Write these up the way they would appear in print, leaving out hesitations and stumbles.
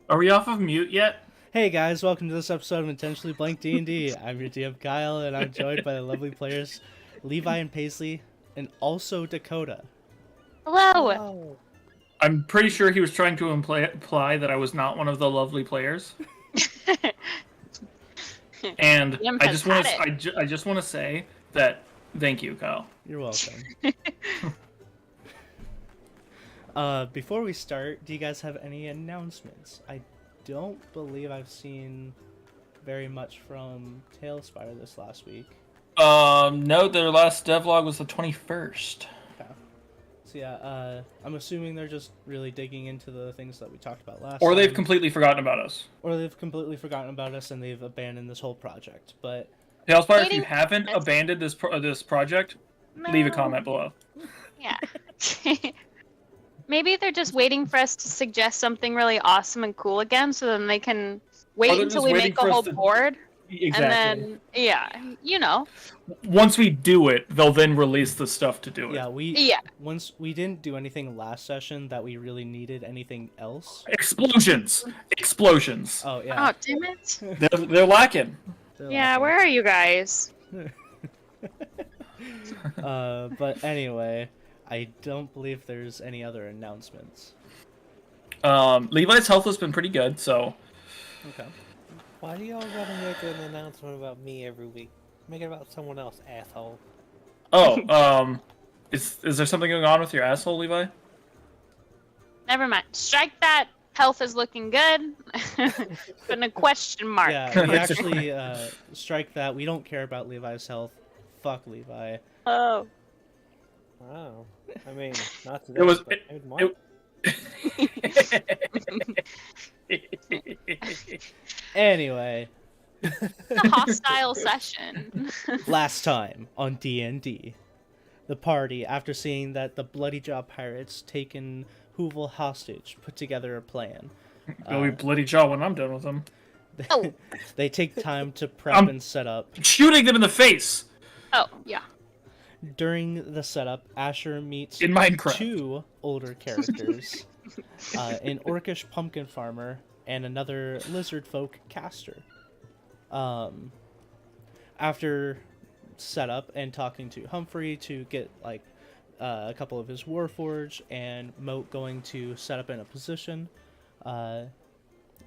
Are we off of mute yet? Hey guys, welcome to this episode of Intentionally Blank D&D. I'm your DM Kyle, and I'm joined by the lovely players Levi and Paisley, and also Dakota. Hello. Oh, I'm pretty sure he was trying to imply that I was not one of the lovely players. And Liam I has just want had to I just want to say that thank you, Kyle. You're welcome. Before we start, do you guys have any announcements? I don't believe I've seen very much from Talespire this last week. No, their last devlog was the 21st. Okay. So yeah, I'm assuming they're just really digging into the things that we talked about last Or time. they've completely forgotten about us. Or they've completely forgotten about us and they've abandoned this whole project. But Talespire, if Waiting- you haven't abandoned this project, leave a comment below. Yeah. Maybe they're just waiting for us to suggest something really awesome and cool again, so then they can wait they're until just we waiting make a for us whole to- board, Exactly. and then Once we do it, they'll then release the stuff to do it. yeah, once we didn't do anything last session that we really needed anything else. Explosions! Oh yeah. Oh damn it! They're lacking. They're Yeah, laughing. where are you guys? But anyway, I don't believe there's any other announcements. Levi's health has been pretty good, so Okay. why do y'all gotta make an announcement about me every week? Make it about someone else, asshole. is there something going on with your asshole, Levi? Never mind. Strike that. Health is looking good. Been a question mark. Yeah, we actually strike that. We don't care about Levi's health. Fuck Levi. Oh. Wow. I mean, not today, It was- but maybe tomorrow. Anyway, It's a hostile session. last time on DnD, the party, after seeing that the Bloody Jaw pirates taken Hoovel hostage, put together a plan. It'll be bloody jaw when I'm done with them. Oh. They take time to prep I'm- and set up. Shooting them in the face Oh yeah. During the setup, Asher meets in Minecraft. two older characters, an orcish pumpkin farmer and another lizard folk caster. After setup and talking to Humphrey to get like a couple of his warforged and Moat going to set up in a position,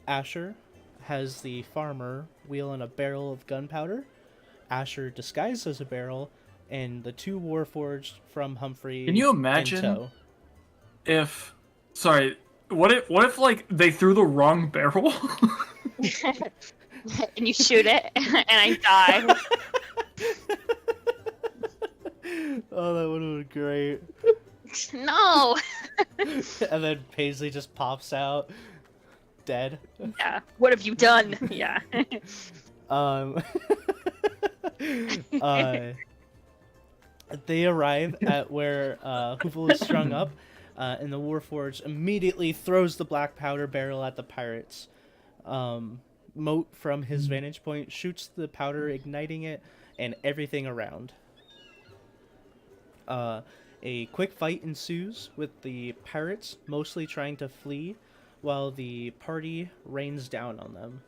Asher has the farmer wheel in a barrel of gunpowder. Asher disguised as a barrel, and the two warforged from Humphrey. Can you in imagine tow. if? Sorry, what if like they threw the wrong barrel? And you shoot it, and I die. Oh, that would have been great. No. And then Paisley just pops out, dead. Yeah. What have you done? Yeah. Um, they arrive at where Hoovel is strung up, and the Warforged immediately throws the black powder barrel at the pirates. Moat, from his vantage point, shoots the powder, igniting it and everything around. A quick fight ensues, with the pirates mostly trying to flee, while the party rains down on them.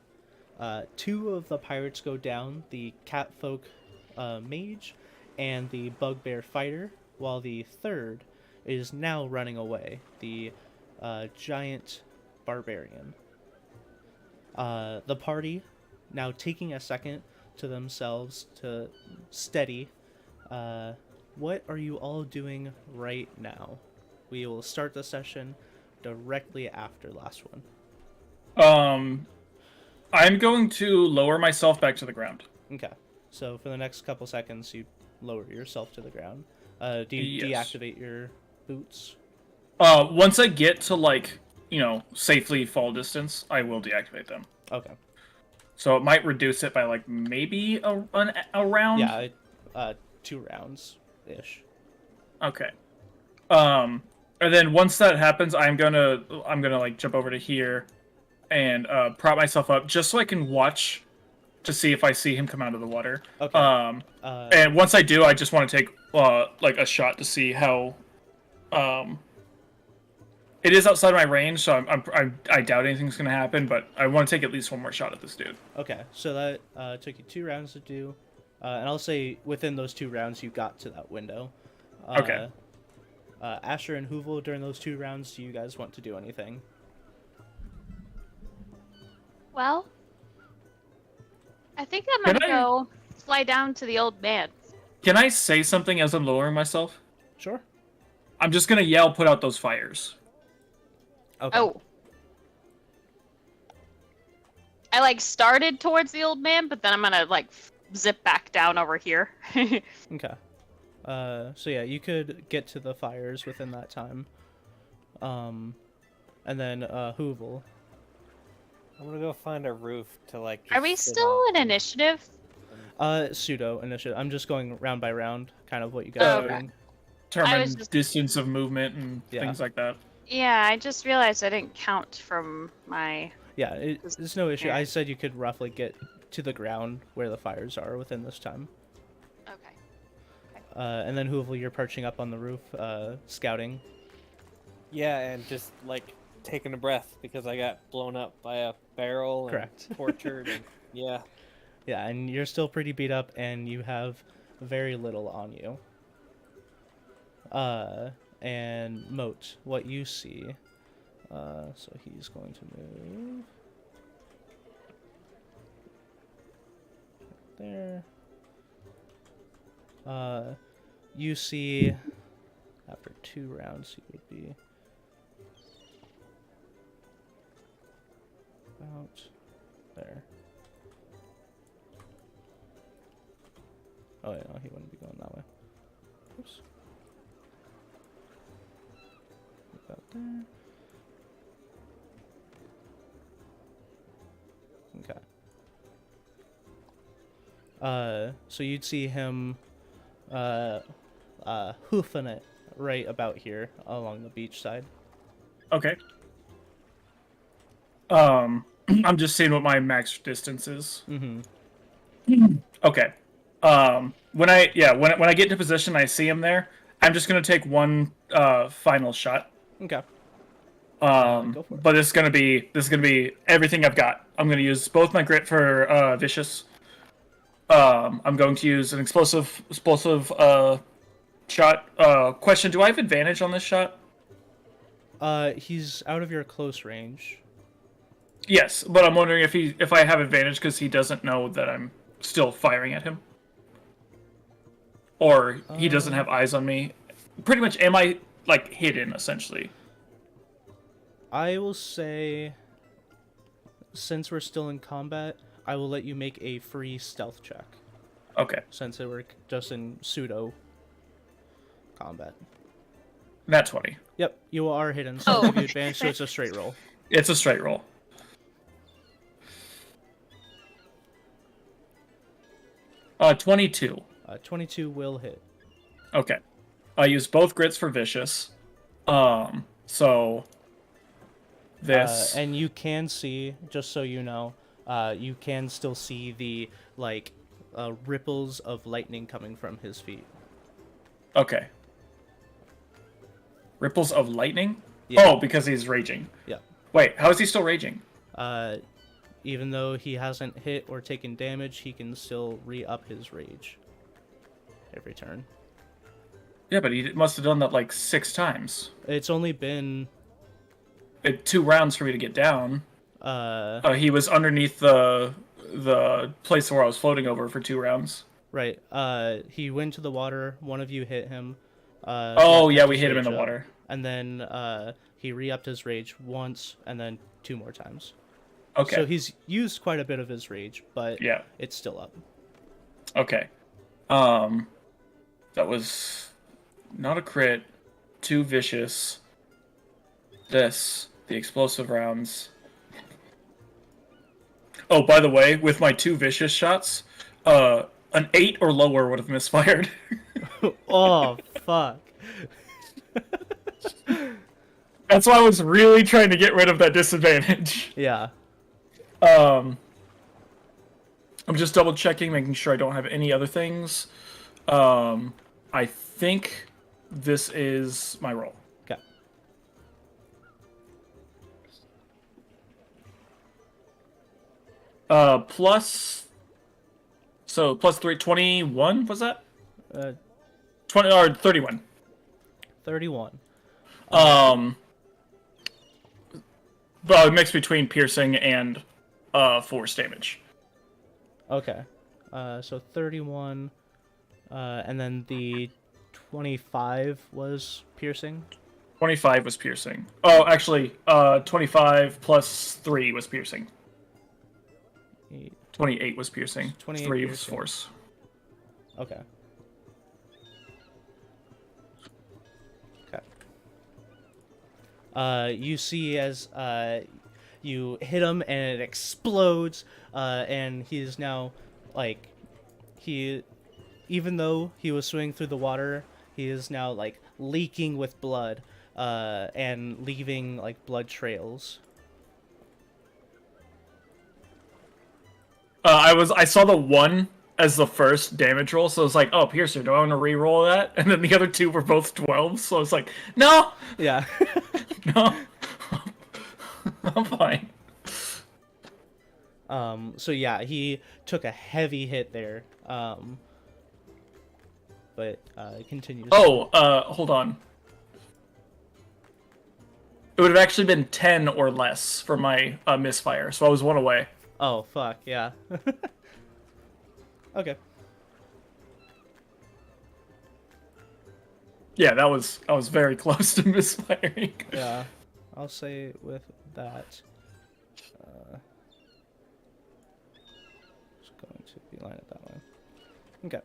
Two of the pirates go down, the catfolk mage and the bugbear fighter, while the third is now running away, the giant barbarian. The party, now taking a second to themselves to steady, what are you all doing right now? We will start the session directly after last one. I'm going to lower myself back to the ground. Okay. So for the next couple seconds, you lower yourself to the ground. Do you Yes. deactivate your boots? Once I get to like, safely fall distance, I will deactivate them. Okay. So it might reduce it by like maybe a round. Yeah, 2 rounds ish. Okay. And then once that happens, I'm gonna like jump over to here, and prop myself up just so I can watch to see if I see him come out of the water. Okay. And once I do, I just want to take like a shot to see how It is outside my range, so I doubt anything's gonna happen. But I want to take at least one more shot at this dude. Okay, so that took you 2 rounds to do, and I'll say within those 2 rounds you got to that window. Okay. Asher and Hoovel, during those 2 rounds, do you guys want to do anything? Well, I think I'm Can gonna I- go fly down to the old man. Can I say something as I'm lowering myself? Sure. I'm just gonna yell, "Put out those fires!" Okay. Oh. I like started towards the old man, but then I'm gonna like zip back down over here. Okay. So yeah, you could get to the fires within that time. And then Hoovel. I'm gonna go find a roof to like. Are just we sit still on. in initiative? Pseudo initiative. I'm just going round by round, kind of what you guys Oh, are okay. doing. Determine was just- distance of movement and Yeah. things like that. Yeah, I just realized I didn't count from my. Yeah, it's no issue. Yeah. I said you could roughly get to the ground where the fires are within this time. Okay. And then Hoovel, you're perching up on the roof, scouting. Yeah, and just like taking a breath because I got blown up by a barrel. And Correct. Tortured. And, yeah. Yeah, and you're still pretty beat up, and you have very little on you. And Moat, what you see. So he's going to move. Right there. You see, after 2 rounds, he would be about there. Oh, yeah, no, he wouldn't be going that way. Oops. About there. Okay. So you'd see him, hoofing it right about here along the beach side. Okay. I'm just seeing what my max distance is. Mm-hmm. Okay. When I get into position, I see him there. I'm just gonna take one final shot. Okay. Go for it. But this is gonna be everything I've got. I'm gonna use both my grit for vicious. I'm going to use an explosive shot. Question: do I have advantage on this shot? He's out of your close range. Yes, but I'm wondering if I have advantage because he doesn't know that I'm still firing at him, or he doesn't have eyes on me. Pretty much, am I like hidden essentially? I will say, since we're still in combat, I will let you make a free stealth check. Okay, Since we're just in pseudo combat. nat 20. Yep, you are hidden, so I'll give you advantage, so it's a straight roll. It's a straight roll. Uh, 22. 22 will hit. Okay, I use both grits for vicious. So this And you can see, just so you know, you can still see the, like, ripples of lightning coming from his feet. okay. Ripples of lightning. Yeah. Oh, because he's raging. Yeah. Wait, how is he still raging? Even though he hasn't hit or taken damage, he can still re-up his rage every turn. Yeah, but he must have done that like 6 times. It's only been 2 rounds for me to get down. He was underneath the place where I was floating over for 2 rounds. right. He went to the water. One of you hit him. Oh he yeah, upped we his hit him in rage the up, water. and then he re-upped his rage once, and then 2 more times. Okay. So he's used quite a bit of his rage, but Yeah. it's still up. Okay. That was not a crit. 2 vicious. The explosive rounds. Oh, by the way, with my 2 vicious shots, an 8 or lower would have misfired. Oh, fuck. That's why I was really trying to get rid of that disadvantage. Yeah. I'm just double checking, making sure I don't have any other things. I think this is my roll. Okay. Plus. So plus 3, 21 was that? Uh, 20 or 31. 31. But a mix between piercing and force damage. Okay. So 31. And then the 25 was piercing. 25 was piercing. Oh, actually, 25 plus 3 was piercing. 28 was piercing. 28 3 was piercing. force. Okay. You see as you hit him and it explodes, and he is now like even though he was swimming through the water, he is now like leaking with blood, and leaving like blood trails. I saw the 1 as the first damage roll, so I was like, oh, piercer, do I want to re-roll that? And then the other 2 were both 12, so I was like, no, Yeah. no, I'm fine. So yeah, he took a heavy hit there. But continues. Oh, hold on. It would have actually been 10 or less for my misfire, so I was 1 away. Oh fuck yeah. Okay. Yeah, I was very close to misfiring. Yeah, I'll say with that. Just going to beeline it that way. Okay.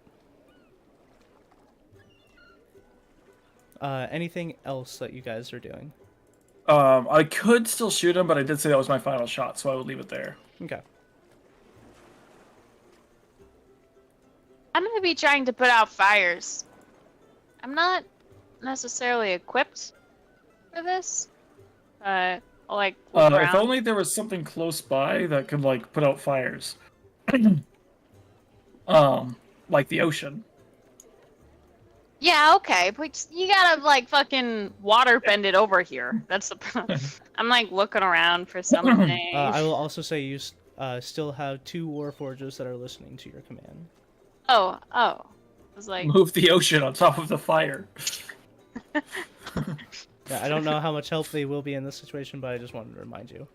Anything else that you guys are doing? I could still shoot him, but I did say that was my final shot, so I would leave it there. Okay. I'm gonna be trying to put out fires. I'm not necessarily equipped for this. I'll, like, look If around. only there was something close by that could like put out fires. Like the ocean. Yeah, okay, but you gotta like fucking water bend it over here. That's the problem. I'm like looking around for something. I will also say you still have 2 warforges that are listening to your command. Oh. I was like, Move the ocean on top of the fire. Yeah, I don't know how much help they will be in this situation, but I just wanted to remind you.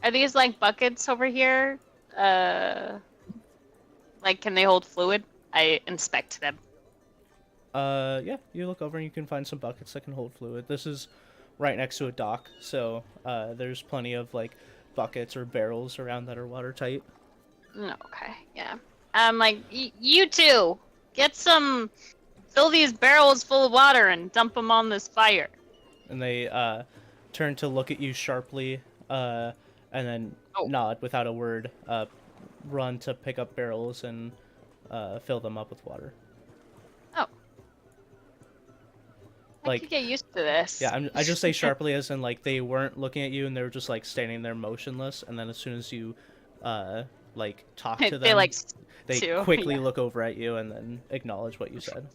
are these like buckets over here? Like, can they hold fluid? I inspect them. Yeah, you look over and you can find some buckets that can hold fluid. This is right next to a dock, so there's plenty of like buckets or barrels around that are watertight. No, okay, yeah. I'm like, you two, fill these barrels full of water and dump them on this fire. And they turn to look at you sharply, and then Oh. nod without a word. Run to pick up barrels and fill them up with water. Oh. I Like- could get used to this. Yeah, I just say sharply as in like they weren't looking at you and they were just like standing there motionless. And then as soon as you like talk to them, they like they too, quickly yeah. look over at you and then acknowledge what you said.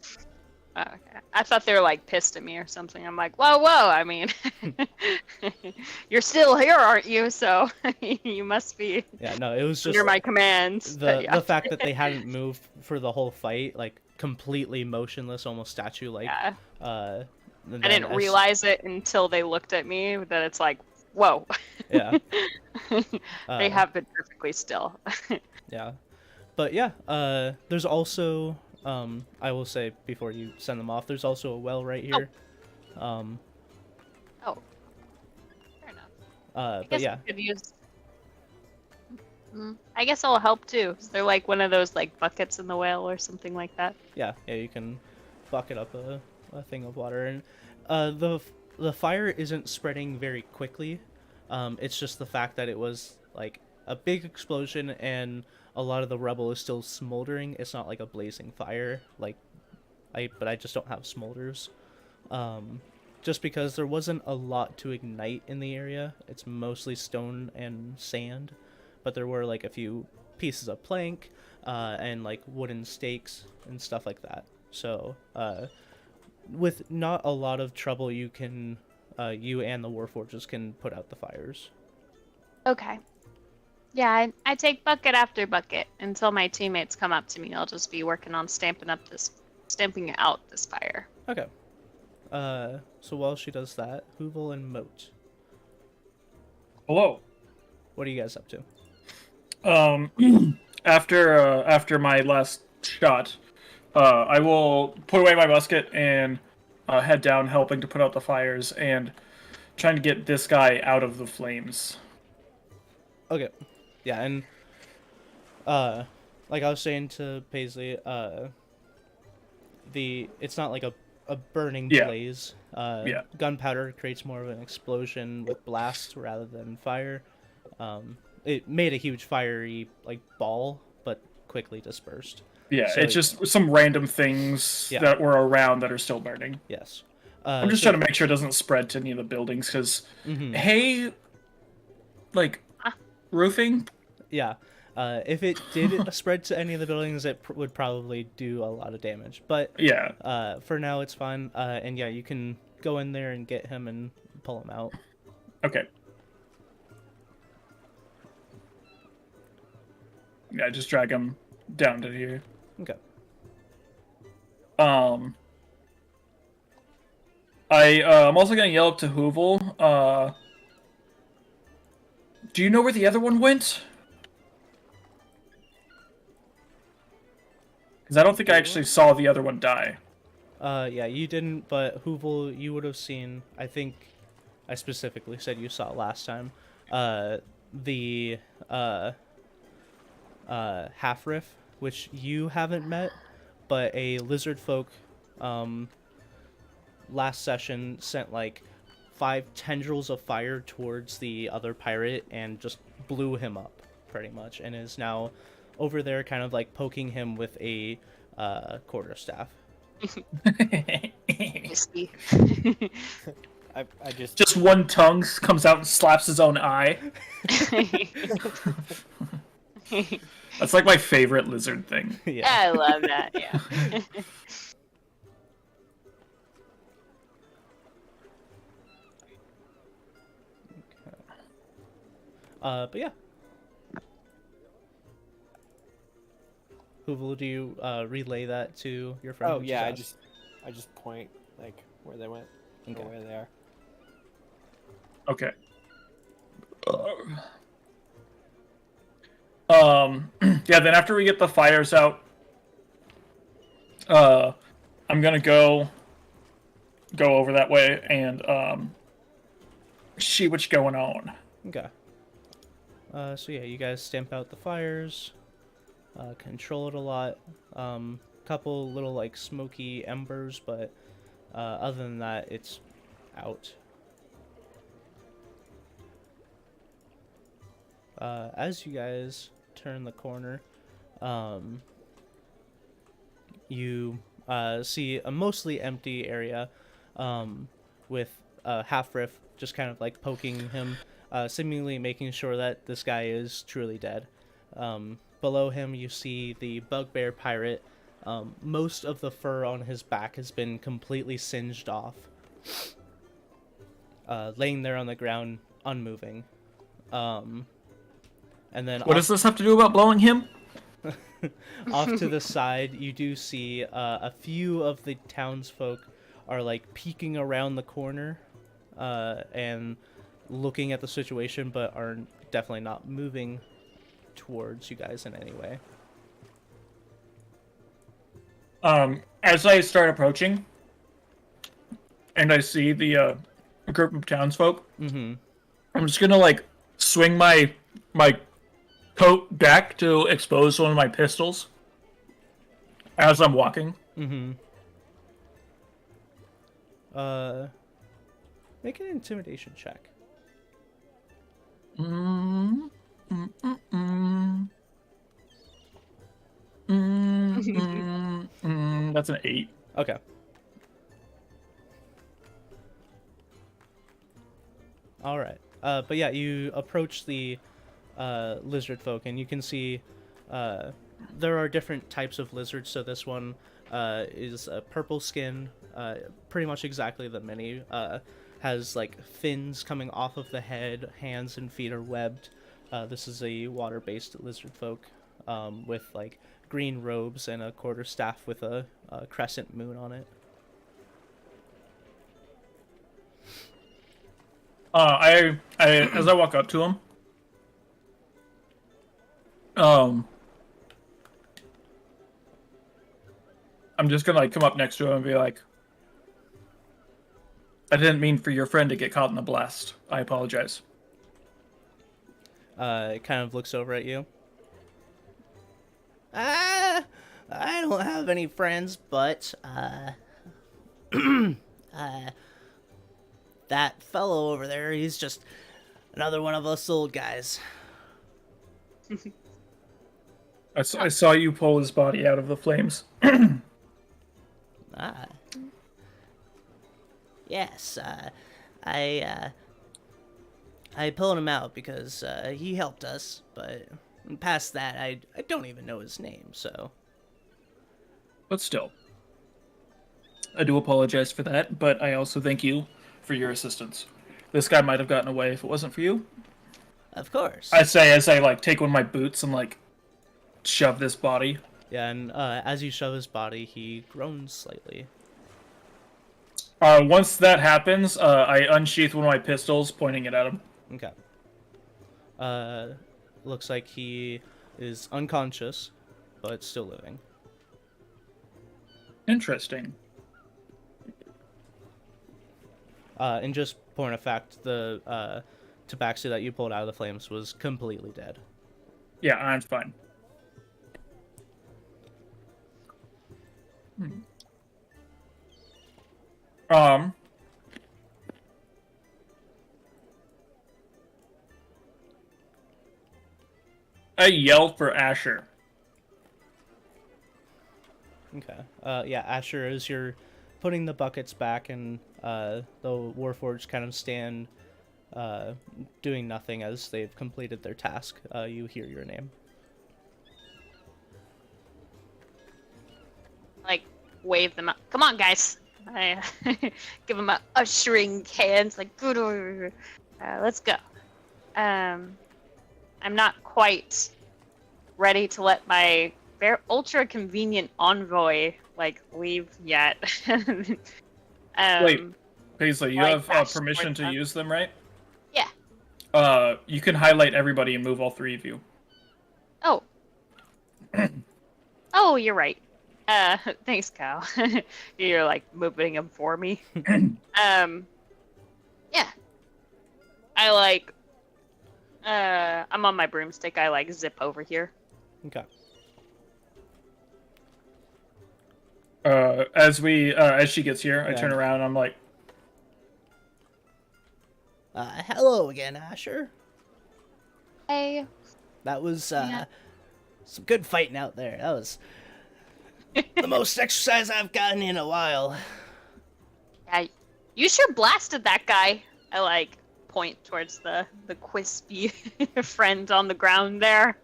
Oh, okay. I thought they were like pissed at me or something. I'm like, whoa. I mean, you're still here, aren't you? So you must be Yeah, no, it was just under my commands. the Yeah. fact that they hadn't moved for the whole fight, like completely motionless, almost statue-like. Yeah. And I then didn't as- realize it until they looked at me that it's like, whoa. Yeah. They have been perfectly still. Yeah, but yeah, there's also I will say before you send them off, there's also a well right here. Oh, fair enough. I But guess yeah, I could use. I guess I'll help too. They're like one of those like buckets in the whale or something like that. yeah, you can bucket up a thing of water, and the fire isn't spreading very quickly. It's just the fact that it was like a big explosion and a lot of the rubble is still smoldering. It's not like a blazing fire, but I just don't have smolders. Just because there wasn't a lot to ignite in the area. It's mostly stone and sand, but there were like a few pieces of plank and like wooden stakes and stuff like that. So with not a lot of trouble, you and the Warforges can put out the fires. Okay. Yeah, I take bucket after bucket until my teammates come up to me. I'll just be working on stamping out this fire. Okay. So while she does that, Hoovel and Moat, Hello. what are you guys up to? After my last shot, I will put away my musket and head down, helping to put out the fires and trying to get this guy out of the flames. Okay. Yeah, and like I was saying to Paisley, it's not like a burning Yeah. blaze. Yeah. Gunpowder creates more of an explosion with blast rather than fire. It made a huge fiery like ball, but quickly dispersed. Yeah, So- it's just some random things Yeah. that were around that are still burning. Yes. I'm just so- trying to make sure it doesn't spread to any of the buildings, because Mhm. hay, like, roofing? Yeah. If it did spread to any of the buildings, it would probably do a lot of damage. But Yeah. for now, it's fine. And yeah, you can go in there and get him and pull him out. Okay. Yeah, just drag him down to here. Okay. I'm also gonna yell up to Hoovel. Do you know where the other one went? Because I don't think I actually saw the other one die. Yeah, you didn't, but Hoovel, you would have seen. I think I specifically said you saw last time. The half riff, which you haven't met, but a lizard folk last session sent like 5 tendrils of fire towards the other pirate and just blew him up pretty much, and is now over there kind of like poking him with a quarterstaff. Whiskey. I just Just one tongue comes out and slaps his own eye. That's like my favorite lizard thing. Yeah. I love that. Yeah. But yeah. Hoovel, do you relay that to your friend? oh who yeah, asked? I just point like where they went Okay. or where they are. Okay. Yeah, then after we get the fires out, I'm gonna go over that way and see what's going on. Okay. So yeah, you guys stamp out the fires, control it a lot. Couple little like smoky embers, but other than that, it's out. As you guys turn the corner, you see a mostly empty area with half riff just kind of like poking him, seemingly making sure that this guy is truly dead. Below him, you see the bugbear pirate. Most of the fur on his back has been completely singed off, laying there on the ground, unmoving. And then What does this have to do about blowing him? off to the side, you do see a few of the townsfolk are like peeking around the corner and looking at the situation, but are definitely not moving towards you guys in any way. As I start approaching, and I see the group of townsfolk, I'm just gonna like swing my coat back to expose one of my pistols as I'm walking. Make an intimidation check. That's an 8. Okay. All right. But yeah, you approach the lizard folk, and you can see there are different types of lizards. So this one is a purple skin, pretty much exactly the mini. Has like fins coming off of the head, hands and feet are webbed. This is a water-based lizard folk with like green robes and a quarterstaff with a crescent moon on it. I as I walk up to him, I'm just gonna like come up next to him and be like, I didn't mean for your friend to get caught in the blast. I apologize. It kind of looks over at you. I don't have any friends, but that fellow over there, he's just another one of us old guys. I saw you pull his body out of the flames. Ah. Yes, I pulled him out because he helped us, but past that, I don't even know his name, so... But still, I do apologize for that, but I also thank you for your assistance. This guy might have gotten away if it wasn't for you. Of course. I say as I like take one of my boots and like shove this body. Yeah, and as you shove his body, he groans slightly. Once that happens, I unsheath one of my pistols, pointing it at him. Okay. Looks like he is unconscious, but still living. Interesting. And just point of fact, the tabaxi that you pulled out of the flames was completely dead. Yeah, I'm fine. I yelled for Asher. Okay. Yeah, Asher, as you're putting the buckets back and the Warforged kind of stand doing nothing as they've completed their task, you hear your name. Like, wave them up. Come on, guys. I give them a ushering hands, like, good. Let's go. I'm not quite ready to let my ultra convenient envoy like leave yet. Wait, Paisley, you like, have permission to use them, right? Yeah. You can highlight everybody and move all three of you. Oh. Oh, you're right. Thanks, Kyle. You're like moving them for me. Yeah. I like. I'm on my broomstick. I like zip over here. Okay. As she gets here, I turn around and I'm like, Hello again, Asher. Hey. That was some good fighting out there. That was the most exercise I've gotten in a while. Yeah, you sure blasted that guy. I like point towards the crispy friend on the ground there.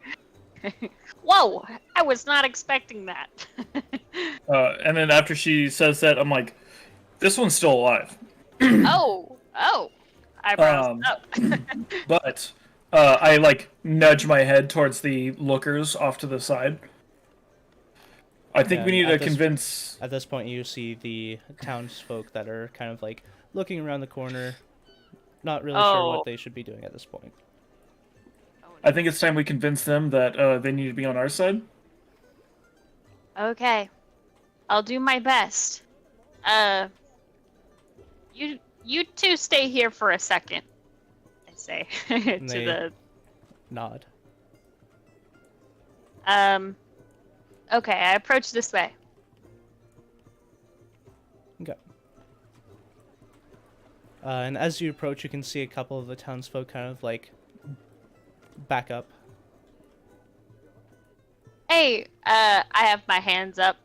Whoa, I was not expecting that. and then after she says that, I'm like, this one's still alive. Oh, eyebrows up. But I like nudge my head towards the lookers off to the side. I think we need to convince. At this point, you see the townsfolk that are kind of like looking around the corner, not really sure what they should be doing at this point. I think it's time we convince them that they need to be on our side. Okay, I'll do my best. You two stay here for a second. I say to the nod. Okay, I approach this way. Okay. And as you approach, you can see a couple of the townsfolk kind of like back up. Hey, I have my hands up.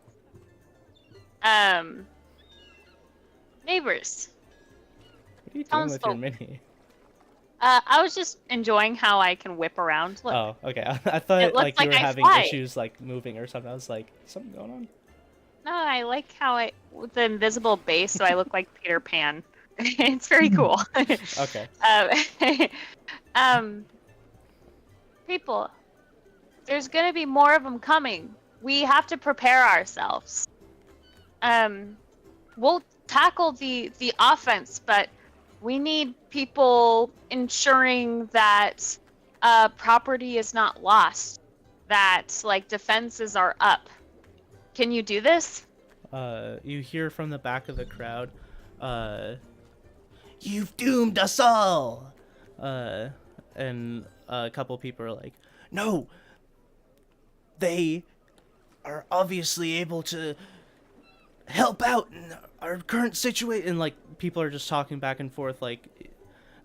Neighbors. What are you doing with your Townsfolk. mini? I was just enjoying how I can whip around. Look. Oh, okay. I thought like you were having issues like moving or something. I was like, is something going on? No, I like how with the invisible base, so I look like Peter Pan. It's very cool. Okay. People, there's gonna be more of them coming. We have to prepare ourselves. We'll tackle the offense, but we need people ensuring that property is not lost, that like defenses are up. Can you do this? You hear from the back of the crowd, "You've doomed us all!" And a couple people are like, "No! They are obviously able to help out in our current situation." And, like, people are just talking back and forth, like,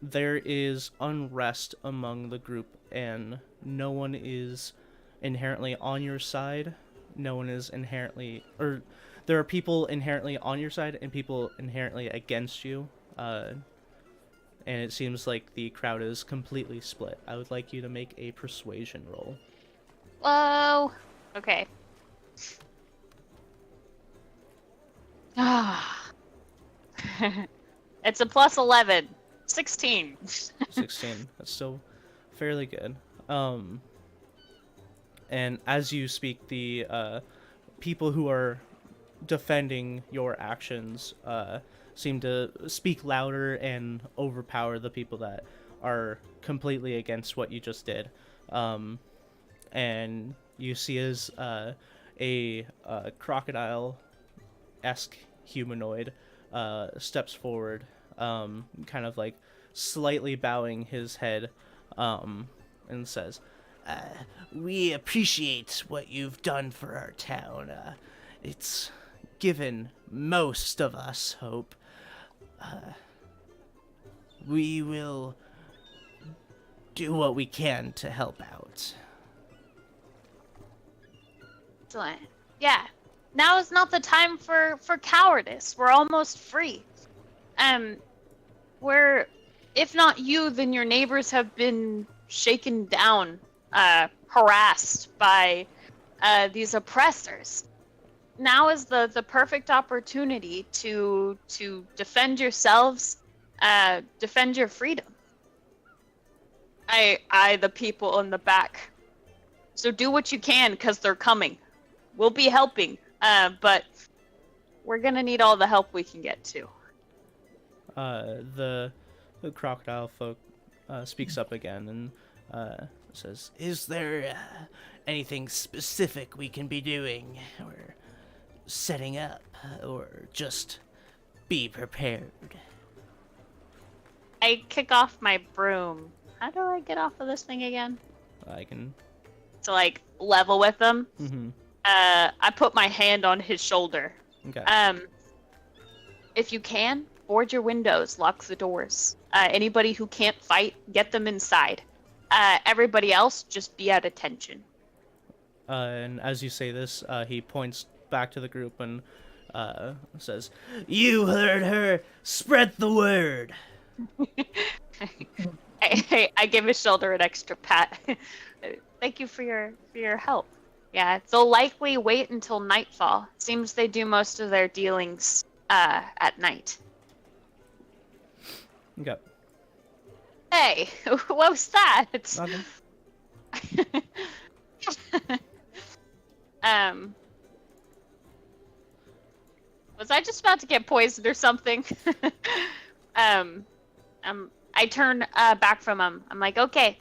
there is unrest among the group, and no one is inherently on your side. No one is inherently... Or, there are people inherently on your side and people inherently against you. And it seems like the crowd is completely split. I would like you to make a persuasion roll. Whoa. Okay. Ah. It's a plus 11. 16. 16. That's still fairly good. And as you speak, the people who are defending your actions seem to speak louder and overpower the people that are completely against what you just did. And you see as a crocodile-esque humanoid steps forward, kind of like slightly bowing his head, and says, "We appreciate what you've done for our town. It's given most of us hope. We will do what we can to help out." Excellent. Yeah. Now is not the time for cowardice. We're almost free. We're, if not you, then your neighbors have been shaken down, harassed by these oppressors. Now is the perfect opportunity to defend yourselves, defend your freedom. I the people in the back. So do what you can, because they're coming. We'll be helping, but we're gonna need all the help we can get to. The crocodile folk speaks up again and says, "Is there anything specific we can be doing, or setting up, or just be prepared?" I kick off my broom. How do I get off of this thing again? I can... To, like, level with them. Mm-hmm. I put my hand on his shoulder. Okay. If you can, board your windows, lock the doors. Anybody who can't fight, get them inside. Everybody else, just be at attention. And as you say this, he points back to the group and says, "You heard her! Spread the word!" I give his shoulder an extra pat. Thank you for your help. Yeah, they'll likely wait until nightfall. Seems they do most of their dealings at night. Okay. Hey, what was that? Nothing. Was I just about to get poisoned or something? I turn back from him. I'm like, okay,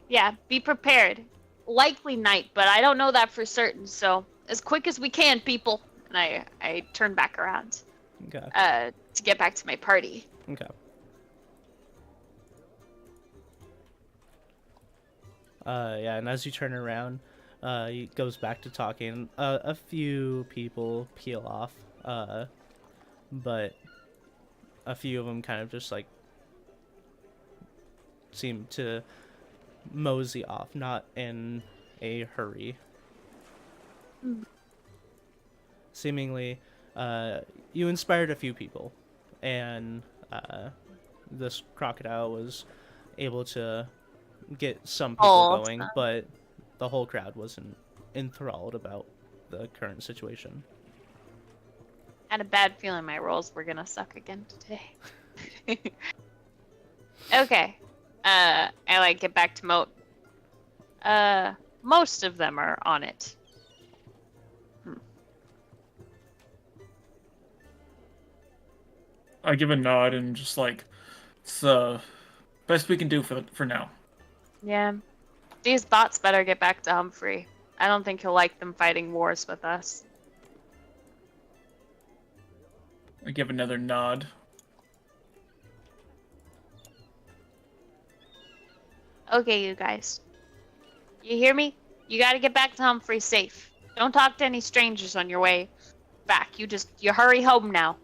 yeah, be prepared. Likely night, but I don't know that for certain. So as quick as we can, people. And I turn back around. Okay. To get back to my party. Okay. Yeah, and as you turn around, he goes back to talking. A few people peel off, but a few of them kind of just like seem to mosey off, not in a hurry. Seemingly, you inspired a few people, and this crocodile was able to get some people going, but the whole crowd wasn't enthralled about the current situation. I had a bad feeling my rolls were gonna suck again today. Okay. I like get back to Moat. Most of them are on it. I give a nod and just like, it's the best we can do for now. Yeah. These bots better get back to Humphrey. I don't think he'll like them fighting wars with us. I give another nod. Okay, you guys. You hear me? You gotta get back to Humphrey safe. Don't talk to any strangers on your way back. You hurry home now.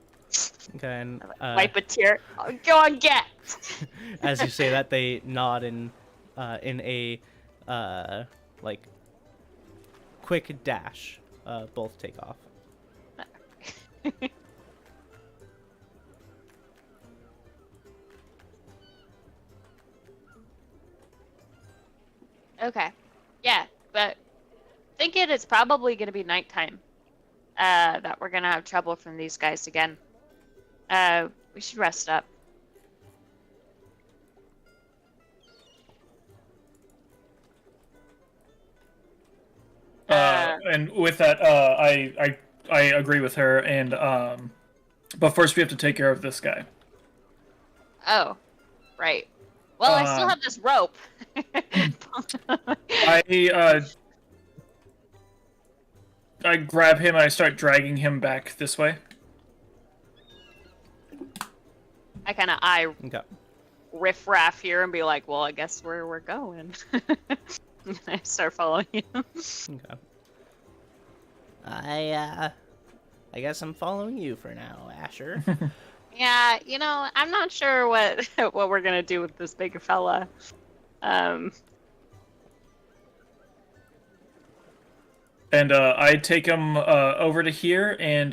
Okay, and Wipe a tear. Oh, go on, get! as you say that, they nod in a like quick dash. Both take off. Okay. Yeah, but thinking it's probably gonna be nighttime. That we're gonna have trouble from these guys again. We should rest up. And with that, I agree with her. And but first we have to take care of this guy. Oh, right. Well, I still have this rope. I grab him and I start dragging him back this way. I kind of eye Okay. riff-raff here and be like, well, I guess we're going. And I start following him. Okay. I guess I'm following you for now, Asher. Yeah, I'm not sure what what we're gonna do with this big fella. And I take him over to here and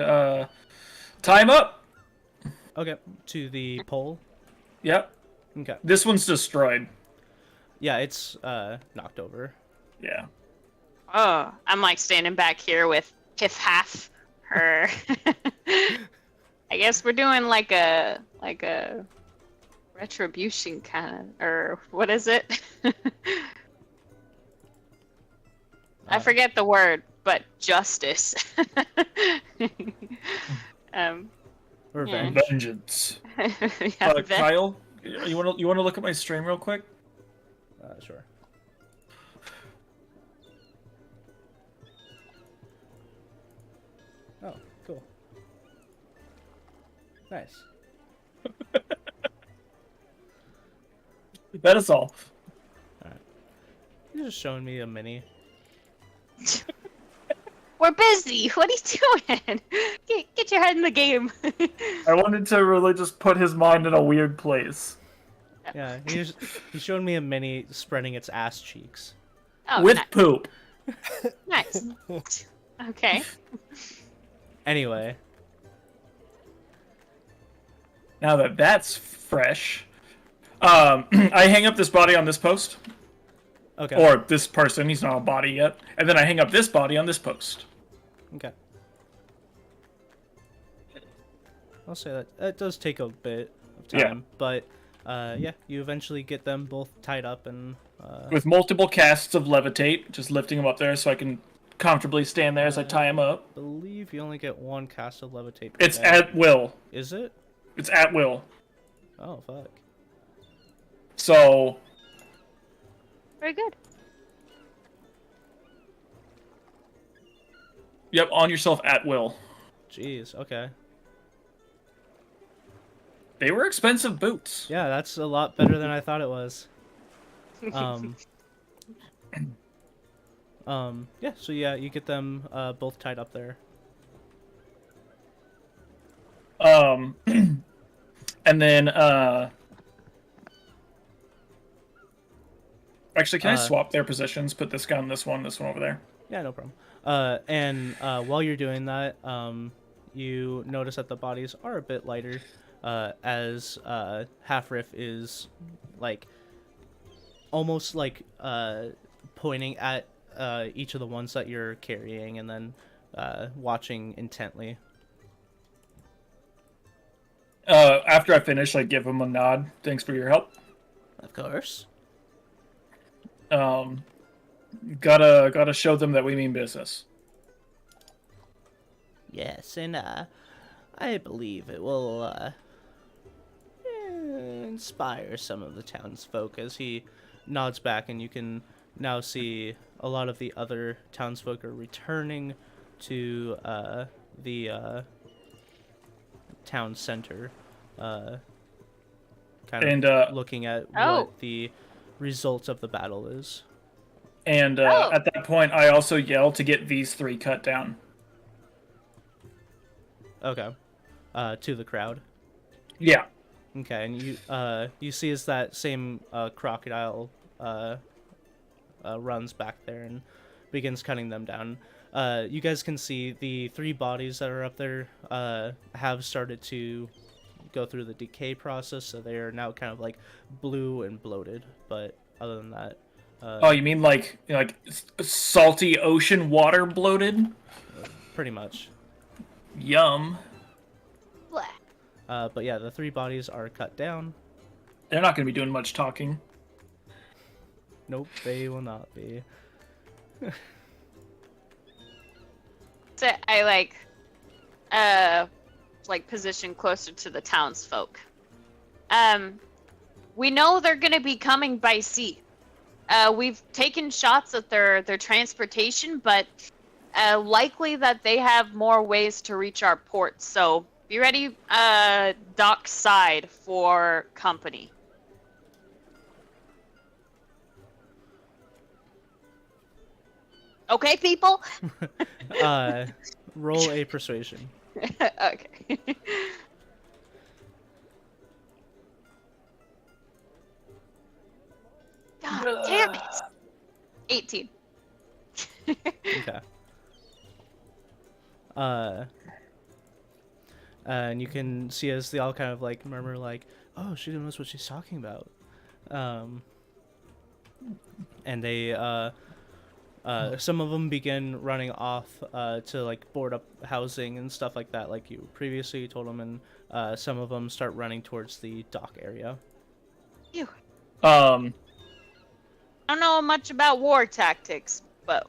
tie him up. Okay, to the pole. Yep. Okay. This one's destroyed. Yeah, it's knocked over. Yeah. Oh, I'm like standing back here with Piff Half. Her. I guess we're doing like a retribution kind of, or what is it? I forget the word, but justice. Revenge. Vengeance. Yeah, Kyle, you wanna look at my stream real quick? Sure. Oh, cool. Nice. That is all. You're just showing me a mini. We're busy. What are you doing? Get your head in the game. I wanted to really just put his mind in a weird place. Yeah, he's showing me a mini spreading its ass cheeks. Oh, With poop. nice. Okay. Anyway. Now that that's fresh, I hang up this body on this post. Okay. Or this person, he's not a body yet. And then I hang up this body on this post. Okay. I'll say that it does take a bit of time, Yeah. but yeah, you eventually get them both tied up and With multiple casts of levitate, just lifting him up there so I can comfortably stand there as I tie him up. believe you only get one cast of levitate per It's day. at will. Is it? It's at will. Oh fuck. So, Very good. yep, on yourself at will. Jeez, okay. They were expensive boots. Yeah, that's a lot better than I thought it was. Yeah, so yeah, you get them both tied up there. And then, actually, can I swap their positions? Put this guy on this one over there. Yeah, no problem. And while you're doing that, you notice that the bodies are a bit lighter, as Half Riff is like almost like pointing at each of the ones that you're carrying, and then watching intently. After I finish, I give him a nod. Thanks for your help. Of course. And Gotta show them that we mean business. Yes, and I believe it will inspire some of the townsfolk as he nods back, and you can now see a lot of the other townsfolk are returning to the town center, kind of And looking at Oh. what the result of the battle is. and Oh. at that point, I also yell to get these three cut down. Okay, to the crowd. Yeah. Okay, and you see as that same crocodile runs back there and begins cutting them down. You guys can see the three bodies that are up there have started to go through the decay process, so they are now kind of like blue and bloated. But other than that, Oh, you mean like salty ocean water bloated? pretty much. Yum. Bleh. But yeah, the three bodies are cut down. They're not gonna be doing much talking. Nope, they will not be. So I like position closer to the townsfolk. We know they're gonna be coming by sea. We've taken shots at their transportation, but likely that they have more ways to reach our port. So be ready, dock side for company. Okay, people. Roll a persuasion. Okay. God damn it. 18. Okay. And you can see as they all kind of like murmur like, "Oh, she knows what she's talking about," and they some of them begin running off to like board up housing and stuff like that, like you previously told them, and some of them start running towards the dock area. Phew. Um, I don't know much about war tactics, but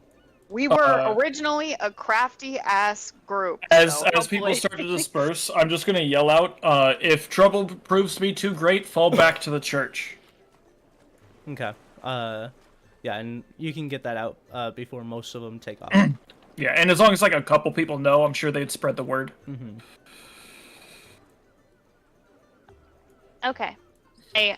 we were originally a crafty ass group. as so people hopefully- start to disperse, I'm just gonna yell out, if trouble proves to be too great, fall back to the church. Okay. Yeah, and you can get that out before most of them take off. Yeah, and as long as like a couple people know, I'm sure they'd spread the word. Mm-hmm. Okay. Hey,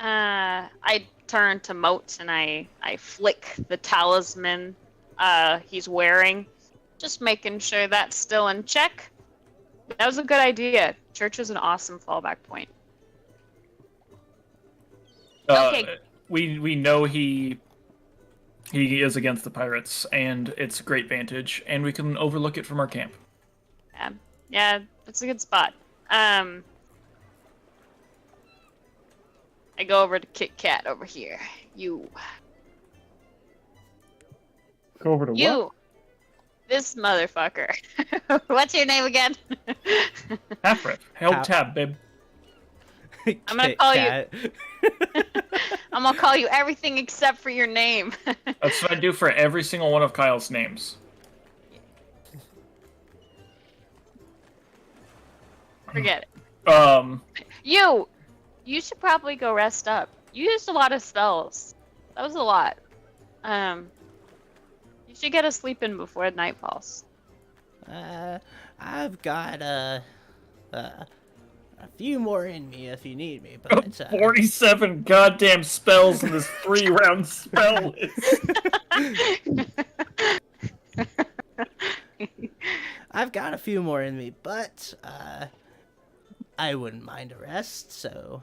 I turn to Moat and I flick the talisman he's wearing, just making sure that's still in check. That was a good idea. Church is an awesome fallback point. Okay. We know he is against the pirates, and it's a great vantage, and we can overlook it from our camp. Yeah, that's a good spot. I go over to Kit Kat over here. You. Go over to You. This motherfucker. What's your name again? Half rip. Hold Half- tab, babe. I'm gonna call you. I'm gonna call you everything except for your name. That's what I do for every single one of Kyle's names. Forget it. You. You should probably go rest up. You used a lot of spells. That was a lot. You should get a sleep in before night falls. I've got a few more in me if you need me, but 47 goddamn spells in this 3-round spell list. I've got a few more in me, but I wouldn't mind a rest, so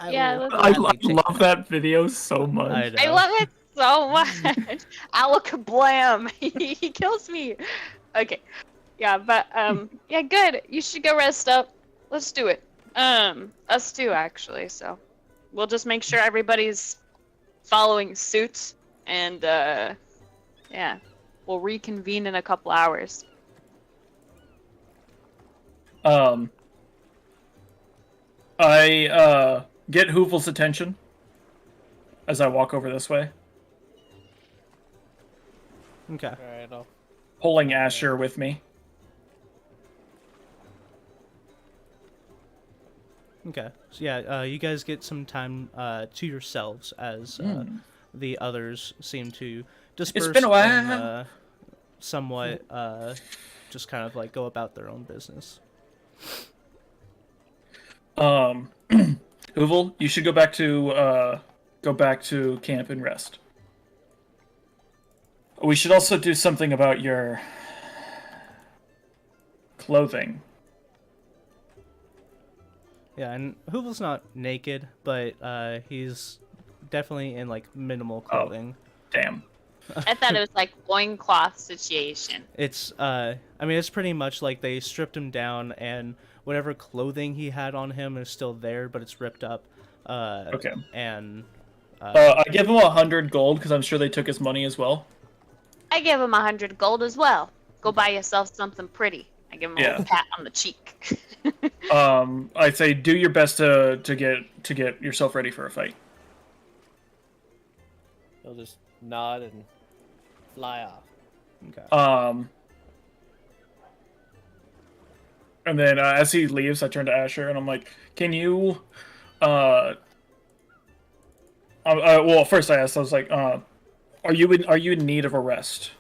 Yeah, I gladly take love that video so much. I love it so much. Alakablam. He kills me. Okay. Yeah, but yeah, good. You should go rest up. Let's do it. Us too, actually. So we'll just make sure everybody's following suit, and yeah, we'll reconvene in a couple hours. I get Hoovel's attention, as I walk over this way, Okay. Alright, I'll... pulling Asher with me. Okay. So yeah, you guys get some time to yourselves as the others seem to disperse been a while. and somewhat just kind of like go about their own business. Uval, you should go back to camp and rest. We should also do something about your clothing. Yeah, and Hoovel's not naked, but he's definitely in like minimal clothing. Damn. I thought it was like loincloth situation. It's I mean it's pretty much like they stripped him down and whatever clothing he had on him is still there, but it's ripped up. Okay. And I give him 100 gold because I'm sure they took his money as well. I give him 100 gold as well. Go buy yourself something pretty. I give him a little pat on the cheek. I'd say do your best to get yourself ready for a fight. He'll just nod and fly off. okay. And then as he leaves, I turn to Asher and I'm like, "Can you?" Well, first I asked, I was like, "Are you in need of a rest?"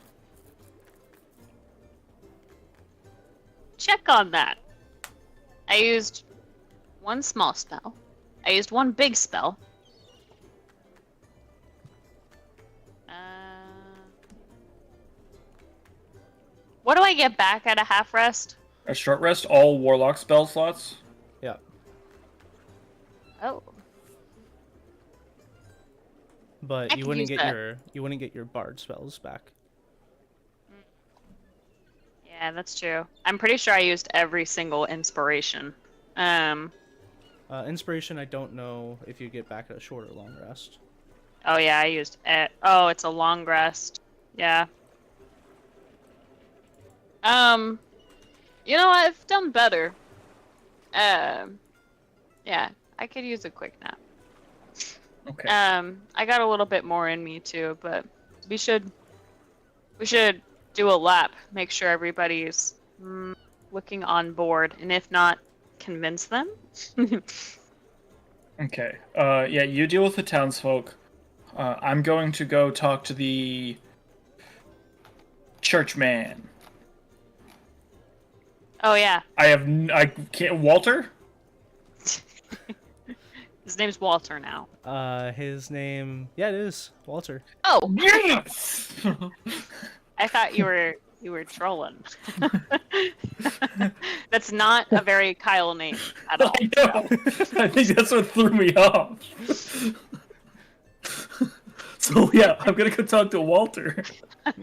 Check on that. I used one small spell. I used one big spell. What do I get back at a half rest? A short rest, all warlock spell slots. Yeah. Oh. But I you could wouldn't use get that. your bard spells back. Yeah, that's true. I'm pretty sure I used every single inspiration. Inspiration, I don't know if you get back at a short or long rest. Oh yeah, I used it. Oh, it's a long rest. Yeah. You know what? I've done better. Yeah, I could use a quick nap. Okay. I got a little bit more in me too, but we should do a lap, make sure everybody's looking on board, and if not, convince them. Okay. Yeah, you deal with the townsfolk. I'm going to go talk to the churchman. Oh yeah, I can't. Walter? his name's Walter now. His name, yeah, it is Walter. Oh, Yes! I thought you were trolling. That's not a very Kyle name at all. I know. I think that's what threw me off. So yeah, I'm gonna go talk to Walter.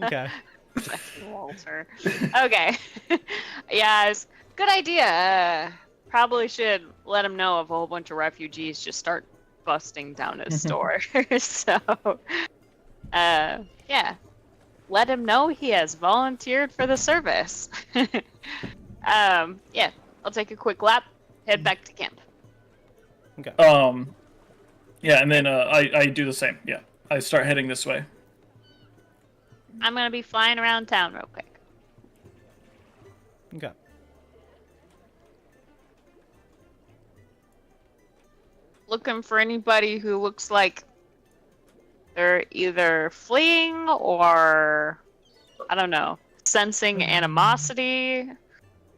Okay. Walter. Okay. Yes. Good idea. Probably should let him know if a whole bunch of refugees just start busting down his store. So, yeah. Let him know he has volunteered for the service. Yeah. I'll take a quick lap, head back to camp. Okay. Yeah, and then I do the same. Yeah, I start heading this way. I'm gonna be flying around town real quick. Okay. Looking for anybody who looks like they're either fleeing or, I don't know, sensing animosity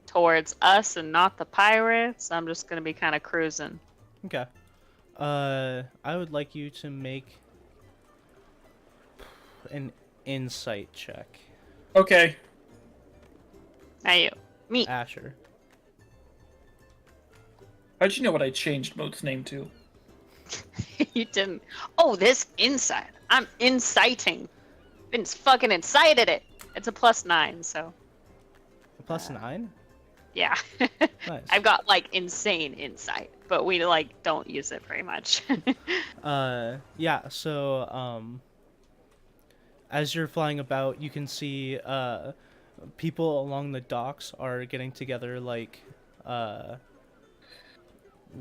towards us and not the pirates. I'm just gonna be kind of cruising. Okay. I would like you to make an insight check. Okay. Not you. Me. Asher. How'd you know what I changed Moat's name to? You didn't. Oh, this insight. I'm inciting. Been fucking incited it. It's a +9, so. A +9? Yeah. Nice. I've got like insane insight, but we like don't use it very much. Yeah, so, as you're flying about, you can see, people along the docks are getting together, like,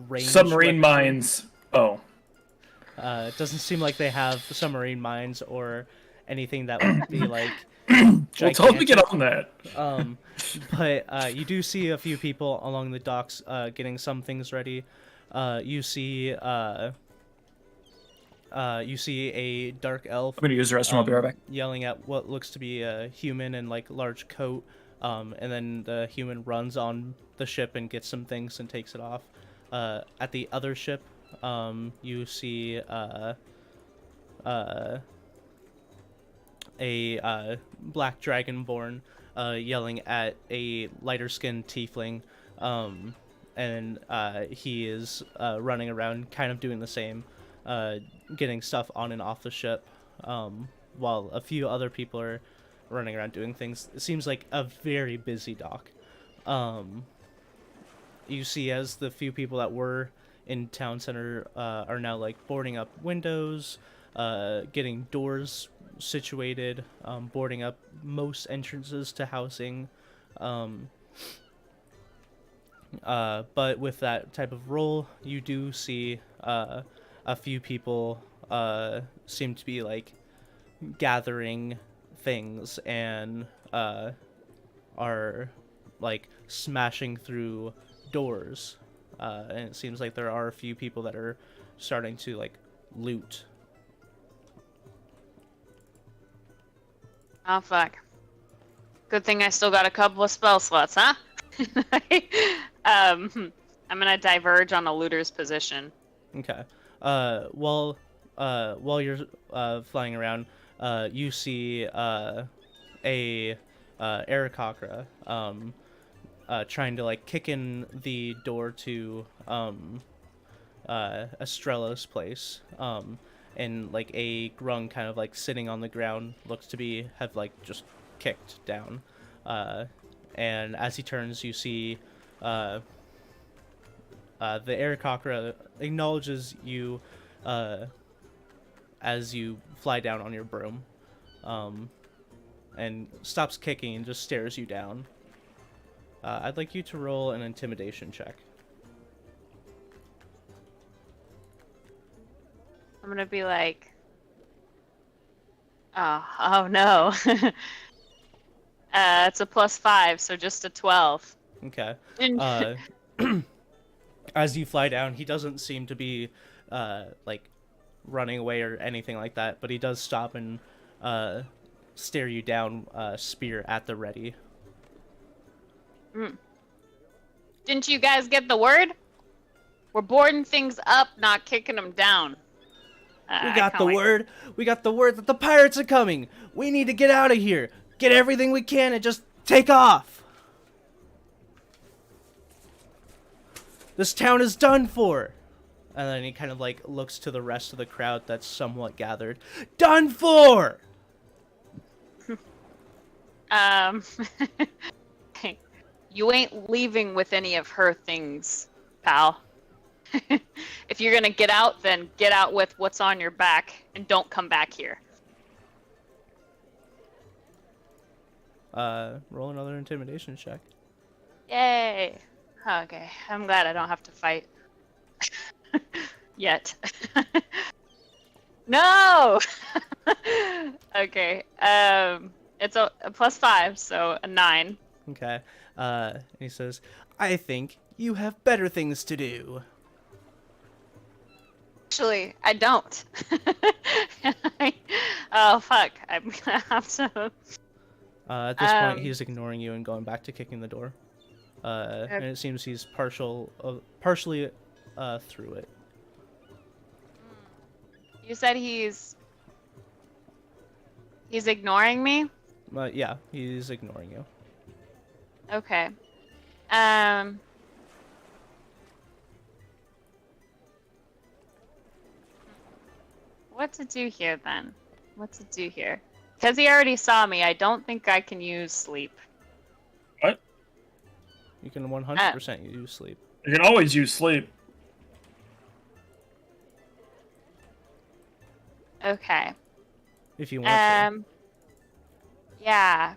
ranged Submarine weaponry. mines. Oh. It doesn't seem like they have submarine mines or anything that would be like Well, tell them to get gigantic. on that. But you do see a few people along the docks getting some things ready. You see a dark elf I'm gonna use the restroom. I'll be right back. yelling at what looks to be a human in like large coat, and then the human runs on the ship and gets some things and takes it off. At the other ship, you see a black dragonborn yelling at a lighter skinned tiefling, and he is running around kind of doing the same, getting stuff on and off the ship, while a few other people are running around doing things. It seems like a very busy dock. You see as the few people that were in town center are now like boarding up windows, getting doors situated, boarding up most entrances to housing. But with that type of role, you do see a few people seem to be like gathering things and are like smashing through doors. And it seems like there are a few people that are starting to like loot. Oh, fuck. Good thing I still got a couple of spell slots, huh? I'm gonna diverge on a looter's position. Okay. While you're flying around, you see a Aarakocra trying to like kick in the door to Estrella's place. And like a grung kind of like sitting on the ground looks to be have like just kicked down. And as he turns, you see the Aarakocra acknowledges you as you fly down on your broom, and stops kicking and just stares you down. I'd like you to roll an intimidation check. I'm gonna be like, oh no. It's a +5, so just a 12. Okay. As you fly down, he doesn't seem to be like running away or anything like that, but he does stop and stare you down, spear at the ready. Didn't you guys get the word? We're boarding things up, not kicking them down. We got the word. We got the word that the pirates are coming. We need to get out of here. Get everything we can and just take off. This town is done for. And then he kind of like looks to the rest of the crowd that's somewhat gathered. Done for. You ain't leaving with any of her things, pal. If you're gonna get out, then get out with what's on your back and don't come back here. Roll another intimidation check. Yay. Okay, I'm glad I don't have to fight. Yet. No! Okay, it's a +5, so a 9. Okay. And he says, I think you have better things to do. Actually, I don't. Oh, fuck. I'm gonna have to... At this point, he's ignoring you and going back to kicking the door. And it seems he's partially through it. You said he's ignoring me? Yeah, he's ignoring you. Okay. What to do here, then? What to do here? Because he already saw me, I don't think I can use sleep. What? You can 100% use sleep. You can always use sleep. Okay. If you want to. Yeah.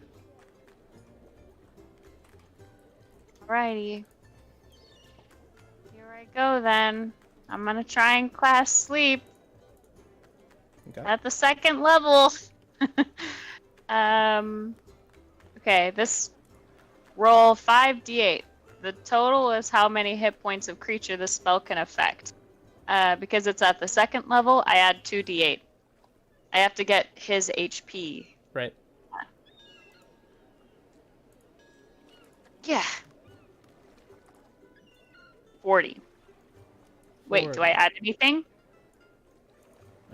Alrighty. Here I go then. I'm gonna try and class sleep. Okay. At the second level. Okay, this roll 5d8. The total is how many hit points of creature this spell can affect. Because it's at the second level, I add 2d8. I have to get his HP. Right. Yeah. 40. Wait, do I add anything?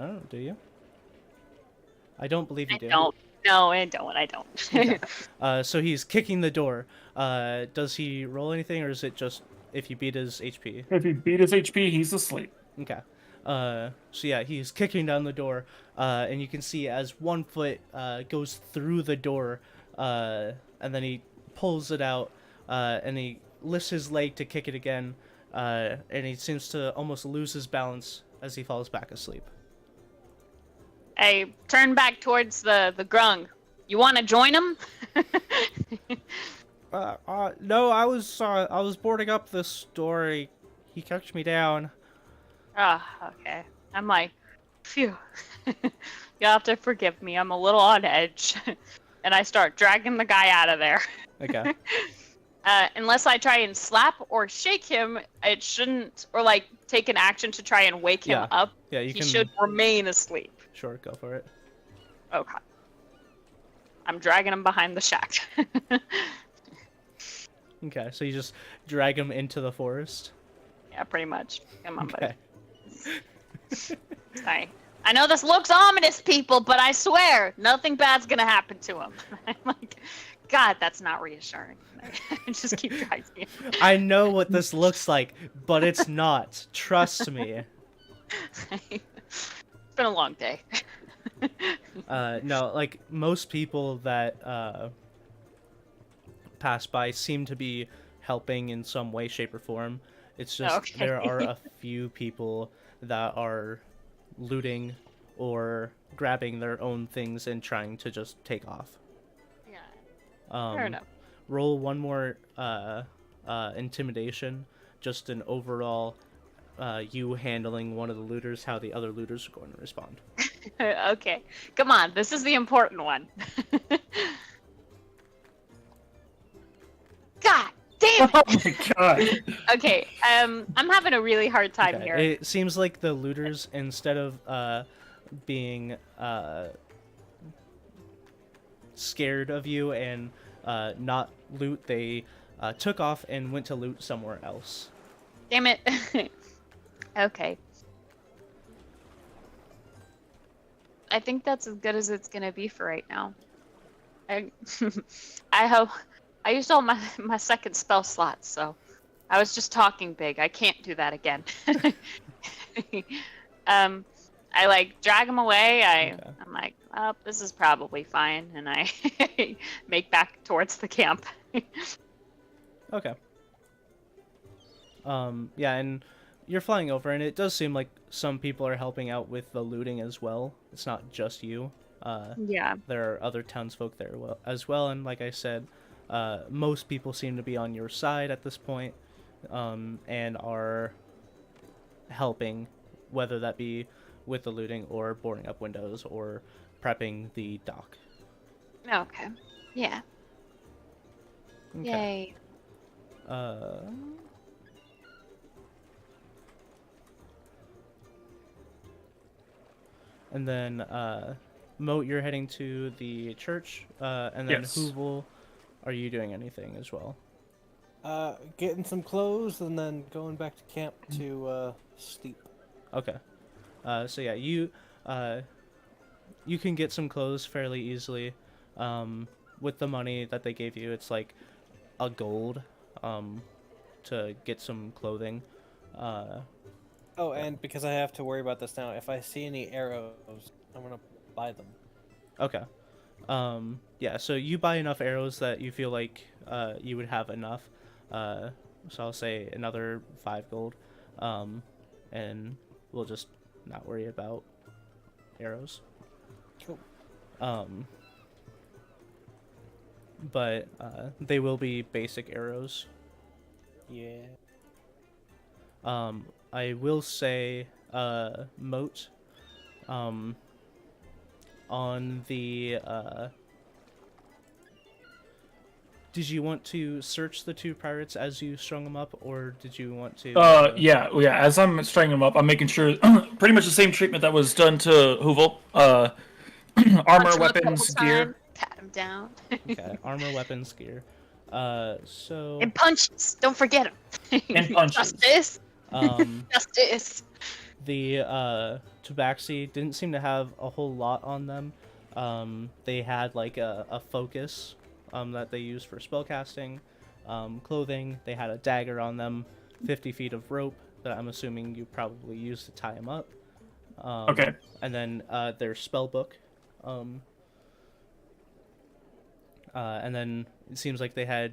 Oh, do you? I don't believe you I do. don't. No, I don't. I don't. Okay. So he's kicking the door. Does he roll anything, or is it just if you beat his HP? If he beat his HP, he's asleep. Okay. So yeah, he's kicking down the door, and you can see as one foot goes through the door, and then he pulls it out, and he lifts his leg to kick it again, and he seems to almost lose his balance as he falls back asleep. I turn back towards the grung. You want to join him? No, I was boarding up this door. He kicked me down. Okay. I'm like, phew. You'll have to forgive me. I'm a little on edge. And I start dragging the guy out of there. Okay. Unless I try and slap or shake him, it shouldn't, or like take an action to try and wake him up. Yeah, you he can. should remain asleep. Sure, go for it. Okay. I'm dragging him behind the shack. Okay, so you just drag him into the forest. Yeah, pretty much. Come on, Okay. buddy. Sorry. I know this looks ominous, people, but I swear nothing bad's gonna happen to him. I'm like, God, that's not reassuring. I just keep dragging him. I know what this looks like, but it's not. Trust me. It's been a long day. No, like most people that pass by seem to be helping in some way, shape, or form. It's just Okay. there are a few people that are looting or grabbing their own things and trying to just take off. Yeah, fair enough. Roll one more intimidation, just an overall you handling one of the looters, how the other looters are going to respond. Okay, come on, this is the important one. God damn it! Oh my god. Okay, I'm having a really hard time Okay, here. it seems like the looters, instead of being scared of you and not loot, they took off and went to loot somewhere else. Damn it. Okay. I think that's as good as it's gonna be for right now. I I used all my second spell slots, so I was just talking big. I can't do that again. I like drag him away. I'm like, oh, this is probably fine, and I make back towards the camp. Okay. Yeah, and you're flying over, and it does seem like some people are helping out with the looting as well. It's not just you. Yeah. There are other townsfolk there as well, and like I said, most people seem to be on your side at this point, and are helping, whether that be with the looting or boarding up windows or prepping the dock. Okay. Yeah. Okay. Yay. And then, Moat, you're heading to the church, and then Yes. Hoovel, are you doing anything as well? Getting some clothes and then going back to camp to sleep. Okay. So yeah, you can get some clothes fairly easily. With the money that they gave you, it's like a gold, to get some clothing. Oh, and because I have to worry about this now, if I see any arrows, I'm gonna buy them. Okay. Yeah, so you buy enough arrows that you feel like you would have enough. So I'll say another 5 gold. And we'll just not worry about arrows. Cool. But they will be basic arrows. Yeah. I will say, Moat, on the did you want to search the two pirates as you strung them up, or did you want to Yeah. As I'm stringing them up, I'm making sure pretty much the same treatment that was done to Hoovel. Punch Armor, him a couple weapons, gear. times, pat him down. okay, armor, weapons, gear. So And punches. Don't forget him. And punches. Justice. um Justice. the Tabaxi didn't seem to have a whole lot on them. They had like a focus that they used for spellcasting, clothing. They had a dagger on them, 50 feet of rope that I'm assuming you probably used to tie them up. Okay. And then their spell book. And then it seems like they had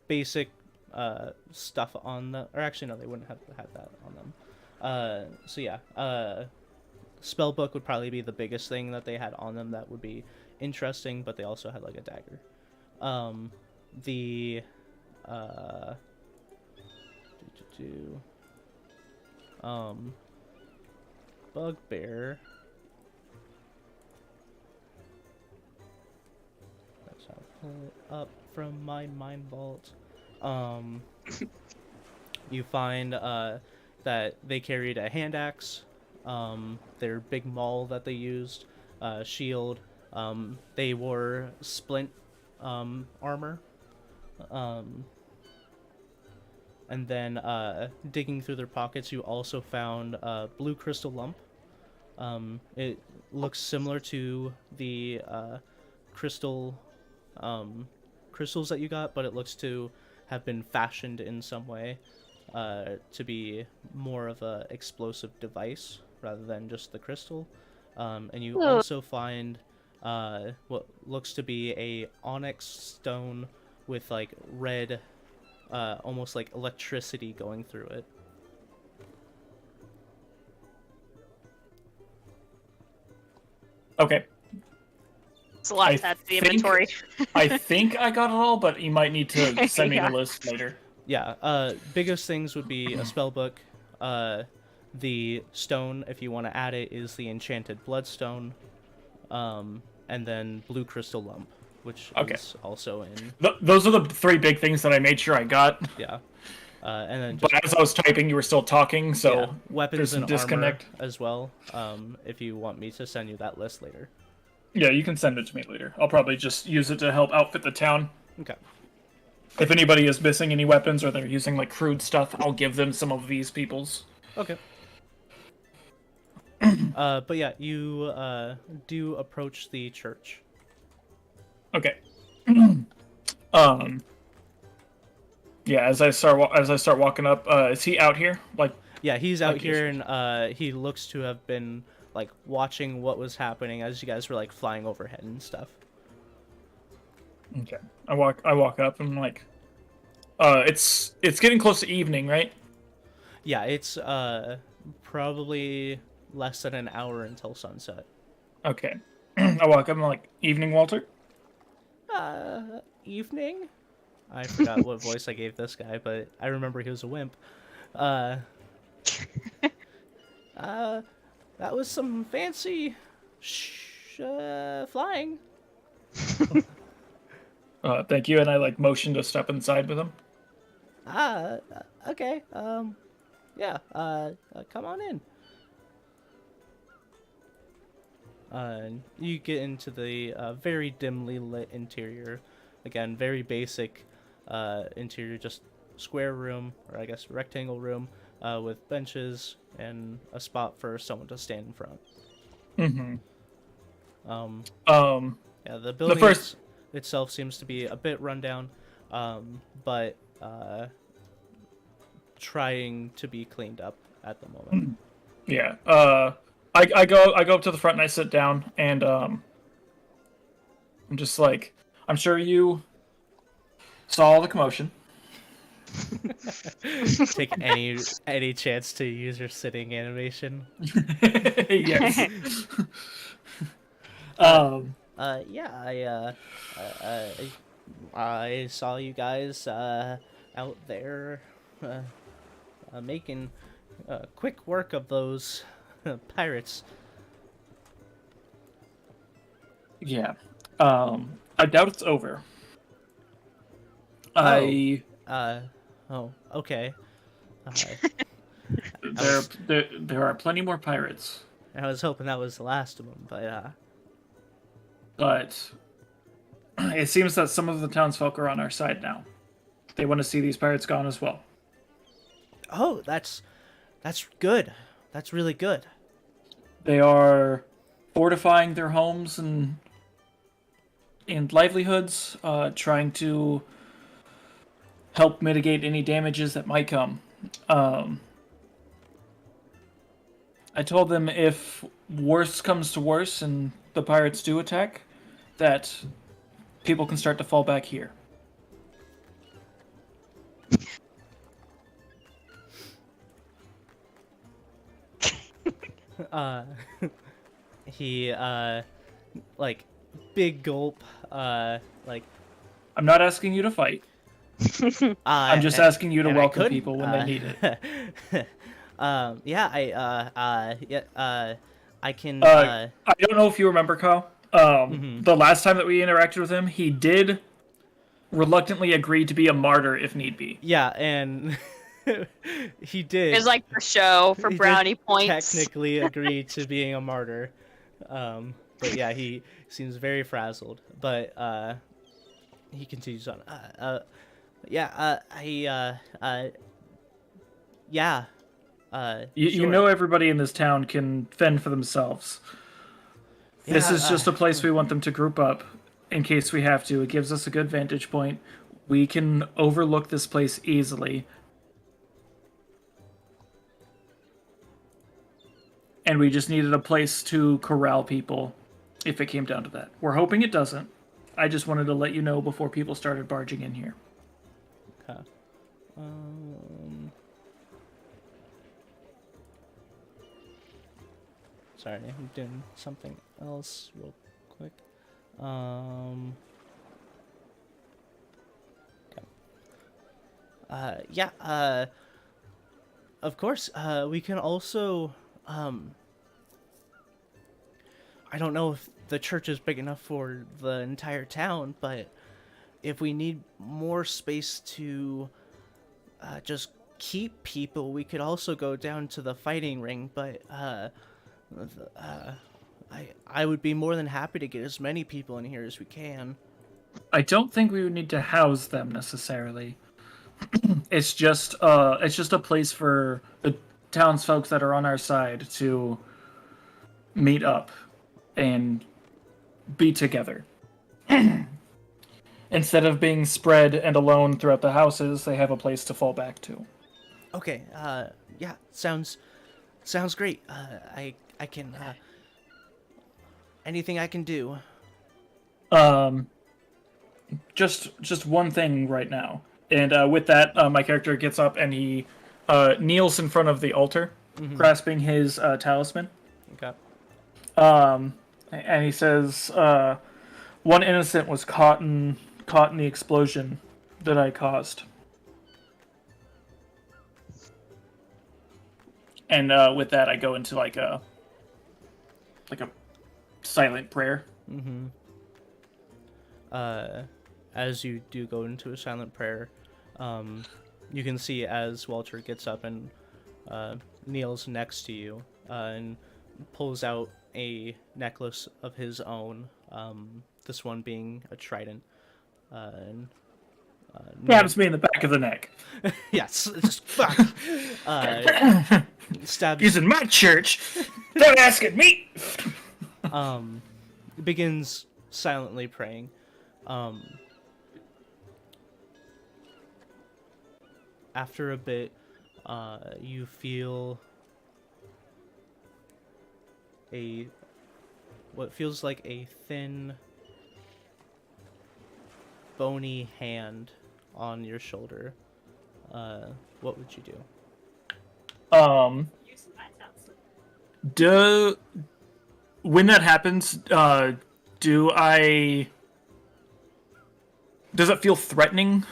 basic stuff on the, or actually no, they wouldn't have had that on them. So yeah, spell book would probably be the biggest thing that they had on them that would be interesting, but they also had like a dagger. The bugbear. Let's pull it up from my mind vault. You find that they carried a hand axe, their big maul that they used, shield. They wore splint armor. And then digging through their pockets, you also found a blue crystal lump. It looks similar to the crystals that you got, but it looks to have been fashioned in some way to be more of a explosive device rather than just the crystal. And you also find what looks to be a onyx stone with like red, almost like electricity going through it. Okay. It's a lot to add to the inventory. I think I got it all, but you might need to send me Yeah. the list later. Yeah, biggest things would be a spell book. The stone, if you want to add it, is the enchanted bloodstone. And then blue crystal lump, which is also in. Those are the three big things that I made sure I got. Yeah. And then just, But as I was typing, you were still talking, so yeah, weapons there's some and disconnect. armor as well. If you want me to send you that list later. Yeah, you can send it to me later. I'll probably just use it to help outfit the town. Okay. If anybody is missing any weapons or they're using like crude stuff, I'll give them some of these people's. Okay. But yeah, you do approach the church. Okay. Yeah, as I start walking up, is he out here? Like, Yeah, he's out Like here, and he looks to have been like watching what was happening as you guys were like flying overhead and stuff. okay. I walk up and I'm like, it's getting close to evening, right? Yeah, it's probably less than an hour until sunset. Okay. I walk up and I'm like, evening, Walter? Evening? I forgot what voice I gave this guy, but I remember he was a wimp. That was some fancy flying. Thank you, and I like motion to step inside with him. Okay. Yeah, come on in. You get into the very dimly lit interior. Again, very basic interior, just square room, or I guess rectangle room, with benches and a spot for someone to stand in front. Mm-hmm. Yeah, the building itself seems to be a bit rundown, but trying to be cleaned up at the moment. Yeah. I go up to the front and I sit down and I'm just like, I'm sure you saw all the commotion. Take any chance to use your sitting animation. Yes. Yeah, I saw you guys out there making quick work of those pirates. Yeah. I doubt it's over. Oh, okay. Uh, There are plenty more pirates, I was hoping that was the last of them, but but it seems that some of the townsfolk are on our side now. They want to see these pirates gone as well. oh, that's good. That's really good. They are fortifying their homes and livelihoods, trying to help mitigate any damages that might come. I told them if worse comes to worse and the pirates do attack, that people can start to fall back here. Uh, he like big gulp. Like I'm not asking you to fight. I'm just asking you to and I welcome couldn't, people when they need it. I can. I don't know if you remember, Kyle. Mm-hmm. The last time that we interacted with him, he did reluctantly agree to be a martyr if need be. Yeah, and he did. It's like for show, for he did brownie points. Technically agree to being a martyr, but yeah, he seems very frazzled. But he continues on. You Sure. know everybody in this town can fend for themselves. This Yeah, is just a place we want them to group up in case we have to. It gives us a good vantage point. We can overlook this place easily. And we just needed a place to corral people if it came down to that. We're hoping it doesn't. I just wanted to let you know before people started barging in here. Okay. Sorry, I'm doing something else real quick. Okay. Of course, we can also, I don't know if the church is big enough for the entire town, but if we need more space to just keep people, we could also go down to the fighting ring, but I would be more than happy to get as many people in here as we can. I don't think we would need to house them necessarily. It's just a place for the townsfolk that are on our side to meet up and be together. Instead of being spread and alone throughout the houses, they have a place to fall back to. Okay, yeah, sounds great. I can, anything I can do. Just one thing right now. And with that, my character gets up and he kneels in front of the altar, grasping his talisman. Okay. And he says, "One innocent was caught in the explosion that I caused." And with that, I go into like a silent prayer. Mm-hmm. As you do go into a silent prayer, you can see as Walter gets up and kneels next to you and pulls out a necklace of his own, this one being a trident. Stabs me in the back of the neck. Yes, just fuck. Stabs. He's in my church. Don't ask at me. Begins silently praying. After a bit, you feel what feels like a thin, bony hand on your shoulder. What would you do? When that happens, does it feel threatening?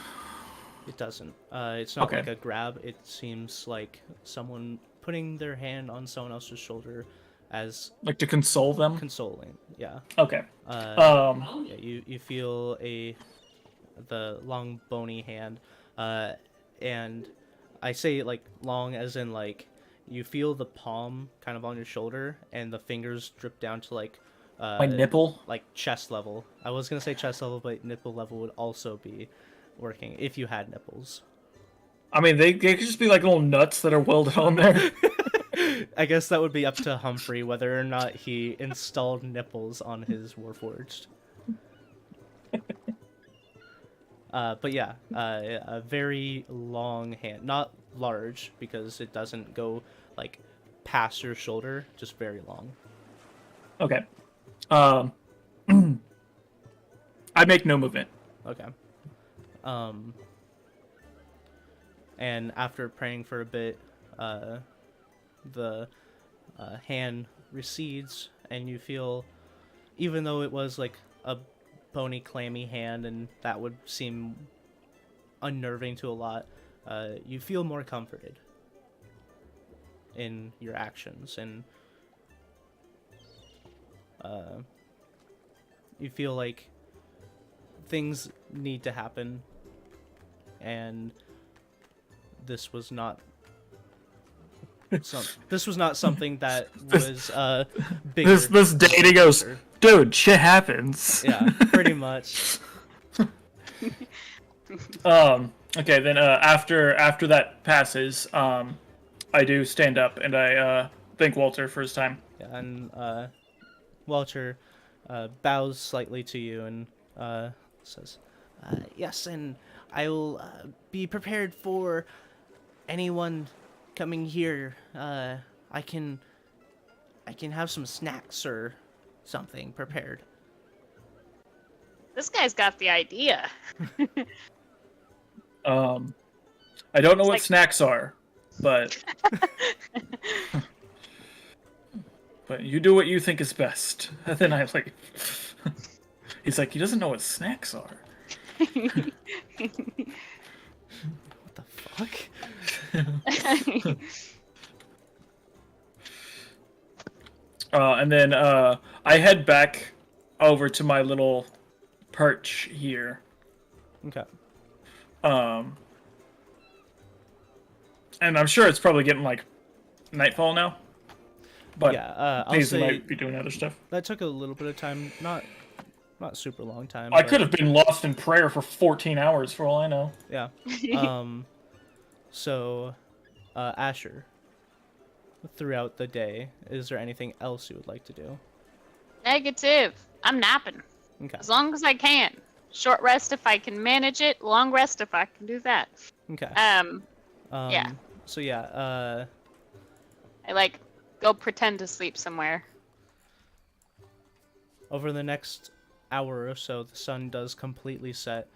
It doesn't. It's not Okay. like a grab. It seems like someone putting their hand on someone else's shoulder as Like to console them. consoling. Yeah. Okay. Yeah, you feel the long bony hand, and I say like long as in like you feel the palm kind of on your shoulder and the fingers drip down to like My nipple. like chest level. I was gonna say chest level, but nipple level would also be working if you had nipples. I mean, they could just be like little nuts that are welded on there. I guess that would be up to Humphrey whether or not he installed nipples on his Warforged. But yeah, a very long hand, not large because it doesn't go like past your shoulder, just very long. Okay. I make no movement. Okay. And after praying for a bit, the hand recedes, and you feel, even though it was like a bony, clammy hand, and that would seem unnerving to a lot, you feel more comforted in your actions, and you feel like things need to happen, and this was not something that was bigger. This deity goes, dude, shit happens. Yeah, pretty much. Okay, then after that passes, I do stand up and I thank Walter for his time. Yeah, and Walter bows slightly to you and says, "Yes, and I will be prepared for anyone coming here. I can have some snacks or something prepared." This guy's got the idea. I don't know what snacks are, but but you do what you think is best. And then I was like, he's like, he doesn't know what snacks are. What the fuck? And then I head back over to my little perch here. Okay. And I'm sure it's probably getting like nightfall now. But Yeah, I'll Paisley say might be doing other stuff. that took a little bit of time, not super long time. I but- could have been lost in prayer for 14 hours for all I know. Yeah. So, Asher, throughout the day, is there anything else you would like to do? Negative. I'm napping. Okay. As long as I can. Short rest if I can manage it. Long rest if I can do that. Okay. Yeah. So yeah, I like go pretend to sleep somewhere. over the next hour or so, the sun does completely set.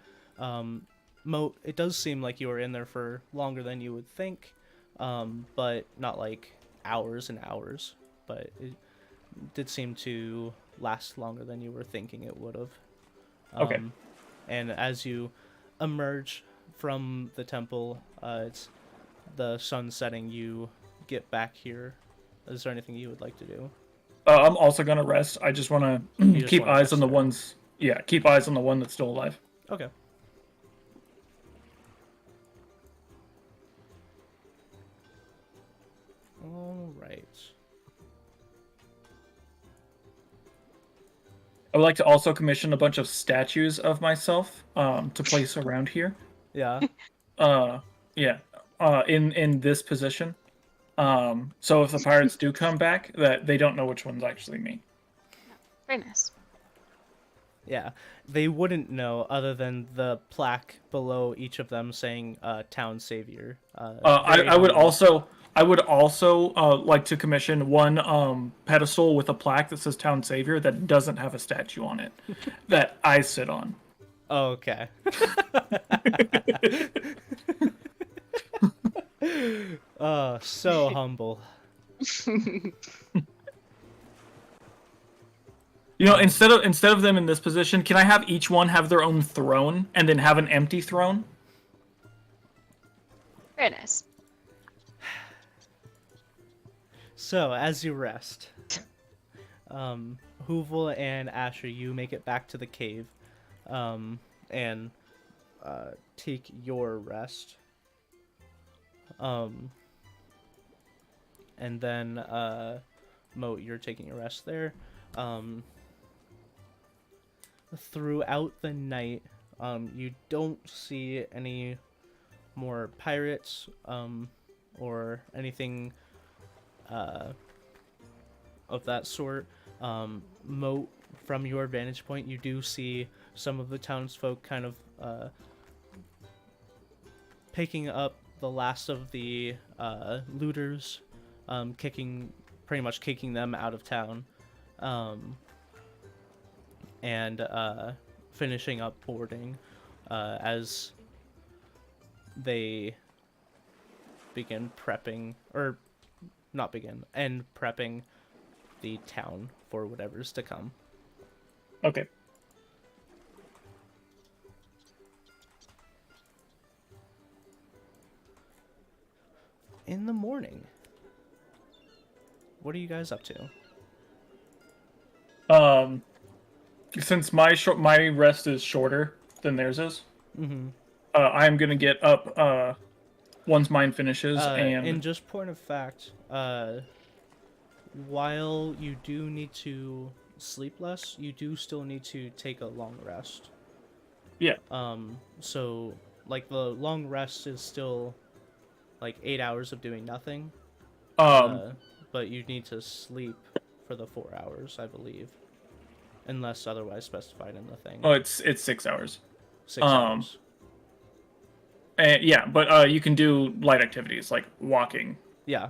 Mo, it does seem like you were in there for longer than you would think, but not like hours and hours. But it did seem to last longer than you were thinking it would have. Okay. And as you emerge from the temple, it's the sun setting. You get back here. Is there anything you would like to do? I'm also gonna rest. I just want to just keep wanna eyes rest, on the yeah. ones. Yeah, keep eyes on the one that's still alive. Okay. All right. I would like to also commission a bunch of statues of myself to place around here. Yeah. Yeah. In this position. So if the pirates do come back, that they don't know which one's actually me. Very nice. Yeah. They wouldn't know other than the plaque below each of them saying town savior. I would also like to commission one pedestal with a plaque that says Town Savior that doesn't have a statue on it that I sit on. Okay. So humble. You know, instead of them in this position, can I have each one have their own throne and then have an empty throne? Very nice. So, as you rest, Hoovel and Asher, you make it back to the cave, and take your rest. And then Moat, you're taking a rest there. Throughout the night, you don't see any more pirates or anything of that sort. Moat, from your vantage point, you do see some of the townsfolk kind of picking up the last of the looters, pretty much kicking them out of town, and finishing up boarding as they begin prepping, or not begin, and prepping the town for whatever's to come. Okay. In the morning, what are you guys up to? Since my rest is shorter than theirs is, I'm gonna get up once mine finishes, and just point of fact, while you do need to sleep less, you do still need to take a long rest. yeah. So like the long rest is still like 8 hours of doing nothing. But you need to sleep for the 4 hours, I believe, unless otherwise specified in the thing. Oh, it's 6 hours. 6 hours. Yeah, but you can do light activities like walking Yeah.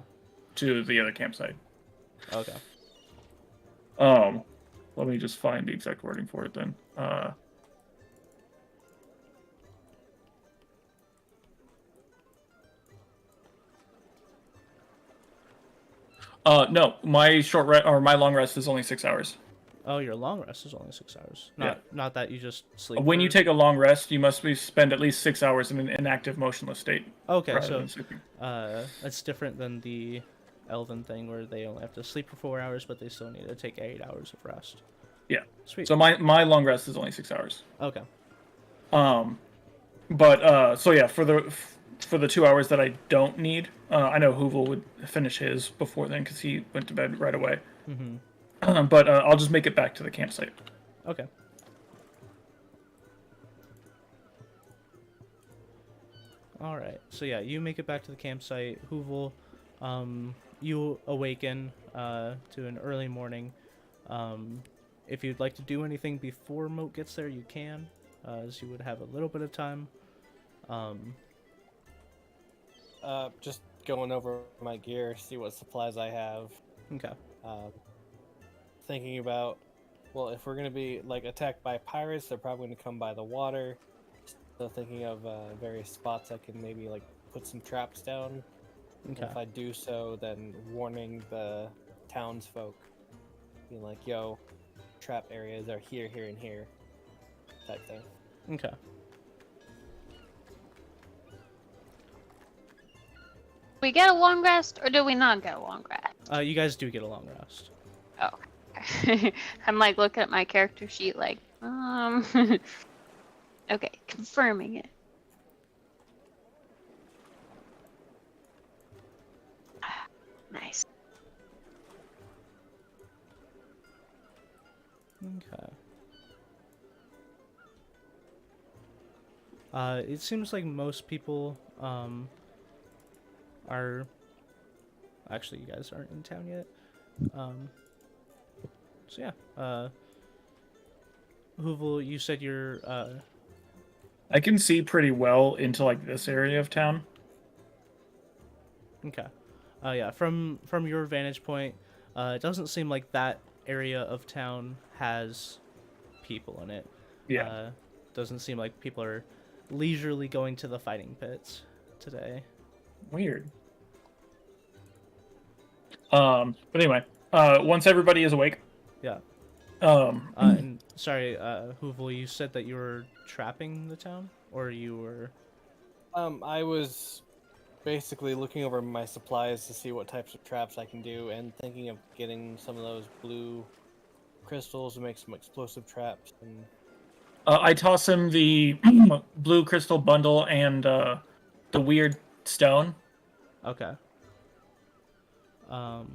to the other campsite. Okay. Let me just find the exact wording for it then. No, my my long rest is only 6 hours. Oh, your long rest is only 6 hours. Yeah. Not that you just sleep. When you take a long rest, you must spend at least 6 hours in an inactive, motionless state. Okay, rather so than sleeping. that's different than the Elven thing where they only have to sleep for 4 hours, but they still need to take 8 hours of rest. Yeah. Sweet. So my long rest is only 6 hours. Okay. But so yeah, for the 2 hours that I don't need, I know Hoovel would finish his before then because he went to bed right away. But I'll just make it back to the campsite. Okay. All right. So yeah, you make it back to the campsite. Hoovel, you awaken to an early morning. If you'd like to do anything before Moat gets there, you can, as you would have a little bit of time. Just going over my gear, see what supplies I have. Okay. Thinking about, well, if we're gonna be like attacked by pirates, they're probably gonna come by the water. So thinking of various spots I can maybe like put some traps down. Okay. And if I do so, then warning the townsfolk, being like, "Yo, trap areas are here, here, and here," type thing. Okay. We get a long rest, or do we not get a long rest? You guys do get a long rest. Oh. I'm like looking at my character sheet like, okay, confirming it. Nice. Okay. It seems like most people are actually, you guys aren't in town yet. So yeah, Hoovel, you said you're I can see pretty well into like this area of town. okay. Yeah, from your vantage point, it doesn't seem like that area of town has people in it. Yeah. Doesn't seem like people are leisurely going to the fighting pits today. Weird. But anyway, once everybody is awake. Yeah. And sorry, Hoovel, you said that you were trapping the town, or you were? I was basically looking over my supplies to see what types of traps I can do, and thinking of getting some of those blue crystals and make some explosive traps. And I toss him the blue crystal bundle and the weird stone. Okay. So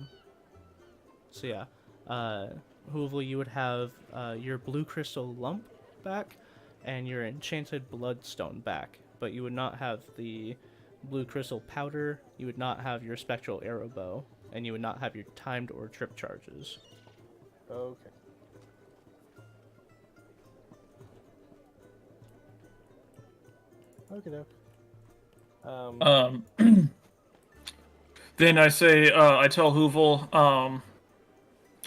yeah, Hoovel, you would have your blue crystal lump back, and your enchanted bloodstone back, but you would not have the blue crystal powder. You would not have your spectral arrow bow, and you would not have your timed or trip charges. okay. Okay. Then I say, I tell Hoovel,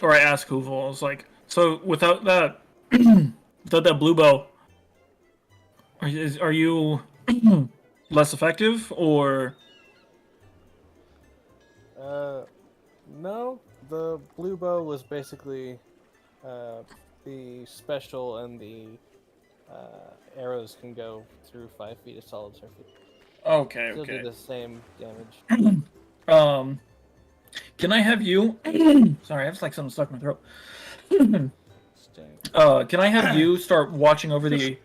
or I ask Hoovel, I was like, so without that, without that blue bow, are you less effective, or? No, the blue bow was basically the special, and the arrows can go through 5 feet of solid surface. Okay, Still okay. do the same damage. Can I have you? Sorry, I have like something stuck in my throat. Stink. Can I have you start watching over the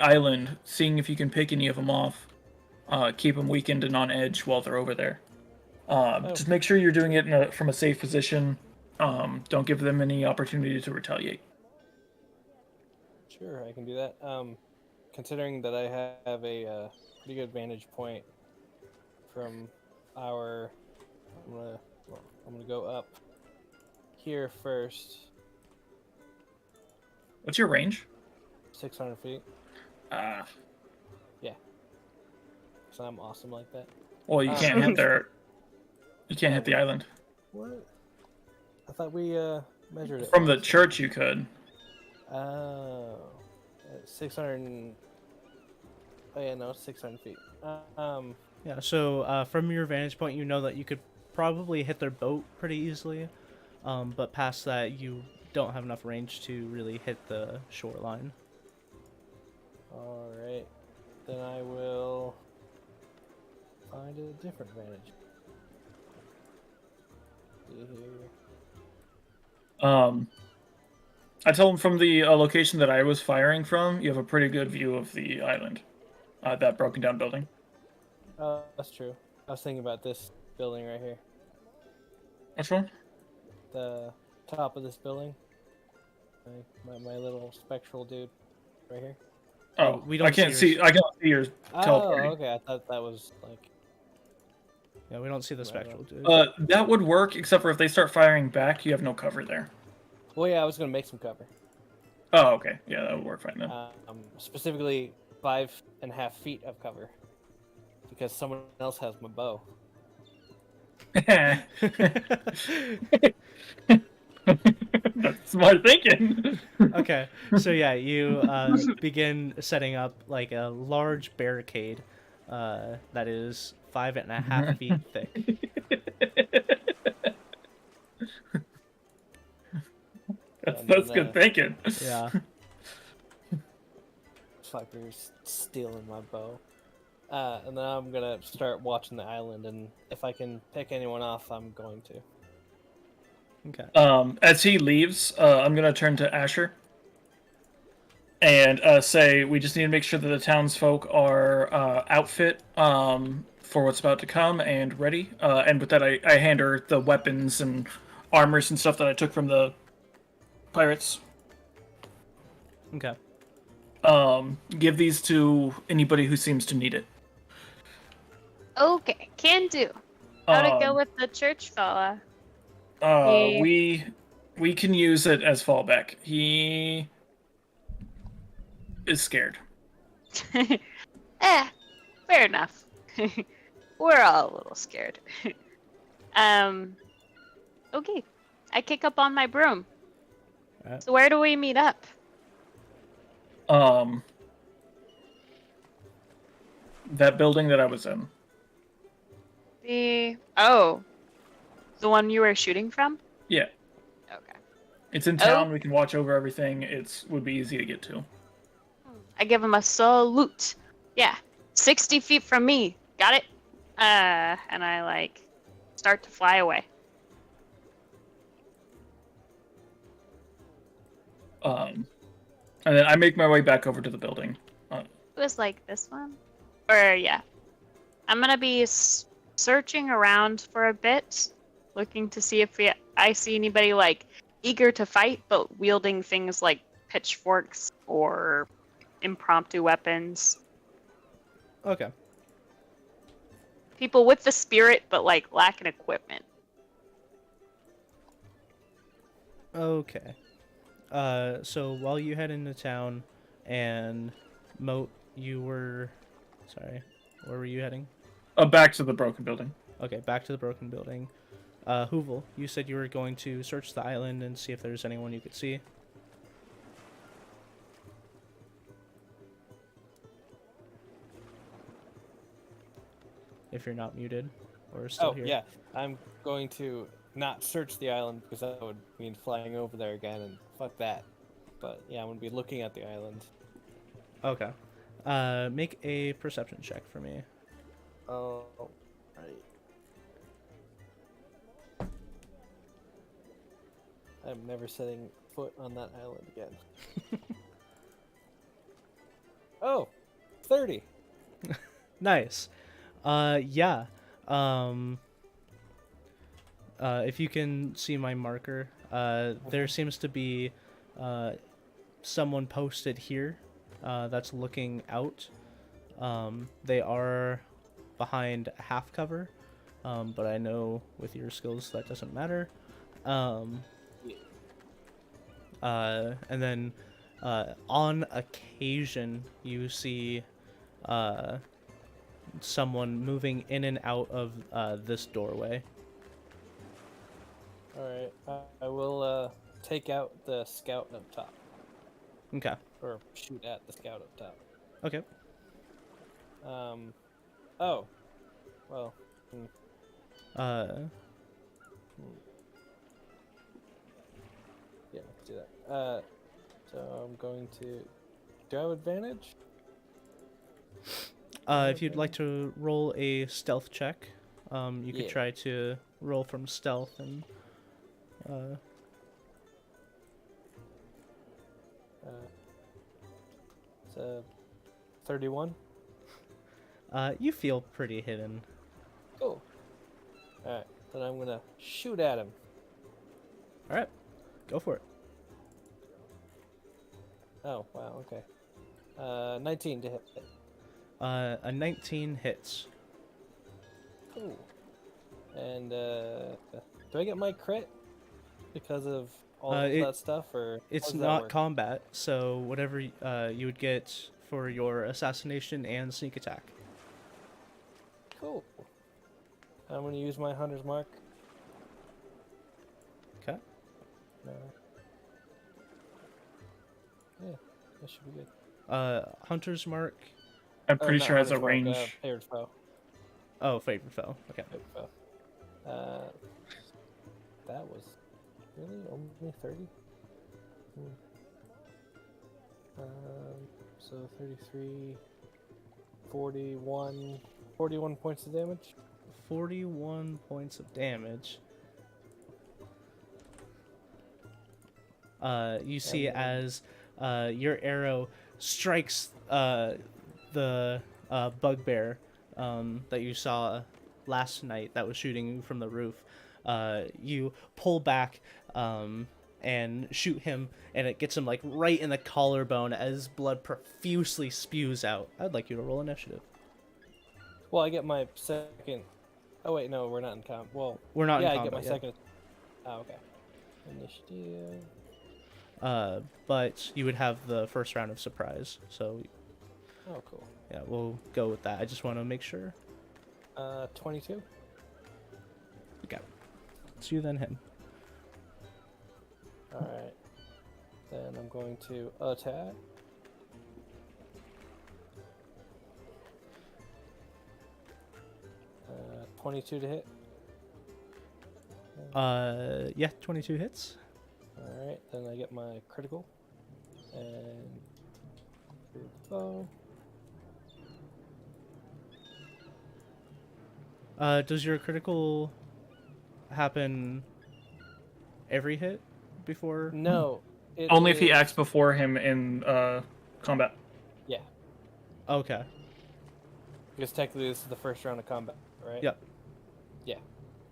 island, seeing if you can pick any of them off, keep them weakened and on edge while they're over there. Just make sure you're doing it from a safe position. Don't give them any opportunity to retaliate. Sure, I can do that. Considering that I have a pretty good vantage point from our, I'm gonna go up here first. What's your range? 600 feet. Yeah. So I'm awesome like that. Well, you can't hit their. You can't hit the island. What? I thought we measured it. From the church, you could. Oh. 600. Oh yeah, no, 600 feet. Yeah, so from your vantage point, you know that you could probably hit their boat pretty easily, but past that, you don't have enough range to really hit the shoreline. All right, then I will find a different vantage. See here. I told him from the location that I was firing from, you have a pretty good view of the island, that broken down building. Oh, that's true. I was thinking about this building right here. Which one? The top of this building. My little spectral dude right here. Oh, we don't I can't see see. I can't see yours. Oh, teleporting. okay. I thought that was like. Yeah, we don't see the spectral dude. That would work, except for if they start firing back, you have no cover there. Well, yeah, I was gonna make some cover. Oh, okay. Yeah, that would work fine then. Specifically 5.5 feet of cover, because someone else has my bow. That's smart thinking. Okay, so yeah, you begin setting up like a large barricade that is 5.5 feet thick. That's good thinking. Yeah. Fuckers stealing my bow. And then I'm gonna start watching the island, and if I can pick anyone off, I'm going to. Okay. As he leaves, I'm gonna turn to Asher and say we just need to make sure that the townsfolk are outfit for what's about to come and ready. And with that, I hand her the weapons and armors and stuff that I took from the pirates. Okay. Give these to anybody who seems to need it. Okay, can do. How'd it go with the church fella? We can use it as fallback. He is scared. Fair enough. We're all a little scared. Okay. I kick up on my broom. Right. So where do we meet up? That building that I was in. The one you were shooting from? Yeah. Okay. It's in town. We can watch over everything. Would be easy to get to. I give him a salute. Yeah. 60 feet from me. Got it? And I start to fly away. And then I make my way back over to the building. It was like this one, or yeah. I'm gonna be searching around for a bit, looking to see if I see anybody like eager to fight, but wielding things like pitchforks or impromptu weapons. Okay. People with the spirit, but like lacking equipment. Okay. So while you head into town, and Moat, you were, sorry, where were you heading? Back to the broken building. Okay, back to the broken building. Hoovel, you said you were going to search the island and see if there's anyone you could see. If you're not muted or still here. Yeah, I'm going to not search the island because that would mean flying over there again, and fuck that. But yeah, I'm gonna be looking at the island. Okay. Make a perception check for me. Oh, right. I'm never setting foot on that island again. Oh, 30. Nice. Yeah. If you can see my marker, there seems to be someone posted here that's looking out. They are behind a half cover, but I know with your skills that doesn't matter. And then on occasion you see someone moving in and out of this doorway. Alright, I will take out the scout up top. Okay. Or shoot at the scout up top. Okay. Oh. Well. Yeah, let's do that. So I'm going to... Do I have advantage? If you'd like to roll a stealth check, you could Yeah. try to roll from stealth and... It's a 31. you feel pretty hidden. Cool. Alright, then I'm gonna shoot at him. Alright, go for it. Oh, wow, okay. 19 to hit. A 19 hits. Cool. And, do I get my crit because of all of that stuff, or how It's does that not work? combat, so whatever you would get for your assassination and sneak attack. Cool. I'm gonna use my hunter's mark. Okay. Yeah, that should be good. Hunter's mark. I'm pretty not sure it has a hunter's mark, range. favored foe. Oh, favorite foe. Okay. Favored foe. That was really only 30. So 33, 41 points of damage. 41 points of damage. You see as your arrow strikes the bugbear that you saw last night that was shooting you from the roof. You pull back and shoot him, and it gets him like right in the collarbone as blood profusely spews out. I'd like you to roll initiative. Well, I get my second. Oh wait, no, we're not in combat. Well, We're not in yeah, I combat get my yet. second. Oh, okay. Initiative. But you would have the first round of surprise, so Oh, cool. yeah, we'll go with that. I just want to make sure. 22. Okay. It's you then him. All right. Then I'm going to attack. 22 to hit. Yeah, 22 hits. All right. Then I get my critical. And bow. Does your critical happen every hit before? No, It Only if he is- acts before him in combat. Yeah, Okay. because technically this is the first round of combat, right? Yep. Yeah.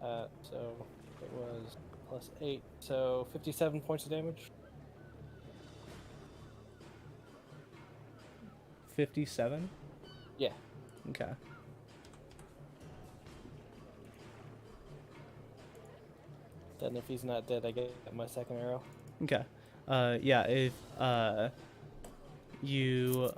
So it was +8, so 57 points of damage. 57. Yeah. Okay. Then if he's not dead, I get my second arrow. Okay. Yeah, if you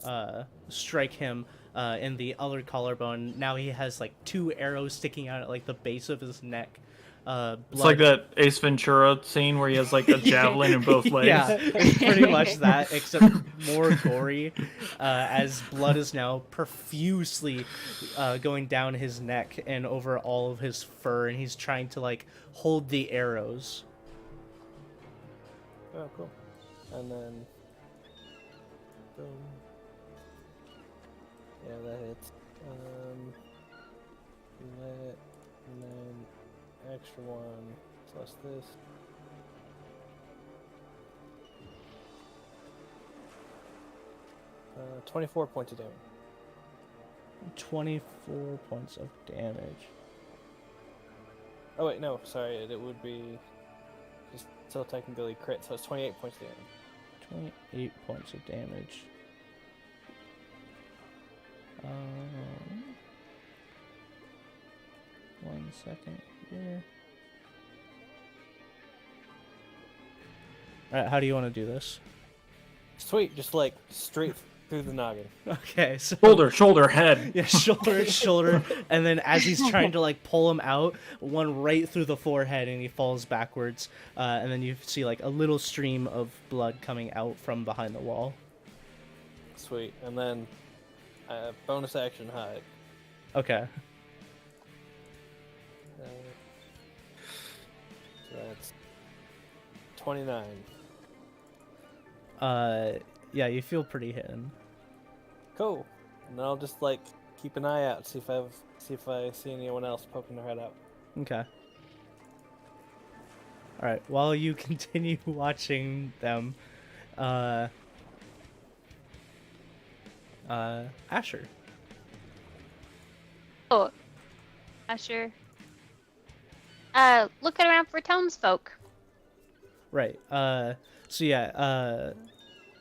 strike him in the other collarbone, now he has like 2 arrows sticking out at like the base of his neck. Blood... It's like that Ace Ventura scene where he has like a javelin in both legs. Yeah, it's pretty much that, except more gory, as blood is now profusely going down his neck and over all of his fur, and he's trying to like hold the arrows. Oh, cool. And then, boom. Yeah, that hits. That, and then extra 1 plus this. 24 points of damage. 24 points of damage. Oh wait, no, sorry, it would be just still technically crit, so it's 28 points of damage. 28 points of damage. 1 second here. Alright, how do you want to do this? Sweet, just like straight through the noggin. Okay, so Shoulder, head. yeah, shoulder, and then as he's trying to like pull him out, one right through the forehead, and he falls backwards. And then you see like a little stream of blood coming out from behind the wall. Sweet, and then bonus action hide. Okay. So that's 29. Yeah, you feel pretty hidden. Cool. And I'll just like keep an eye out, see if I see anyone else poking their head out. Okay. Alright, while you continue watching them, Asher. Oh, Asher. Looking around for townsfolk. Right. So yeah,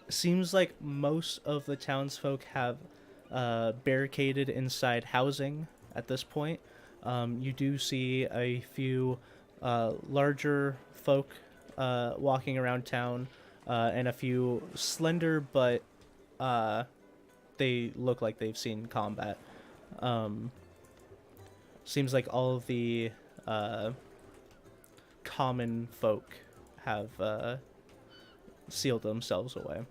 seems like most of the townsfolk have barricaded inside housing at this point. You do see a few larger folk walking around town, and a few slender, but they look like they've seen combat. Seems like all of the common folk have sealed themselves away.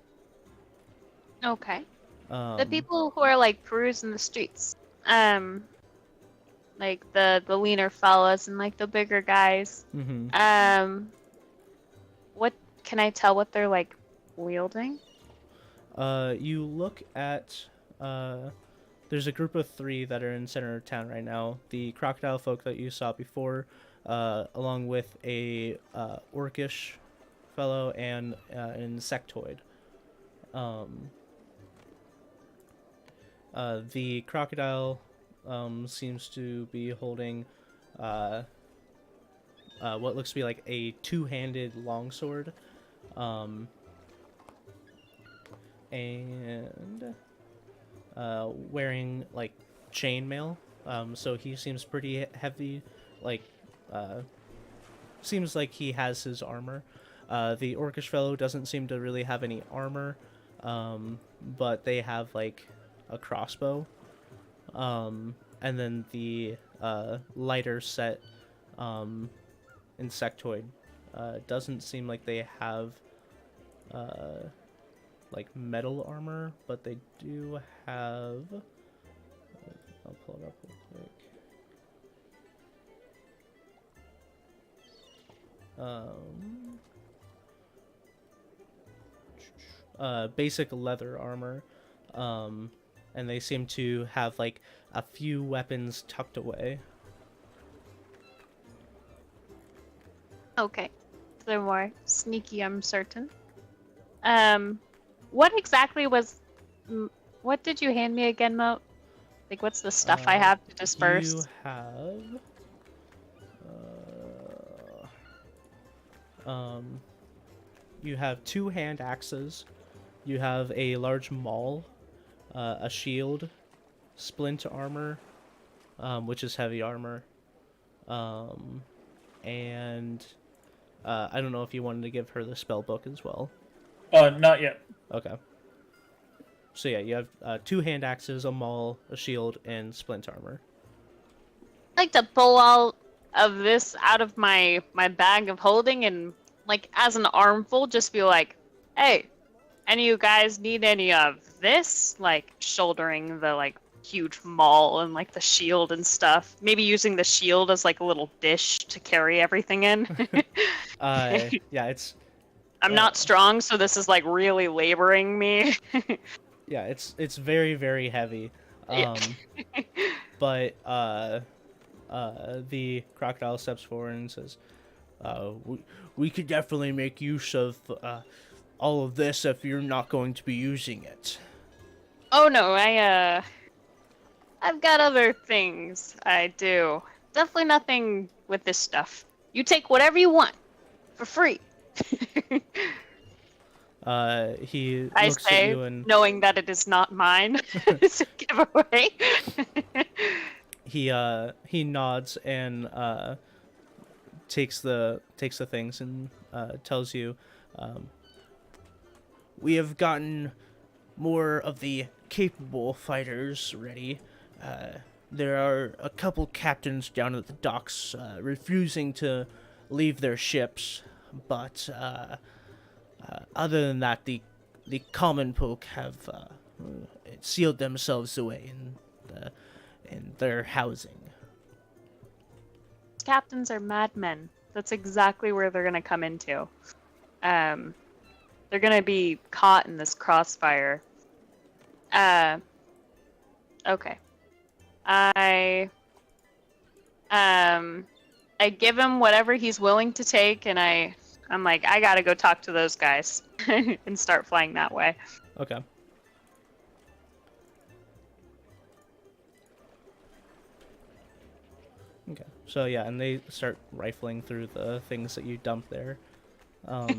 Okay. The Um, people who are like perusing the streets, like the leaner fellas and like the bigger guys. mhm. What can I tell what they're like wielding? You look at there's a group of 3 that are in center of town right now. The crocodile folk that you saw before, along with a orcish fellow and an insectoid. The crocodile seems to be holding what looks to be like a 2-handed longsword, and wearing like chainmail. So he seems pretty heavy, like seems like he has his armor. The orcish fellow doesn't seem to really have any armor, but they have like a crossbow. And then the lighter set insectoid doesn't seem like they have like metal armor, but they do have, I'll pull it up real quick. Basic leather armor, and they seem to have like a few weapons tucked away. Okay. They're more sneaky, I'm certain. What exactly was? What did you hand me again, Mo? Like, what's the stuff I have to disperse? You have. You have 2 hand axes. You have a large maul, a shield, splint armor, which is heavy armor, and I don't know if you wanted to give her the spell book as well. Not yet. Okay. So yeah, you have 2 hand axes, a maul, a shield, and splint armor. I'd like to pull all of this out of my bag of holding and, like, as an armful, just be like, hey, any of you guys need any of this? Like, shouldering the, like, huge maul and, like, the shield and stuff. Maybe using the shield as, like, a little dish to carry everything in. Yeah, it's... I'm not strong, so this is, like, really laboring me. Yeah, it's very, very heavy. But the crocodile steps forward and says, we could definitely make use of all of this if you're not going to be using it. Oh no, I've got other things I do. Definitely nothing with this stuff. You take whatever you want for free. He I looks say, at you and knowing that it is not mine. It's a giveaway. he nods and takes the things and tells you, we have gotten more of the capable fighters ready. There are a couple captains down at the docks refusing to leave their ships, but other than that, the common folk have sealed themselves away in their housing. Captains are madmen. That's exactly where they're gonna come into. They're gonna be caught in this crossfire. Okay. I give him whatever he's willing to take, and I'm like, I gotta go talk to those guys and start flying that way. Okay. Okay. So yeah, and they start rifling through the things that you dumped there. Yeah,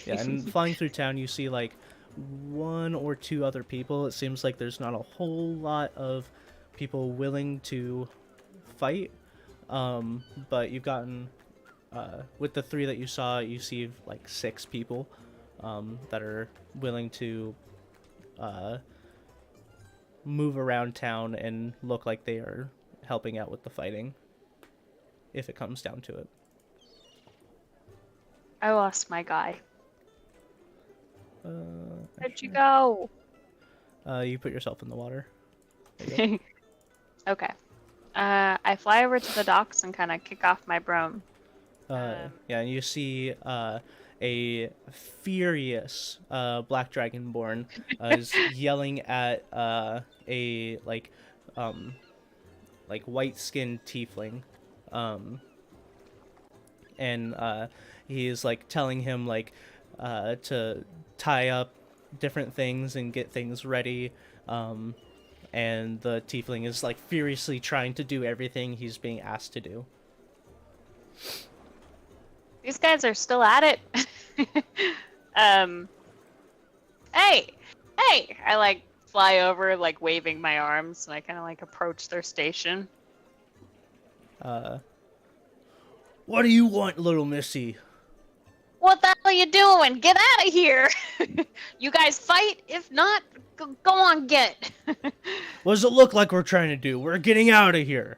and flying through town, you see like 1 or 2 other people. It seems like there's not a whole lot of people willing to fight. But you've gotten, with the 3 that you saw, you see like 6 people that are willing to move around town and look like they are helping out with the fighting, if it comes down to it. I lost my guy. Where'd you actually, go? You put yourself in the water. Okay. I fly over to the docks and kind of kick off my brome. Yeah, and you see a furious black dragonborn is yelling at a like white-skinned tiefling, and he is like telling him like to tie up different things and get things ready. And the tiefling is like furiously trying to do everything he's being asked to do. These guys are still at it. Hey! I like fly over, like waving my arms, and I kind of like approach their station. What do you want, little missy? What the hell are you doing? Get out of here! You guys fight? If not, go on, get. What does it look like we're trying to do? We're getting out of here.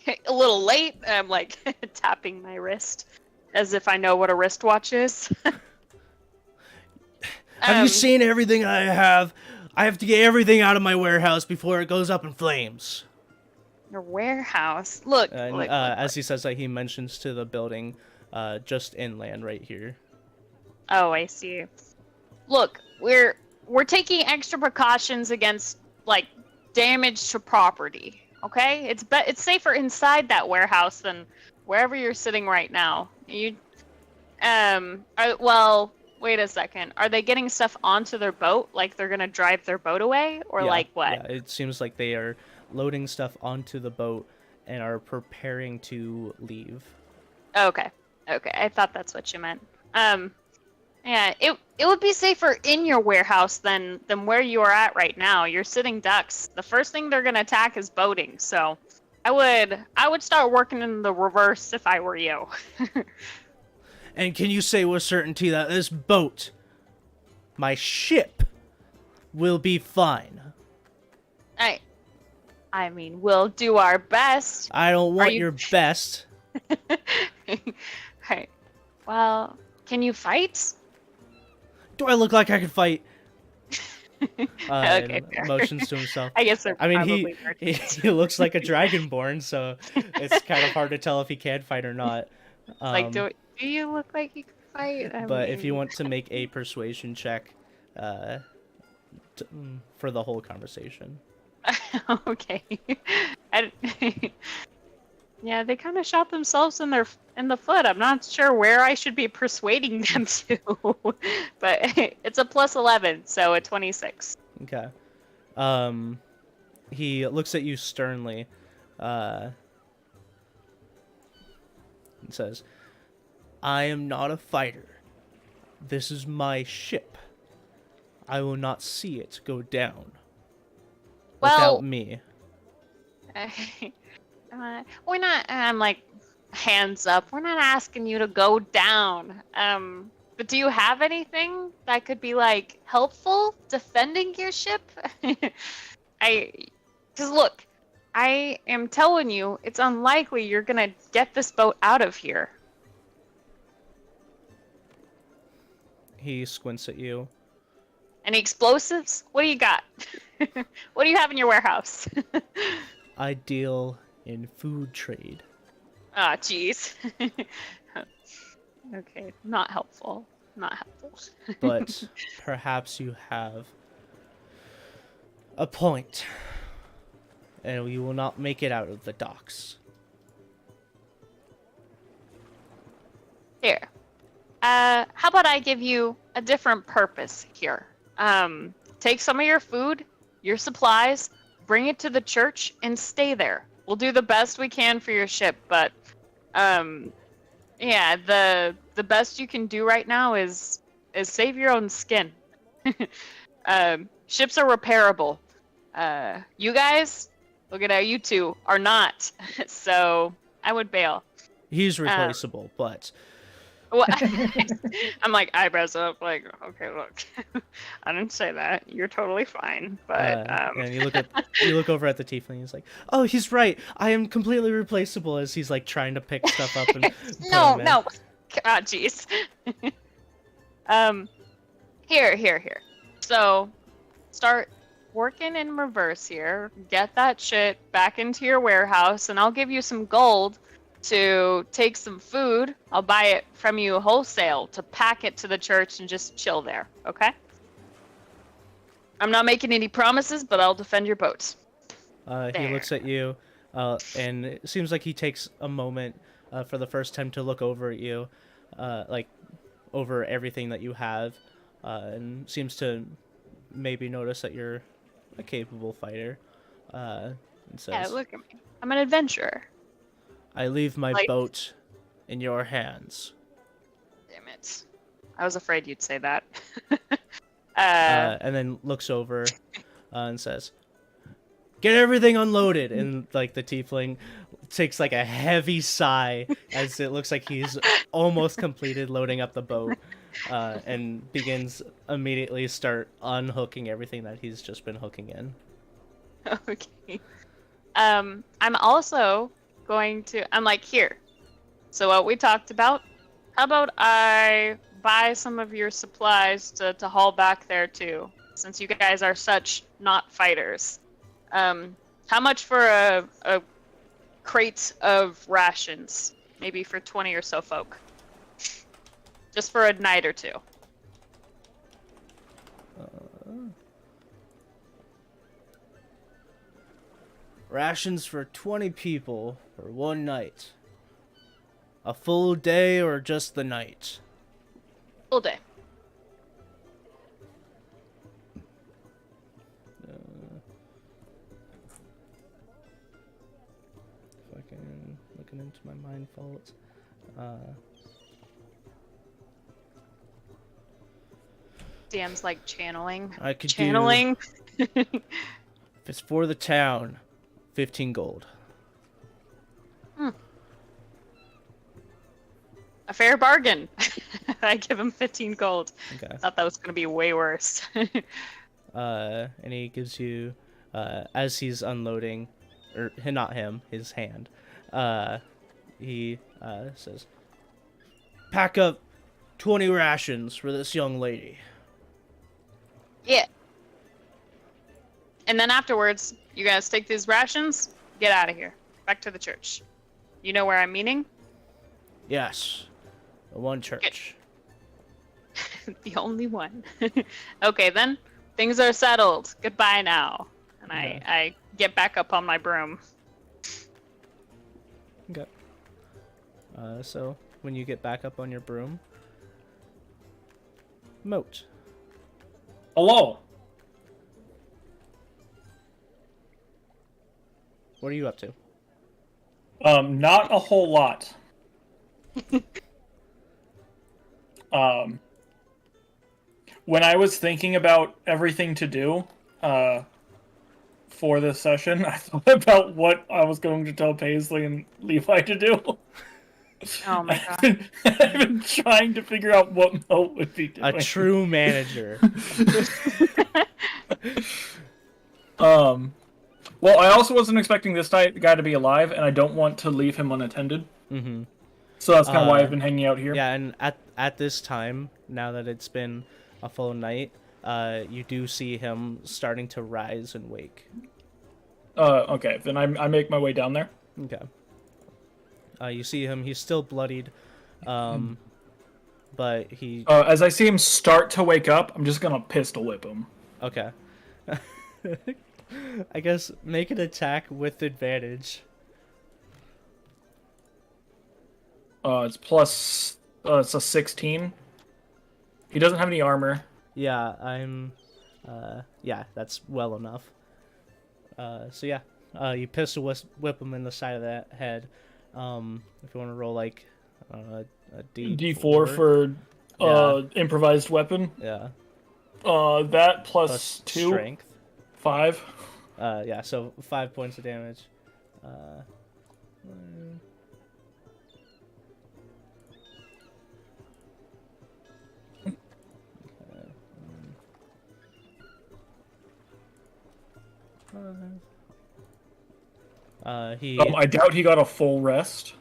A little late. I'm like tapping my wrist as if I know what a wristwatch is. Have you seen everything I have? I have to get everything out of my warehouse before it goes up in flames. Your warehouse. Look, And look. as he says that, he mentions to the building just inland right here. Oh, I see. Look, we're taking extra precautions against like damage to property. Okay, it's safer inside that warehouse than wherever you're sitting right now. Well, Wait a second. Are they getting stuff onto their boat? Like they're gonna drive their boat away? Or like what? Yeah, it seems like they are loading stuff onto the boat and are preparing to leave. Okay. Okay. I thought that's what you meant. Yeah, it would be safer in your warehouse than where you are at right now. You're sitting ducks. The first thing they're gonna attack is boating, so I would start working in the reverse if I were you. And can you say with certainty that this boat, my ship, will be fine? I mean, we'll do our best. I don't want your best. Right. Well, can you fight? Do I look like I can fight? Okay, And fair. motions to himself. I guess they're I mean, probably he looks like a dragonborn, so it's kind of hard to tell if he can fight or not. like, do you look like you can fight? But if you want to make a persuasion check for the whole conversation. Okay. Yeah, they kind of shot themselves in the foot. I'm not sure where I should be persuading them to, but it's a plus 11, so a 26. Okay. He looks at you sternly, and says, "I am not a fighter. This is my ship. I will not see it go down without me." We're not. I'm like, hands up. We're not asking you to go down. But do you have anything that could be like helpful defending your ship? Because look, I am telling you, it's unlikely you're gonna get this boat out of here. He squints at you. Any explosives? What do you got? What do you have in your warehouse? I deal in food trade. Ah, jeez. Okay, not helpful. Not helpful. But perhaps you have a point, and we will not make it out of the docks. Here. How about I give you a different purpose here? Take some of your food, your supplies, bring it to the church, and stay there. We'll do the best we can for your ship, but yeah, the best you can do right now is save your own skin. Ships are repairable. You guys, look at how you two are not. So I would bail. He's replaceable, but Well, I'm like eyebrows up, like, okay, look, I didn't say that. You're totally fine, but and you look over at the tiefling. He's like, "Oh, he's right. I am completely replaceable." As he's like trying to pick stuff up and put no, them in. no, God, jeez. Here. So, start working in reverse here. Get that shit back into your warehouse, and I'll give you some gold to take some food. I'll buy it from you wholesale to pack it to the church and just chill there, okay? I'm not making any promises, but I'll defend your boats. He looks at you, and it seems like he takes a moment for the first time to look over at you, like over everything that you have, and seems to maybe notice that you're a capable fighter. And says, Yeah, look at me. I'm an adventurer. "I leave my boat in your hands." Damn it. I was afraid you'd say that. And then looks over and says, "Get everything unloaded." And like the tiefling takes like a heavy sigh as it looks like he's almost completed loading up the boat, and begins immediately start unhooking everything that he's just been hooking in. Okay. I'm also going to, I'm like, here. So what we talked about, how about I buy some of your supplies to haul back there too, since you guys are such not fighters. How much for a crate of rations? Maybe for 20 or so folk. Just for a night or two. Rations for 20 people for one night. A full day or just the night? Full day. according to my mind fault. DM's like channeling. I could Channeling. If it's for the town, 15 gold. A fair bargain. I give him 15 gold. Okay. Thought that was gonna be way worse. And he gives you, as he's unloading, or not him, his hand, he says, "Pack up 20 rations for this young lady." Yeah. And then afterwards, you guys take these rations, get out of here. Back to the church. You know where I'm meaning? Yes, the one church. The only one. Okay, then. Things are settled. Goodbye now. And Okay. I get back up on my broom. Okay. So when you get back up on your broom, Moat, Hello. what are you up to? Not a whole lot. When I was thinking about everything to do, for this session, I thought about what I was going to tell Paisley and Levi to do. Oh my god. I've been trying to figure out what Moat would be doing. A true manager. Well, I also wasn't expecting this guy to be alive, and I don't want to leave him unattended. Mm-hmm. So that's kind of why I've been hanging out here. Yeah, and at this time, now that it's been a full night, you do see him starting to rise and wake. Okay, then I make my way down there. Okay. You see him, he's still bloodied, but he... As I see him start to wake up, I'm just gonna pistol whip him. Okay. I guess make an attack with advantage. It's plus... it's a 16. He doesn't have any armor. Yeah, yeah, that's well enough. So yeah, you pistol whip him in the side of the head. If you want to roll like a D4 for improvised weapon. Yeah. That plus 2. Strength. 5. Yeah, so 5 points of damage. I doubt he got a full rest.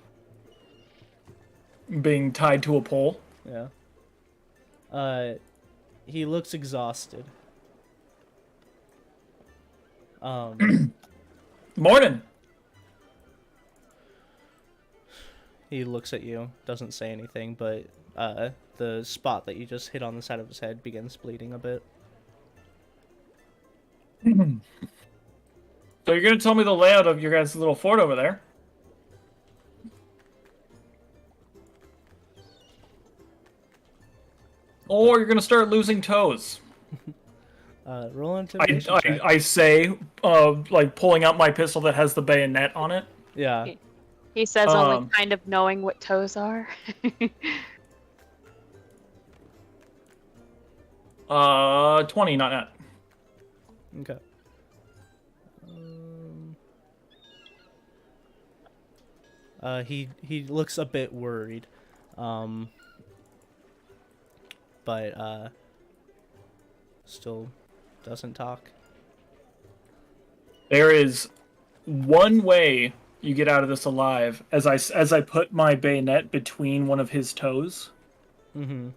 Being tied to a pole. Yeah. He looks exhausted. Morning. He looks at you, doesn't say anything, but the spot that you just hit on the side of his head begins bleeding a bit. So you're gonna tell me the layout of your guys' little fort over there? Or you're gonna start losing toes. Roll intimidation check. I say, like pulling out my pistol that has the bayonet on it. Yeah. He says only kind of knowing what toes are. 20, not net. Okay. He looks a bit worried, but still doesn't talk. There is one way you get out of this alive. As I put my bayonet between one of his toes. Mm-hmm.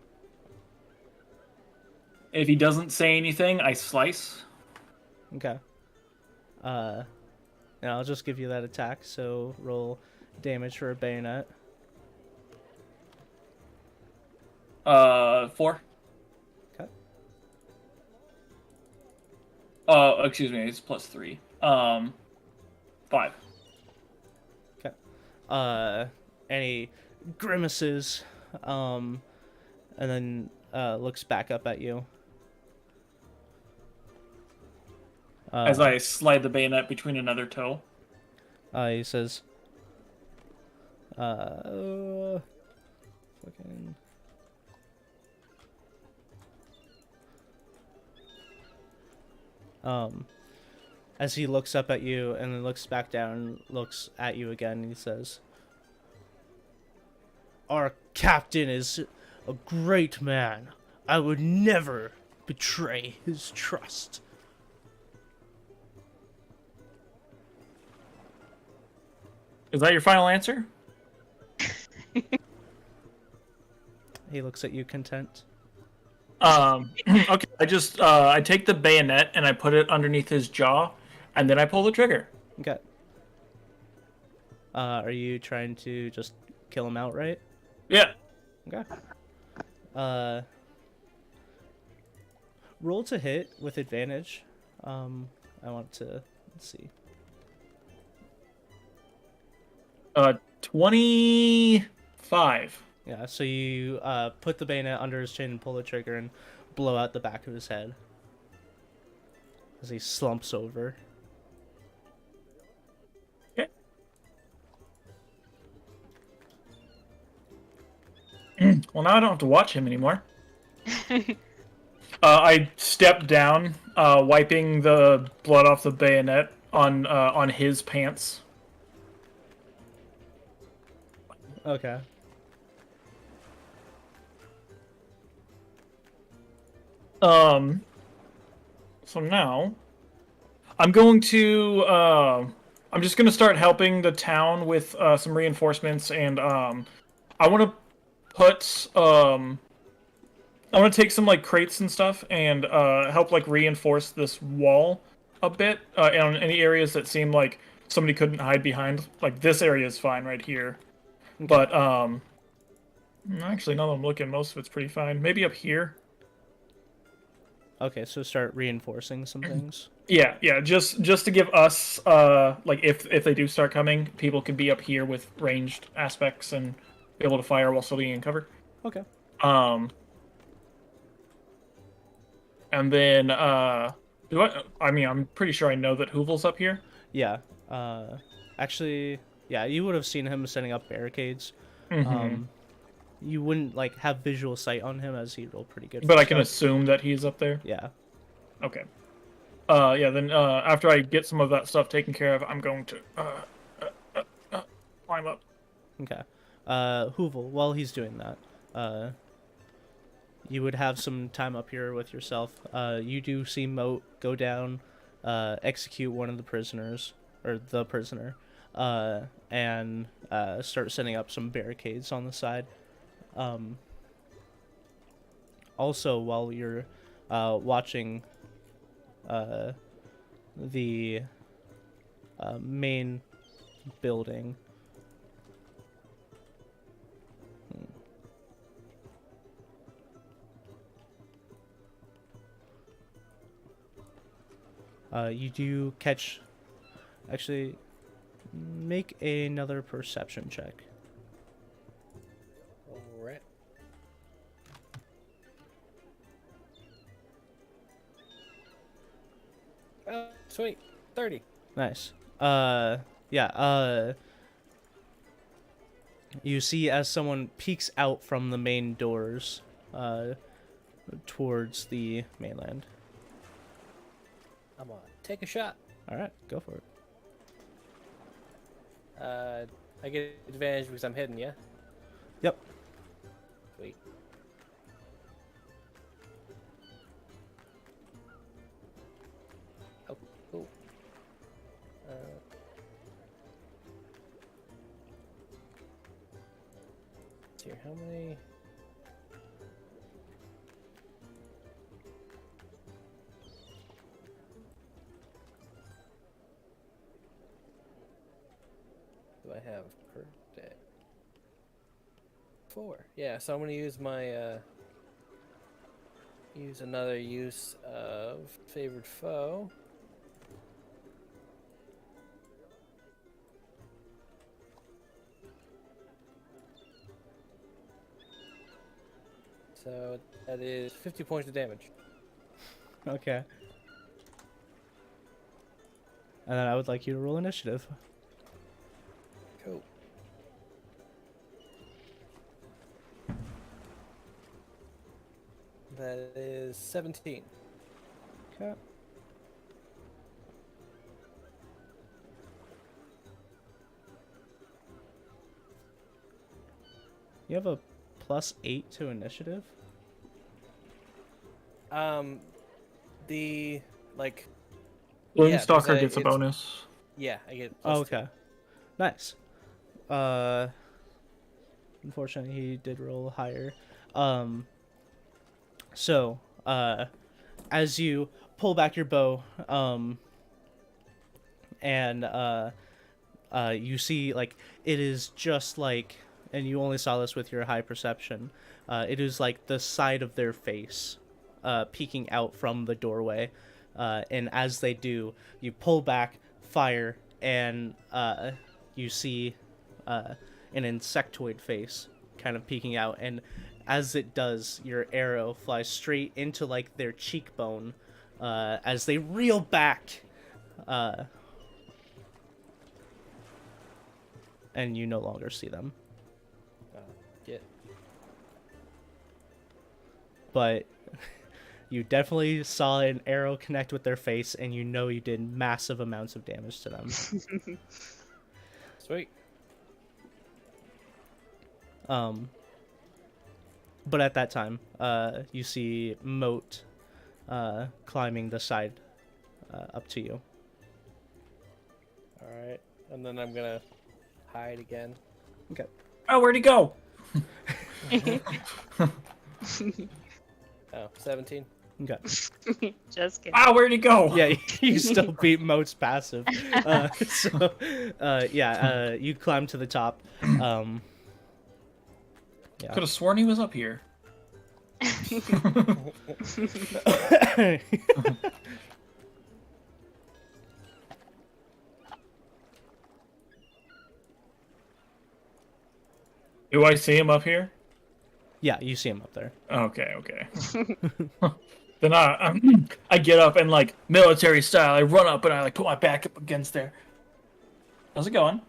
If he doesn't say anything, I slice. Okay. And I'll just give you that attack. So roll damage for a bayonet. 4. Okay. Excuse me, it's plus 3. 5. Okay. And he grimaces, and then looks back up at you. As I slide the bayonet between another toe. He says, Fucking. As he looks up at you and then looks back down and looks at you again, he says, "Our captain is a great man. I would never betray his trust." Is that your final answer? He looks at you content. Okay. I take the bayonet and I put it underneath his jaw, and then I pull the trigger. Okay. Are you trying to just kill him outright? Yeah. Okay. Roll to hit with advantage. I want to, let's see. 25. Yeah, so you put the bayonet under his chin and pull the trigger and blow out the back of his head as he slumps over. Okay. Well, now I don't have to watch him anymore. I step down, wiping the blood off the bayonet on his pants. Okay. So now I'm going to I'm just gonna start helping the town with some reinforcements, and I want to put I want to take some like crates and stuff and help like reinforce this wall a bit in any areas that seem like somebody couldn't hide behind. Like this area is fine right here, but actually now that I'm looking, most of it's pretty fine. Maybe up here. Okay, so start reinforcing some things. Yeah, just to give us like if they do start coming, people can be up here with ranged aspects and be able to fire while still being in cover. Okay. And then I mean, I'm pretty sure I know that Hoovel's up here. Yeah. Actually, yeah, you would have seen him setting up barricades. Mm-hmm. You wouldn't like have visual sight on him as he rolled pretty good. But I can assume that he's up there. Yeah. Okay. Yeah. Then after I get some of that stuff taken care of, I'm going to climb up. Okay. Hoovel, while he's doing that, you would have some time up here with yourself. You do see Moat go down, execute one of the prisoners, or the prisoner, and start setting up some barricades on the side. Also, while you're watching the main building, you do catch. Actually, make another perception check. Alright. Oh, sweet. 30. Nice. You see as someone peeks out from the main doors, towards the mainland. I'm gonna take a shot. Alright, go for it. I get advantage because I'm hidden, yeah? Yep. Sweet. Oh, cool. Let's see here, how many? Do I have per day? 4. Yeah, so I'm gonna use my use another use of favored foe. So that is 50 points of damage. Okay. And then I would like you to roll initiative. Cool. That is 17. Okay. You have a +8 to initiative. The like. Gloomstalker there's gets a it's- bonus. Yeah, I get. Oh, +2. okay. Nice. Unfortunately, he did roll higher. So, as you pull back your bow, and you see like it is just like, and you only saw this with your high perception. It is like the side of their face, peeking out from the doorway, and as they do, you pull back, fire, and you see an insectoid face kind of peeking out, and as it does, your arrow flies straight into like their cheekbone, as they reel back, and you no longer see them. Get. But you definitely saw an arrow connect with their face, and you know you did massive amounts of damage to them. Sweet. But at that time, you see Moat climbing the side up to you. All right, and then I'm gonna hide again. Okay. Oh, where'd he go? Oh, 17. Okay. Just kidding. Ah, where'd he go? Yeah, you still beat Moat's passive. You climb to the top. Yeah. Could have sworn he was up here. Do I see him up here? Yeah, you see him up there. Okay, okay. Then I get up and like military style, I run up and I like put my back up against there. How's it going?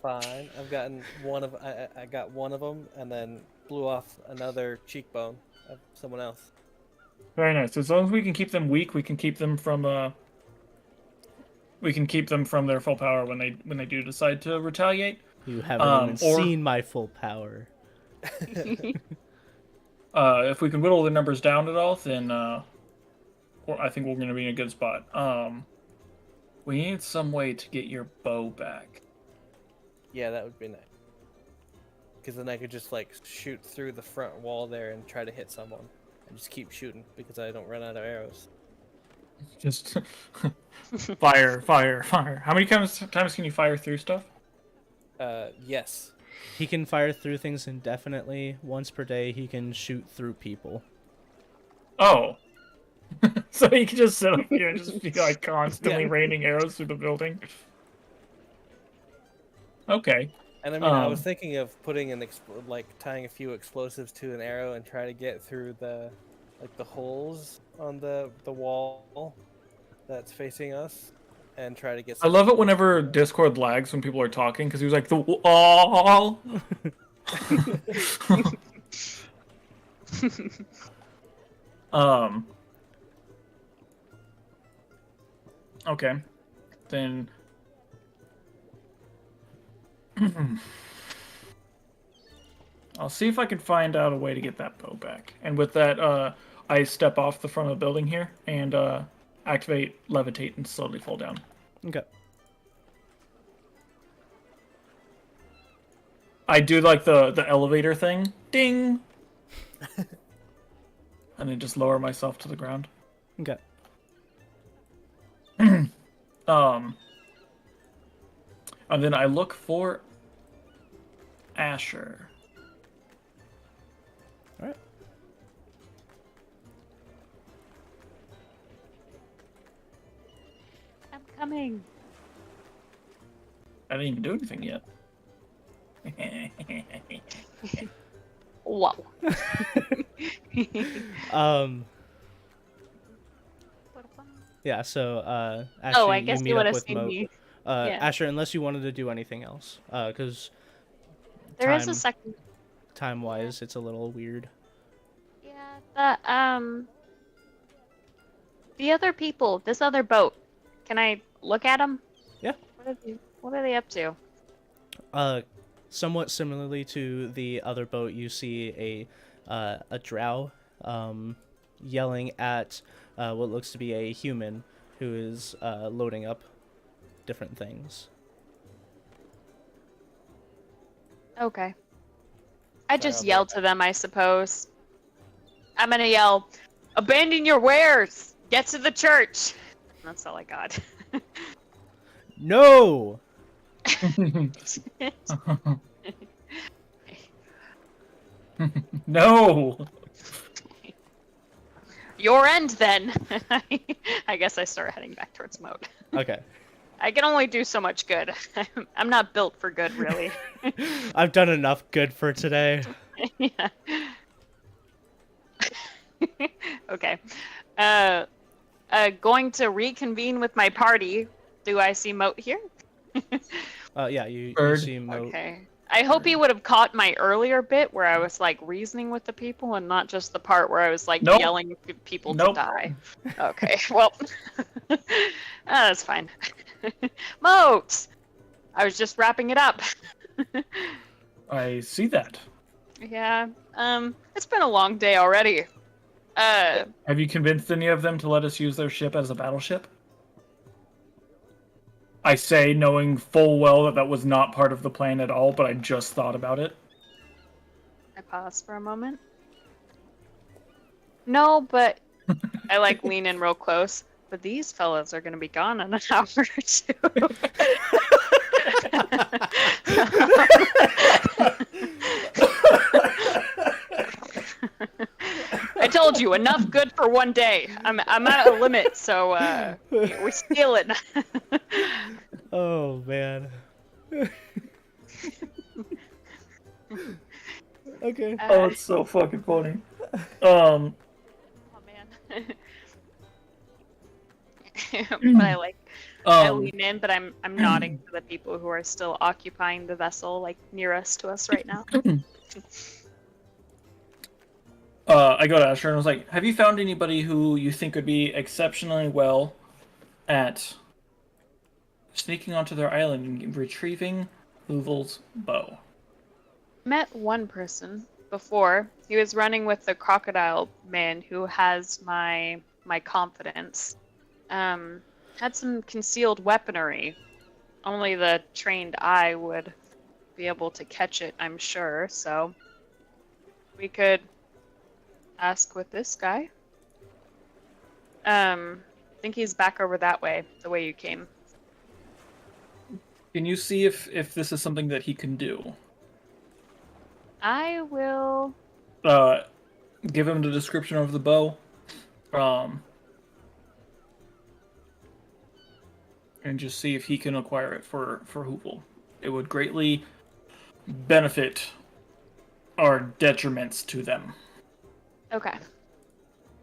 Fine. I've gotten one of. I got one of them, and then blew off another cheekbone of someone else. Very nice. As long as we can keep them weak, we can keep them from their full power when they do decide to retaliate. You haven't even or- seen my full power. If we can whittle the numbers down at all, then I think we're gonna be in a good spot. We need some way to get your bow back. Yeah, that would be nice. Because then I could just like shoot through the front wall there and try to hit someone, and just keep shooting because I don't run out of arrows. Just fire, fire, fire. How many times can you fire through stuff? Yes. He can fire through things indefinitely. Once per day, he can shoot through people. Oh. So you can just sit up here and just be like constantly Yeah. raining arrows through the building. Okay. And I mean, I was Um, thinking of putting tying a few explosives to an arrow and try to get through the holes on the wall that's facing us, and try to get. I love it whenever Discord lags when people are talking because he was like the wall. Okay. Then I'll see if I can find out a way to get that bow back. And with that, I step off the front of the building here and activate levitate and slowly fall down. Okay. I do like the elevator thing. Ding. And then just lower myself to the ground. Okay. And then I look for Asher. All right. I'm coming. I didn't even do anything yet. Whoa. Yeah. So, Asher, Oh, I guess meet you would up have with seen Moat. me. Yeah. Yeah. Asher, unless you wanted to do anything else, because There is a second. time-wise, it's a little weird. The the other people, this other boat. Can I look at them? Yeah. What are they up to? Somewhat similarly to the other boat, you see a drow yelling at what looks to be a human who is loading up different things. Okay. I just I'll yell be to them, I suppose. I'm gonna yell, "Abandon your wares! Get to the church!" That's all I got. No! No. Your end, then. I guess I start heading back towards Moat. Okay. I can only do so much good. I'm not built for good, really. I've done enough good for today. Yeah. Okay. Going to reconvene with my party. Do I see Moat here? Yeah, you Bird. see Moat. Okay. I hope he would have caught my earlier bit where I was like reasoning with the people and not just the part where I was like Nope. yelling for people Nope. to die. Okay, well, that's fine. Moat! I was just wrapping it up. I see that. Yeah, it's been a long day already. Have you convinced any of them to let us use their ship as a battleship? I say, knowing full well that that was not part of the plan at all, but I just thought about it. I pause for a moment. No, but I like lean in real close. But these fellas are gonna be gone in an hour or two. I told you, enough good for one day. I'm at a limit, so we're stealing. Oh, man. Okay. Oh, it's so fucking funny. Oh man. But I like I lean in, but I'm nodding to the people who are still occupying the vessel, like nearest to us right now. I go to Asher and I was like, have you found anybody who you think would be exceptionally well at sneaking onto their island and retrieving Hoovel's bow? Met one person before. He was running with the crocodile man who has my confidence. Had some concealed weaponry. Only the trained eye would be able to catch it, I'm sure. So we could ask with this guy. I think he's back over that way, the way you came. Can you see if this is something that he can do? I will. Give him the description of the bow. And just see if he can acquire it for Hoovel. It would greatly benefit our detriments to them. Okay.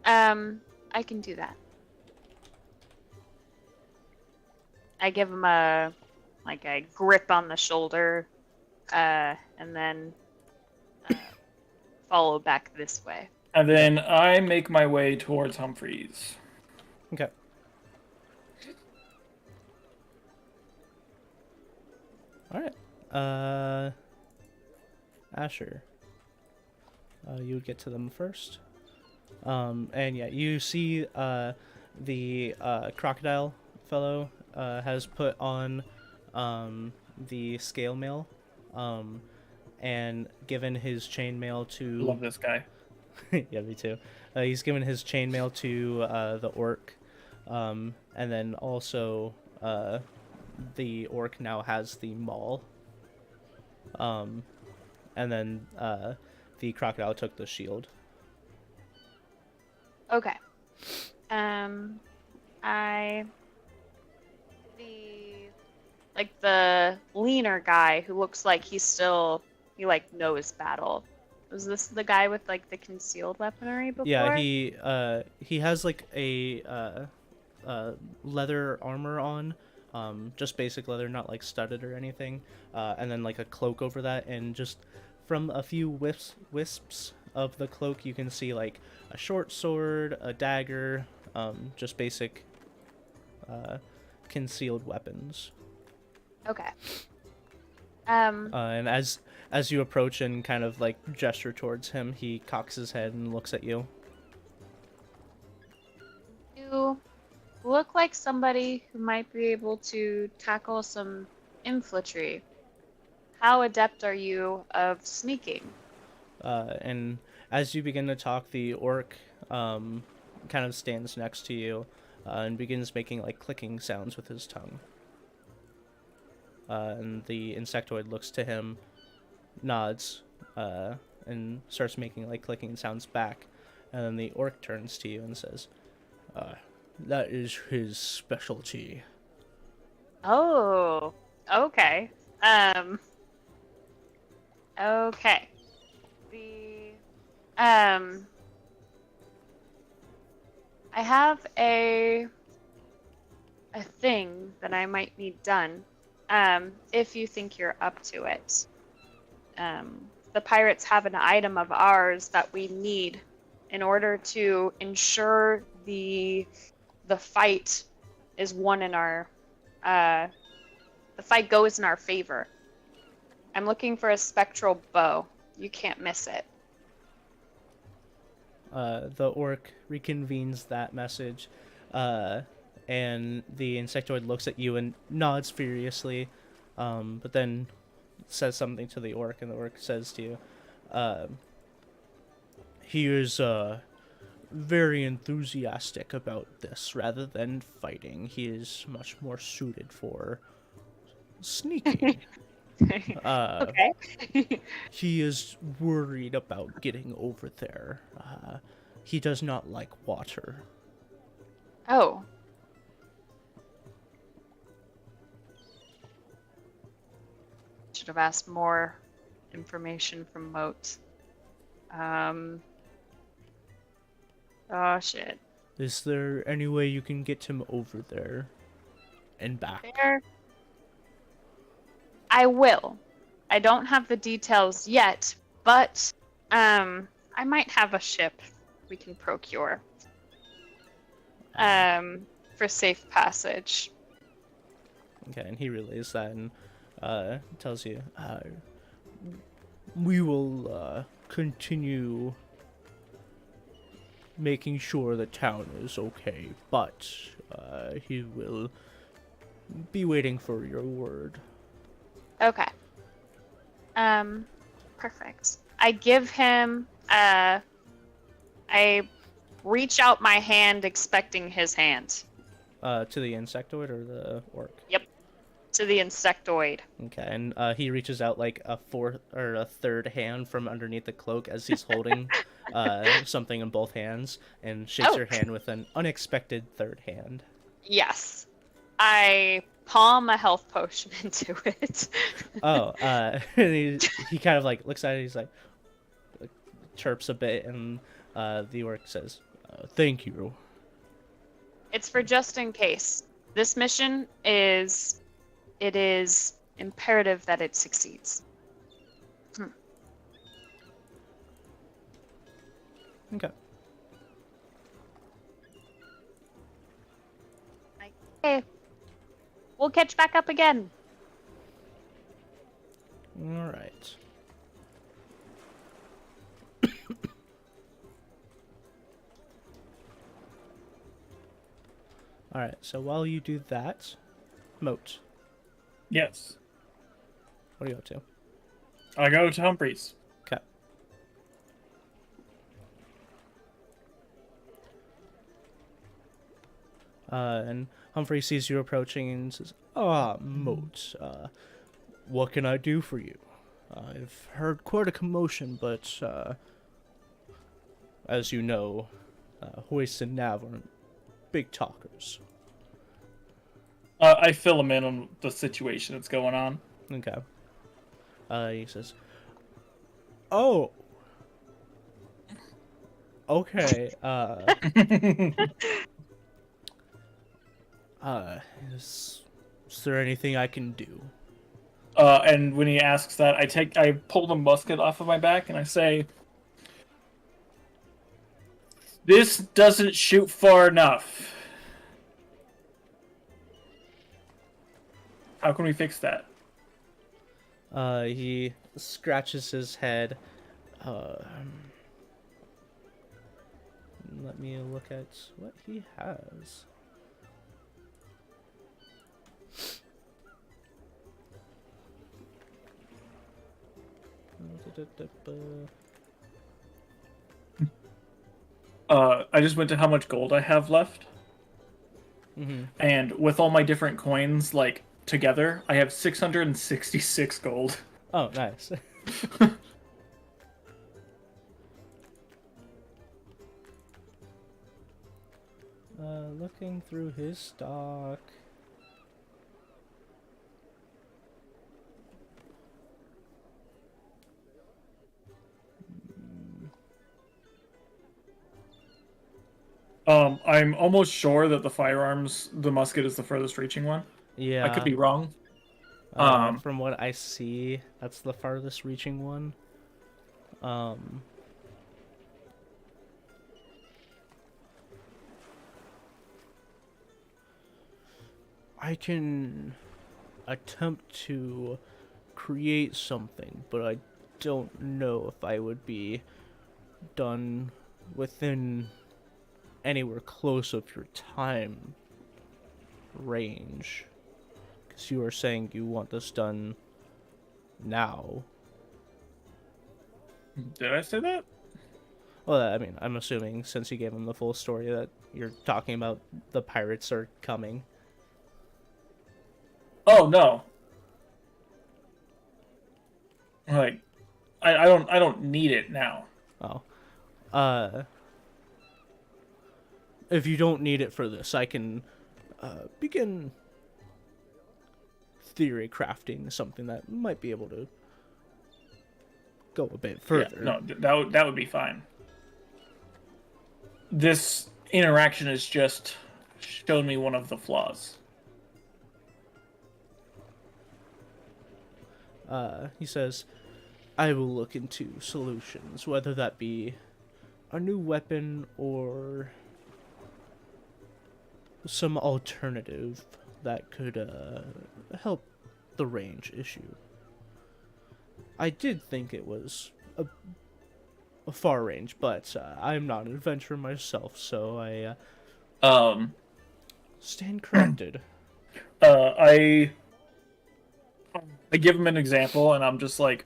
I can do that. I give him a grip on the shoulder, and then follow back this way. And then I make my way towards Humphreys. Okay. Alright. Asher. You would get to them first. And yeah, you see the crocodile fellow has put on the scale mail and given his chainmail to... Love this guy. Yeah, me too. He's given his chainmail to the orc. And then also the orc now has the maul. And then the crocodile took the shield. Okay. The leaner guy who looks like he knows battle. Was this the guy with like the concealed weaponry before? Yeah, he has like a leather armor on, just basic leather, not like studded or anything, and then like a cloak over that, and just from a few wisps of the cloak, you can see like a short sword, a dagger, just basic concealed weapons. Okay. And as you approach and kind of like gesture towards him, he cocks his head and looks at you. You look like somebody who might be able to tackle some infantry. How adept are you of sneaking? And as you begin to talk, the orc kind of stands next to you and begins making like clicking sounds with his tongue. And the insectoid looks to him, nods, and starts making like clicking sounds back. And then the orc turns to you and says, that is his specialty. Oh, okay. Okay. I have a thing that I might need done. If you think you're up to it. The pirates have an item of ours that we need in order to ensure the fight is won in our the fight goes in our favor. I'm looking for a spectral bow. You can't miss it. The orc reconvenes that message, and the insectoid looks at you and nods furiously, but then says something to the orc, and the orc says to you, he is very enthusiastic about this rather than fighting. He is much more suited for sneaking. Okay. He is worried about getting over there. He does not like water. Oh. Should have asked more information from Moat. Oh shit. Is there any way you can get him over there and back? There. I will. I don't have the details yet, but I might have a ship we can procure for safe passage. Okay, and he relays that and tells you, we will continue making sure the town is okay, but he will be waiting for your word. Okay. Perfect. I give him, I reach out my hand expecting his hand. To the insectoid or the orc? Yep. To the insectoid. Okay, and he reaches out like a fourth or a third hand from underneath the cloak as he's holding something in both hands and shakes your hand with an unexpected third hand. Yes. I palm a health potion into it. And he kind of like looks at it, he's like chirps a bit, and the orc says, thank you. It's for just in case. This mission is imperative that it succeeds. Okay. Okay. We'll catch back up again. All right. All right. So while you do that, Moat, Yes. what are you up to? I go to Humphreys. Okay. And Humphrey sees you approaching and says, Moat, what can I do for you? I've heard quite a commotion, but, as you know, Hoist and Nav aren't big talkers. I fill him in on the situation that's going on. Okay. He says, oh. Okay, is there anything I can do? And when he asks that, I pull the musket off of my back and I say, This doesn't shoot far enough. How can we fix that? He scratches his head. Let me look at what he has. I just went to how much gold I have left. Mm-hmm. And with all my different coins, like, together, I have 666 gold. Oh, nice. Looking through his stock. I'm almost sure that the musket is the furthest reaching one. Yeah. I could be wrong. Um, From what I see, that's the farthest reaching one. I can attempt to create something, but I don't know if I would be done within anywhere close of your time range. Because you were saying you want this done now. Did I say that? Well, I mean, I'm assuming since you gave him the full story that you're talking about the pirates are coming. Oh no. Like, I don't need it now. Oh. If you don't need it for this, I can begin theory crafting something that might be able to go a bit further. Yeah, no, that would be fine. This interaction has just shown me one of the flaws. He says, I will look into solutions, whether that be a new weapon or some alternative that could help the range issue. I did think it was a far range, but I'm not an adventurer myself, so I stand corrected. I give him an example, and I'm just like,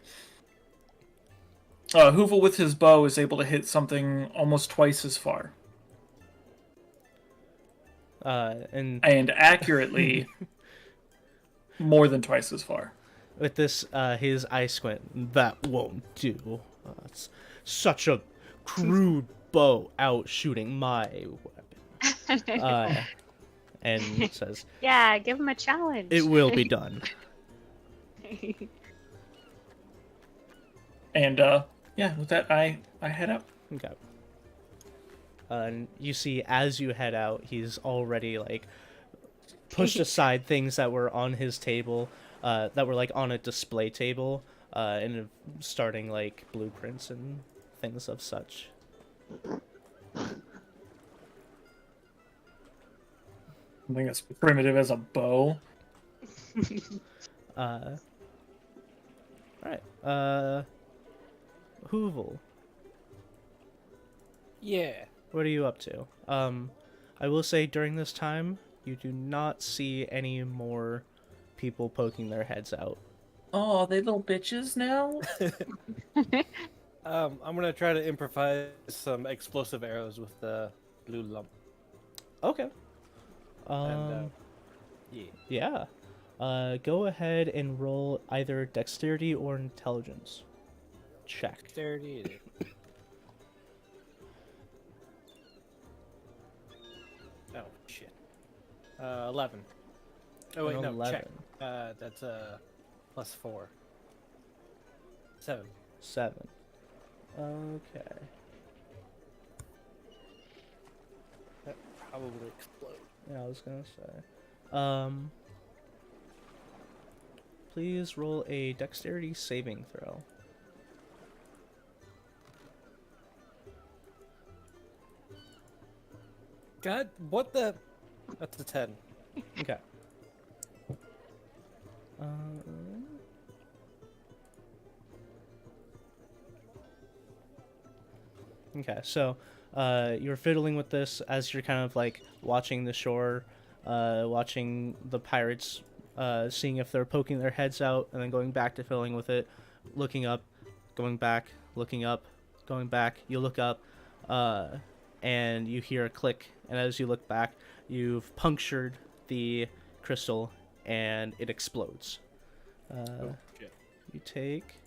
Hoovel with his bow is able to hit something almost twice as far. And accurately more than twice as far. with this, his eye squint, that won't do. It's such a crude bow out shooting my weapon. And says, Yeah, give him a challenge. it will be done. And yeah, with that, I head out. Okay. And you see, as you head out, he's already like pushed aside things that were on his table, that were like on a display table, and starting like blueprints and things of such. Something as primitive as a bow. Alright. Hoovel, Yeah. what are you up to? I will say during this time, you do not see any more people poking their heads out. Oh, are they little bitches now? I'm gonna try to improvise some explosive arrows with the blue lump. Okay. And, yeah. Yeah. Go ahead and roll either dexterity or intelligence check. Dexterity. Oh shit. 11. Oh wait, An no, 11. check. That's +4. 7. 7. Okay. That probably explode. Yeah, I was gonna say. Please roll a dexterity saving throw. God, what the? That's a 10. Okay. Okay, so you're fiddling with this as you're kind of like watching the shore, watching the pirates, seeing if they're poking their heads out, and then going back to fiddling with it, looking up, going back, looking up, going back. You look up, and you hear a click, and as you look back, you've punctured the crystal, and it explodes. Oh, shit. You take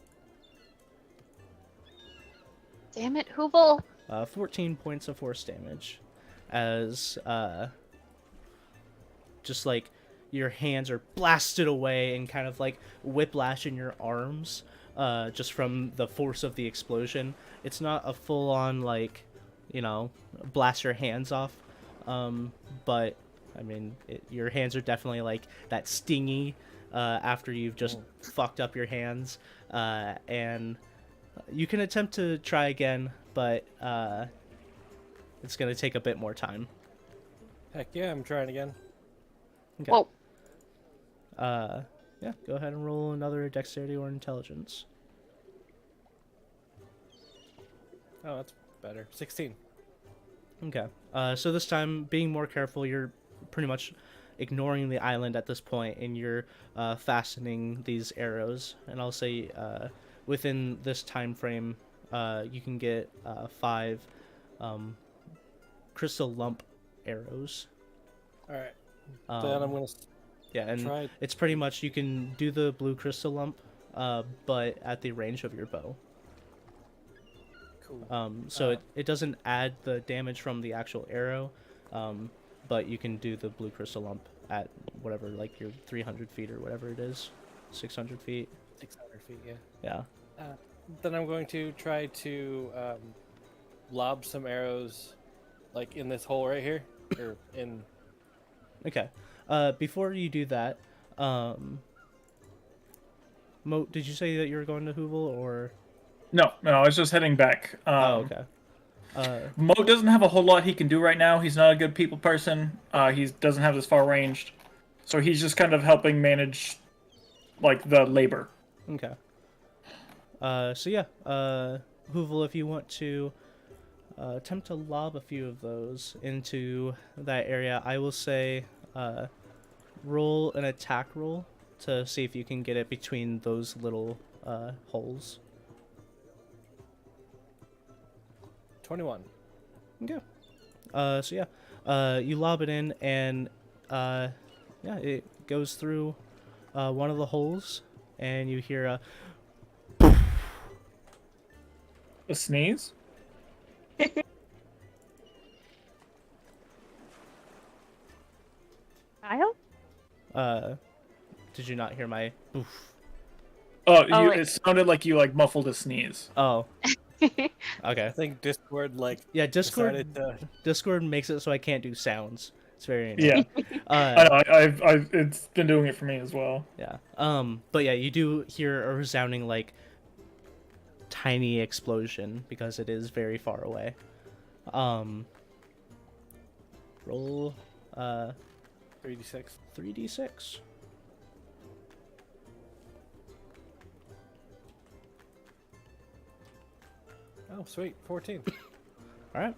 Damn it, Hoovel. 14 points of force damage as just like your hands are blasted away and kind of like whiplash in your arms just from the force of the explosion. It's not a full-on like, blast your hands off, but I mean your hands are definitely like that stingy after you've just fucked up your hands, and you can attempt to try again, but it's going to take a bit more time. Heck yeah, I'm trying again. Okay. Whoa. Yeah, go ahead and roll another dexterity or intelligence. Oh, that's better. 16. Okay. So this time, being more careful, you're pretty much ignoring the island at this point, and you're fastening these arrows. And I'll say within this time frame, you can get 5 crystal lump arrows. All right. Then I'm gonna Yeah, and try. it's pretty much you can do the blue crystal lump, but at the range of your bow. Cool. So it doesn't add the damage from the actual arrow, but you can do the blue crystal lump at whatever, like your 300 feet or whatever it is, 600 feet. 600 feet. Yeah. Yeah. Then I'm going to try to lob some arrows, like in this hole right here, or in. Okay. Before you do that, Mo, did you say that you were going to Hoovel or? No, I was just heading back. Oh, okay. Mo doesn't have a whole lot he can do right now. He's not a good people person. He doesn't have this far ranged, so he's just kind of helping manage, like, the labor. Okay. So yeah, Hoovel, if you want to attempt to lob a few of those into that area, I will say roll an attack roll to see if you can get it between those little holes. 21. Okay. So yeah, you lob it in, and yeah, it goes through one of the holes, and you hear a. A sneeze? Kyle? Did you not hear my boof? Oh, wait. it sounded like you like muffled a sneeze. Oh. Okay. I think Discord Yeah, Discord decided to. Discord makes it so I can't do sounds. It's very annoying. Yeah, I know, I've it's been doing it for me as well. Yeah. But yeah, you do hear a resounding like tiny explosion because it is very far away. Roll 3d6. 3d6. Oh, sweet. 14. All right.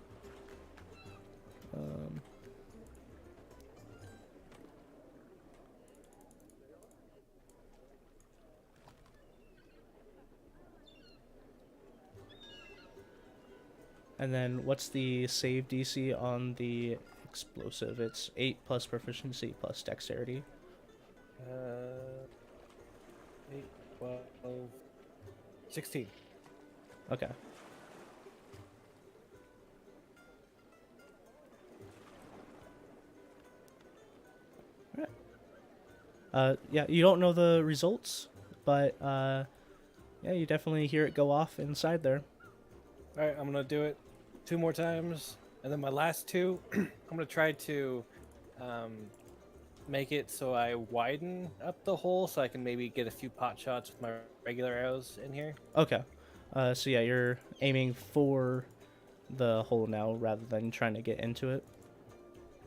And then what's the save DC on the explosive? It's 8 plus proficiency plus dexterity. 8, 12, 16. Okay. Yeah, you don't know the results, but yeah, you definitely hear it go off inside there. All right, I'm gonna do it 2 more times, and then my last 2, I'm gonna try to make it so I widen up the hole, so I can maybe get a few pot shots with my regular arrows in here. Okay. So yeah, you're aiming for the hole now rather than trying to get into it.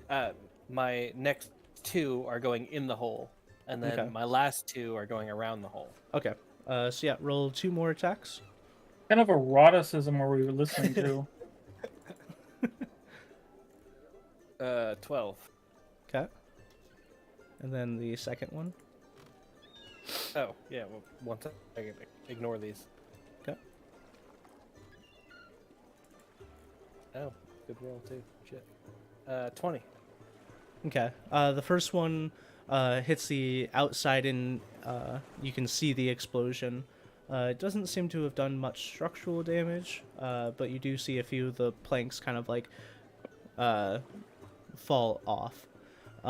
My next 2 are going in the hole, and then Okay. my last 2 are going around the hole. Okay. So yeah, roll 2 more attacks. Kind of eroticism were we were listening to. 12. Okay. And then the second one. Oh, yeah, well, one second. Ignore these. Okay. Oh, good roll, too. Shit. 20. Okay. The first one hits the outside and you can see the explosion. It doesn't seem to have done much structural damage, but you do see a few of the planks kind of like fall off. You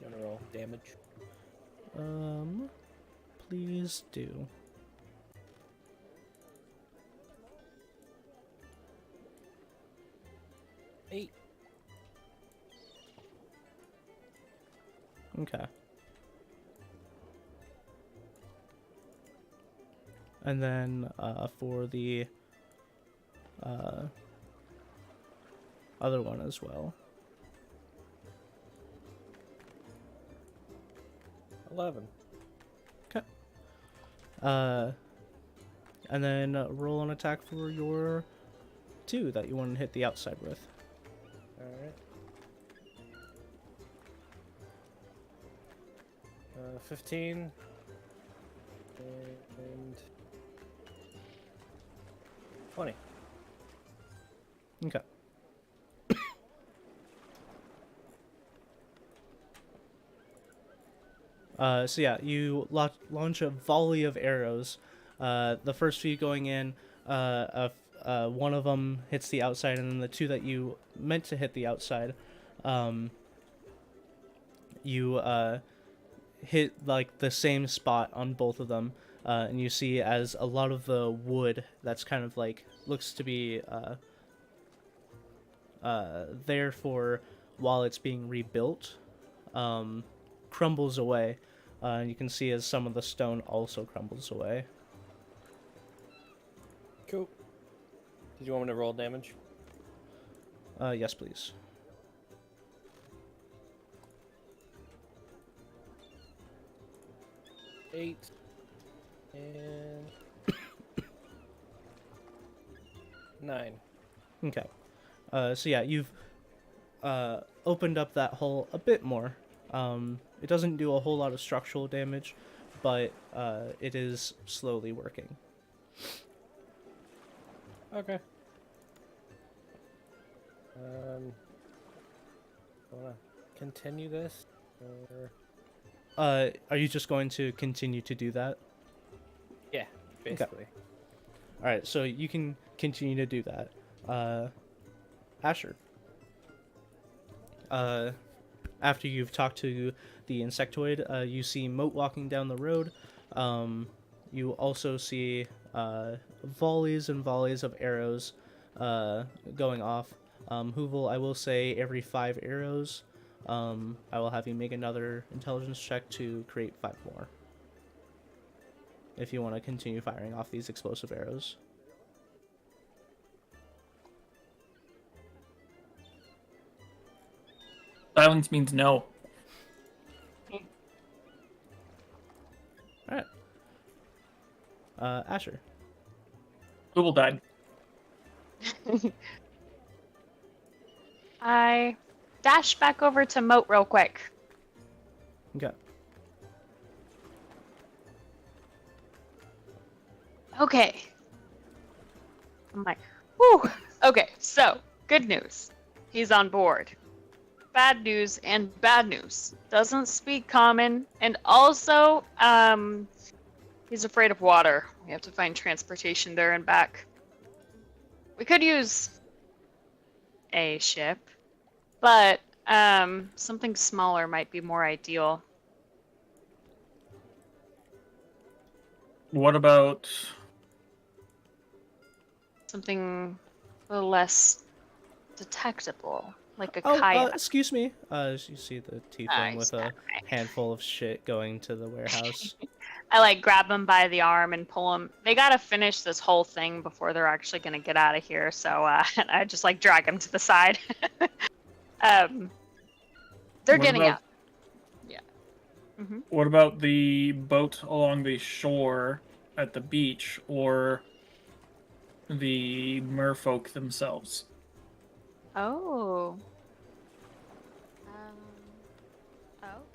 want to roll damage? Please do. Eight. Okay. And then for the other one as well. 11. Okay. And then roll an attack for your 2 that you want to hit the outside with. Alright. 15. And 20. Okay. So yeah, you launch a volley of arrows. The first few going in, one of them hits the outside, and then the 2 that you meant to hit the outside, you hit like the same spot on both of them, and you see as a lot of the wood that's kind of like looks to be there for while it's being rebuilt, crumbles away. You can see as some of the stone also crumbles away. Cool. Did you want me to roll damage? Yes, please. Eight. And 9. Okay. So yeah, you've opened up that hole a bit more. It doesn't do a whole lot of structural damage, but it is slowly working. Okay. Wanna continue this? Or... Are you just going to continue to do that? Yeah, basically. All right, so you can continue to do that. Asher. After you've talked to the insectoid, you see Moat walking down the road. You also see volleys and volleys of arrows going off. Hoovel, I will say every 5 arrows, I will have you make another intelligence check to create 5 more. If you want to continue firing off these explosive arrows. Silence means no. Alright. Asher. Google died. I dash back over to Moat real quick. Okay. Okay. I'm like, whew. Okay, so, good news. He's on board. Bad news and bad news. Doesn't speak common, and also, he's afraid of water. We have to find transportation there and back. We could use a ship, but, something smaller might be more ideal. What about... Something a little less detectable, like a Oh, kayak. excuse me. You see the tiefling Nice, with a alright. handful of shit going to the warehouse. I like grab them by the arm and pull them. They gotta finish this whole thing before they're actually gonna get out of here. So I just like drag them to the side. They're What getting about- out. Yeah. Hmm. What about the boat along the shore at the beach, or the merfolk themselves? Oh.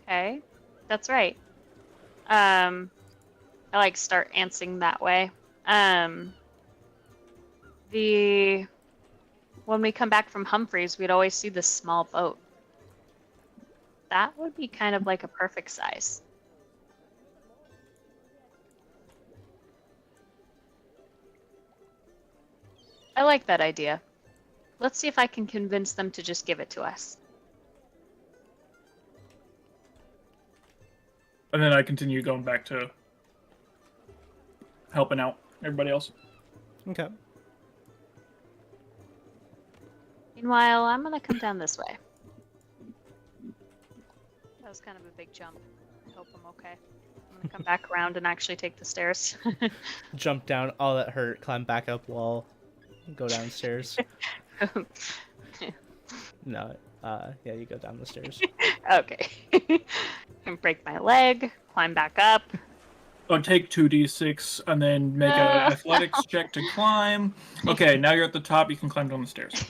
Okay. That's right. I like start answering that way. The when we come back from Humphreys, we'd always see this small boat. That would be kind of like a perfect size. I like that idea. Let's see if I can convince them to just give it to us. And then I continue going back to helping out everybody else. Okay. Meanwhile, I'm gonna come down this way. That was kind of a big jump. I hope I'm okay. I'm gonna come back around and actually take the stairs. Jump down, all that hurt, climb back up wall, go downstairs. No, yeah, you go down the stairs. Okay. And break my leg, climb back up. Oh, take 2d6 and then make an athletics check to climb. Okay, now you're at the top. You can climb down the stairs.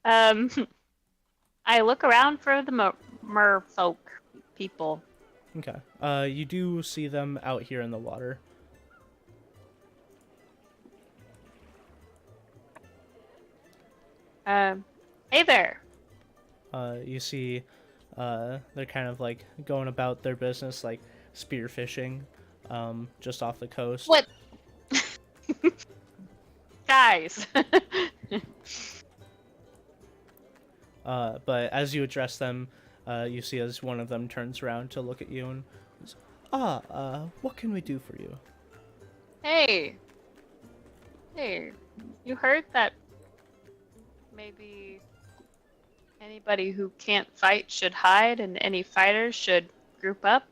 I look around for the merfolk people. Okay. You do see them out here in the water. Hey there. You see, they're kind of like going about their business, like spearfishing, just off the coast. What? Guys. But as you address them, you see as one of them turns around to look at you and says, what can we do for you? Hey. Hey. You heard that maybe anybody who can't fight should hide and any fighters should group up?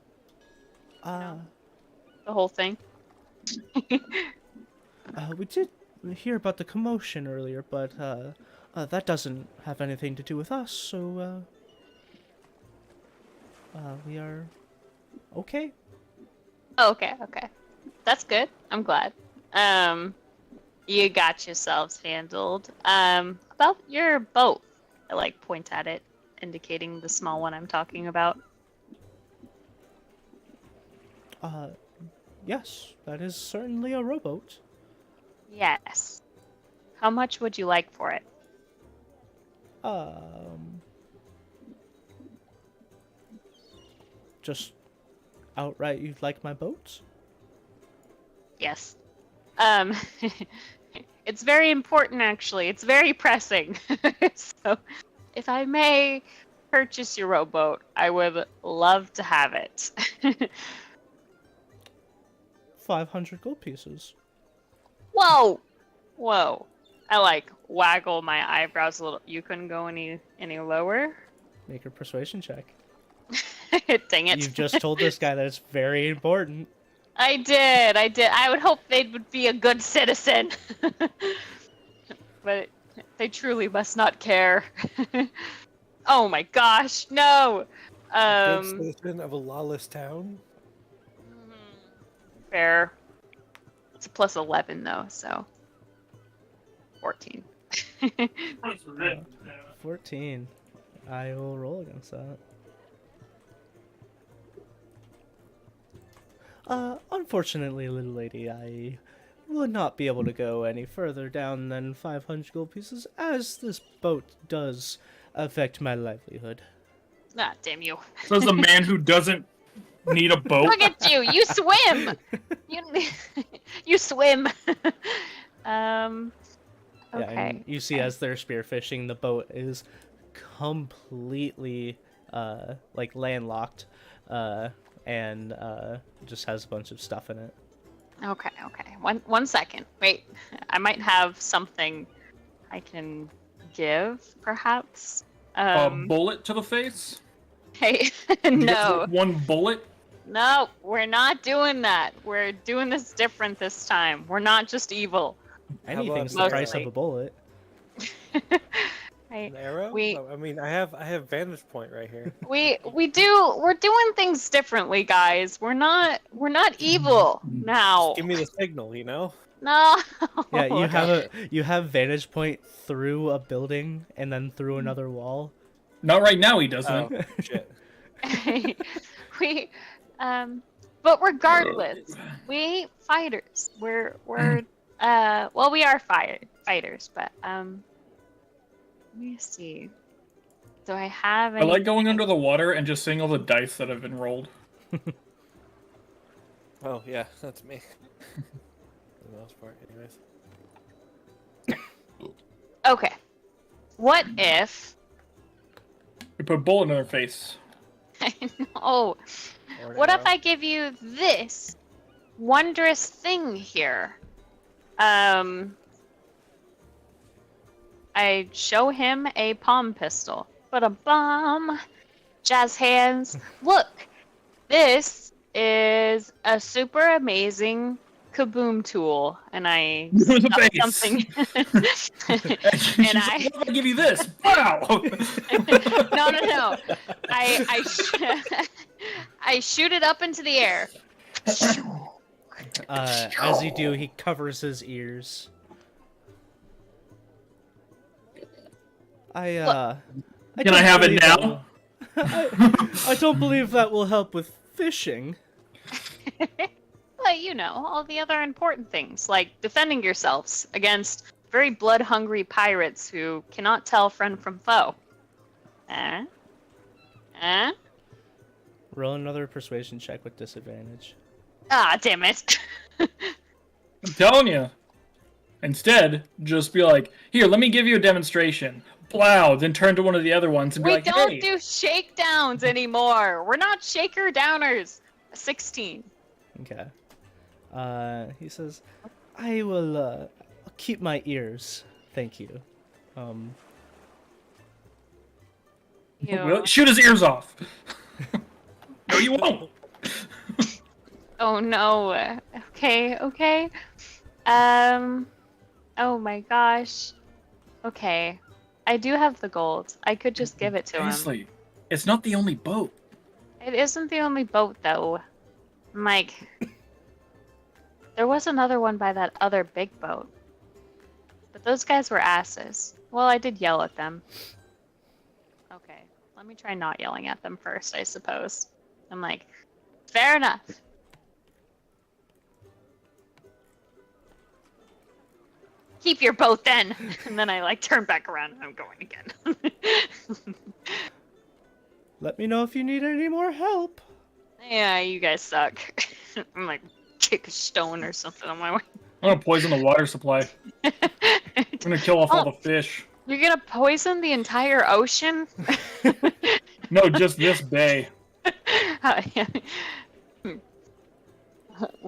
The whole thing. We did hear about the commotion earlier, but that doesn't have anything to do with us, so we are okay. Oh, okay. That's good. I'm glad. You got yourselves handled. About your boat. I like point at it, indicating the small one I'm talking about. Yes, that is certainly a rowboat. Yes. How much would you like for it? Just outright, you'd like my boat? Yes. It's very important, actually. It's very pressing. So, if I may purchase your rowboat, I would love to have it. 500 gold pieces. Whoa! Whoa. I like waggle my eyebrows a little. You couldn't go any lower? Make a persuasion check. Dang it. You've just told this guy that it's very important. I did. I would hope they would be a good citizen. But they truly must not care. Oh my gosh, no! Good citizen of a lawless town. Fair. It's a plus 11 though, so 14. 14. I will roll against that. Unfortunately, little lady, I will not be able to go any further down than 500 gold pieces, as this boat does affect my livelihood. Ah, damn you. Says the man who doesn't need a boat. Look at you! You swim! You swim! Yeah, Okay. and you see as they're spearfishing, the boat is completely, like, landlocked, and just has a bunch of stuff in it. Okay. One second. Wait. I might have something I can give, perhaps. A bullet to the face? Hey, You get no. one bullet? No, we're not doing that. We're doing this different this time. We're not just evil. Anything's the about price of mostly? a bullet. Right. An arrow? We I mean, I have vantage point right here. we're doing things differently, guys. We're not evil now. Give me the signal, you know. No. Yeah, you have vantage point through a building and then through another wall. Not right now, he doesn't. Oh shit. we but regardless, we fighters. We're well, we are fighters, but let me see. Do I have I any like going under the water and just seeing all the dice that have been rolled. Oh yeah, that's me. For the most part, anyways. Okay. What if We put a bullet in their face. I know. Or an What if arrow. I give you this wondrous thing here? I show him a palm pistol. But a bomb. Jazz hands. Look, this is a super amazing kaboom tool, and I The stuff base. something. And I- what if I give you this? Wow! No. I shoot it up into the air. As you do, he covers his ears. Can I don't have it believe that now? I don't believe that will help with fishing. But you know, all the other important things, like defending yourselves against very blood-hungry pirates who cannot tell friend from foe. Eh? Roll another persuasion check with disadvantage. Ah, damn it. I'm telling you. Instead, just be like, here, let me give you a demonstration. Blow, then turn to one of the other ones and be We like, don't hey. do shakedowns anymore. We're not shaker-downers. 16. Okay. He says, I will keep my ears. Thank you. Well, shoot his ears off. No, you won't. Oh no. Okay. Oh my gosh. Okay. I do have the gold. I could just give it to him. Paisley, it's not the only boat. It isn't the only boat though. Mike. There was another one by that other big boat. But those guys were asses. Well, I did yell at them. Okay. Let me try not yelling at them first, I suppose. I'm like, fair enough. Keep your boat then. And then I like turn back around and I'm going again. Let me know if you need any more help. Yeah, you guys suck. I'm like, kick a stone or something on my way. I'm gonna poison the water supply. I'm gonna kill off all the fish. You're gonna poison the entire ocean? No, just this bay. The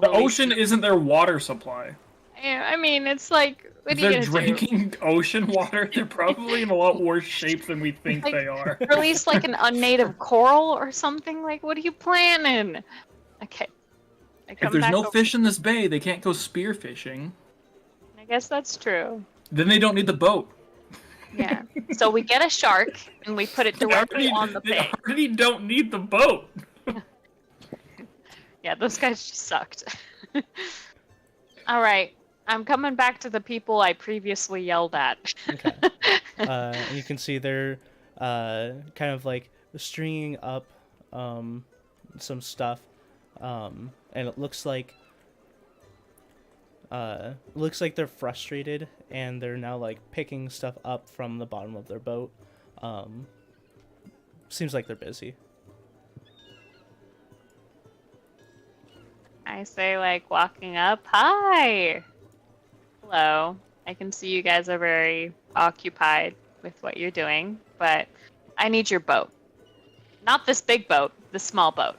ocean isn't their water supply. Yeah, I mean, it's like, what If are you they're gonna drinking ocean water, they're probably in a lot worse shape than we think Like- they are. do? Release like an unnative coral or something? Like, what are you planning? Okay. I If come there's back no over- fish in this bay, they can't go spear fishing. I guess that's true. Then they don't need the boat. Yeah. So we get a shark and we put it directly on the They bay. already don't need the boat. Yeah, those guys just sucked. All right. I'm coming back to the people I previously yelled at. Okay. And you can see they're kind of like stringing up some stuff, and it looks like they're frustrated and they're now like picking stuff up from the bottom of their boat. Seems like they're busy. I say, like, walking up, hi! Hello. I can see you guys are very occupied with what you're doing, but I need your boat. Not this big boat, the small boat.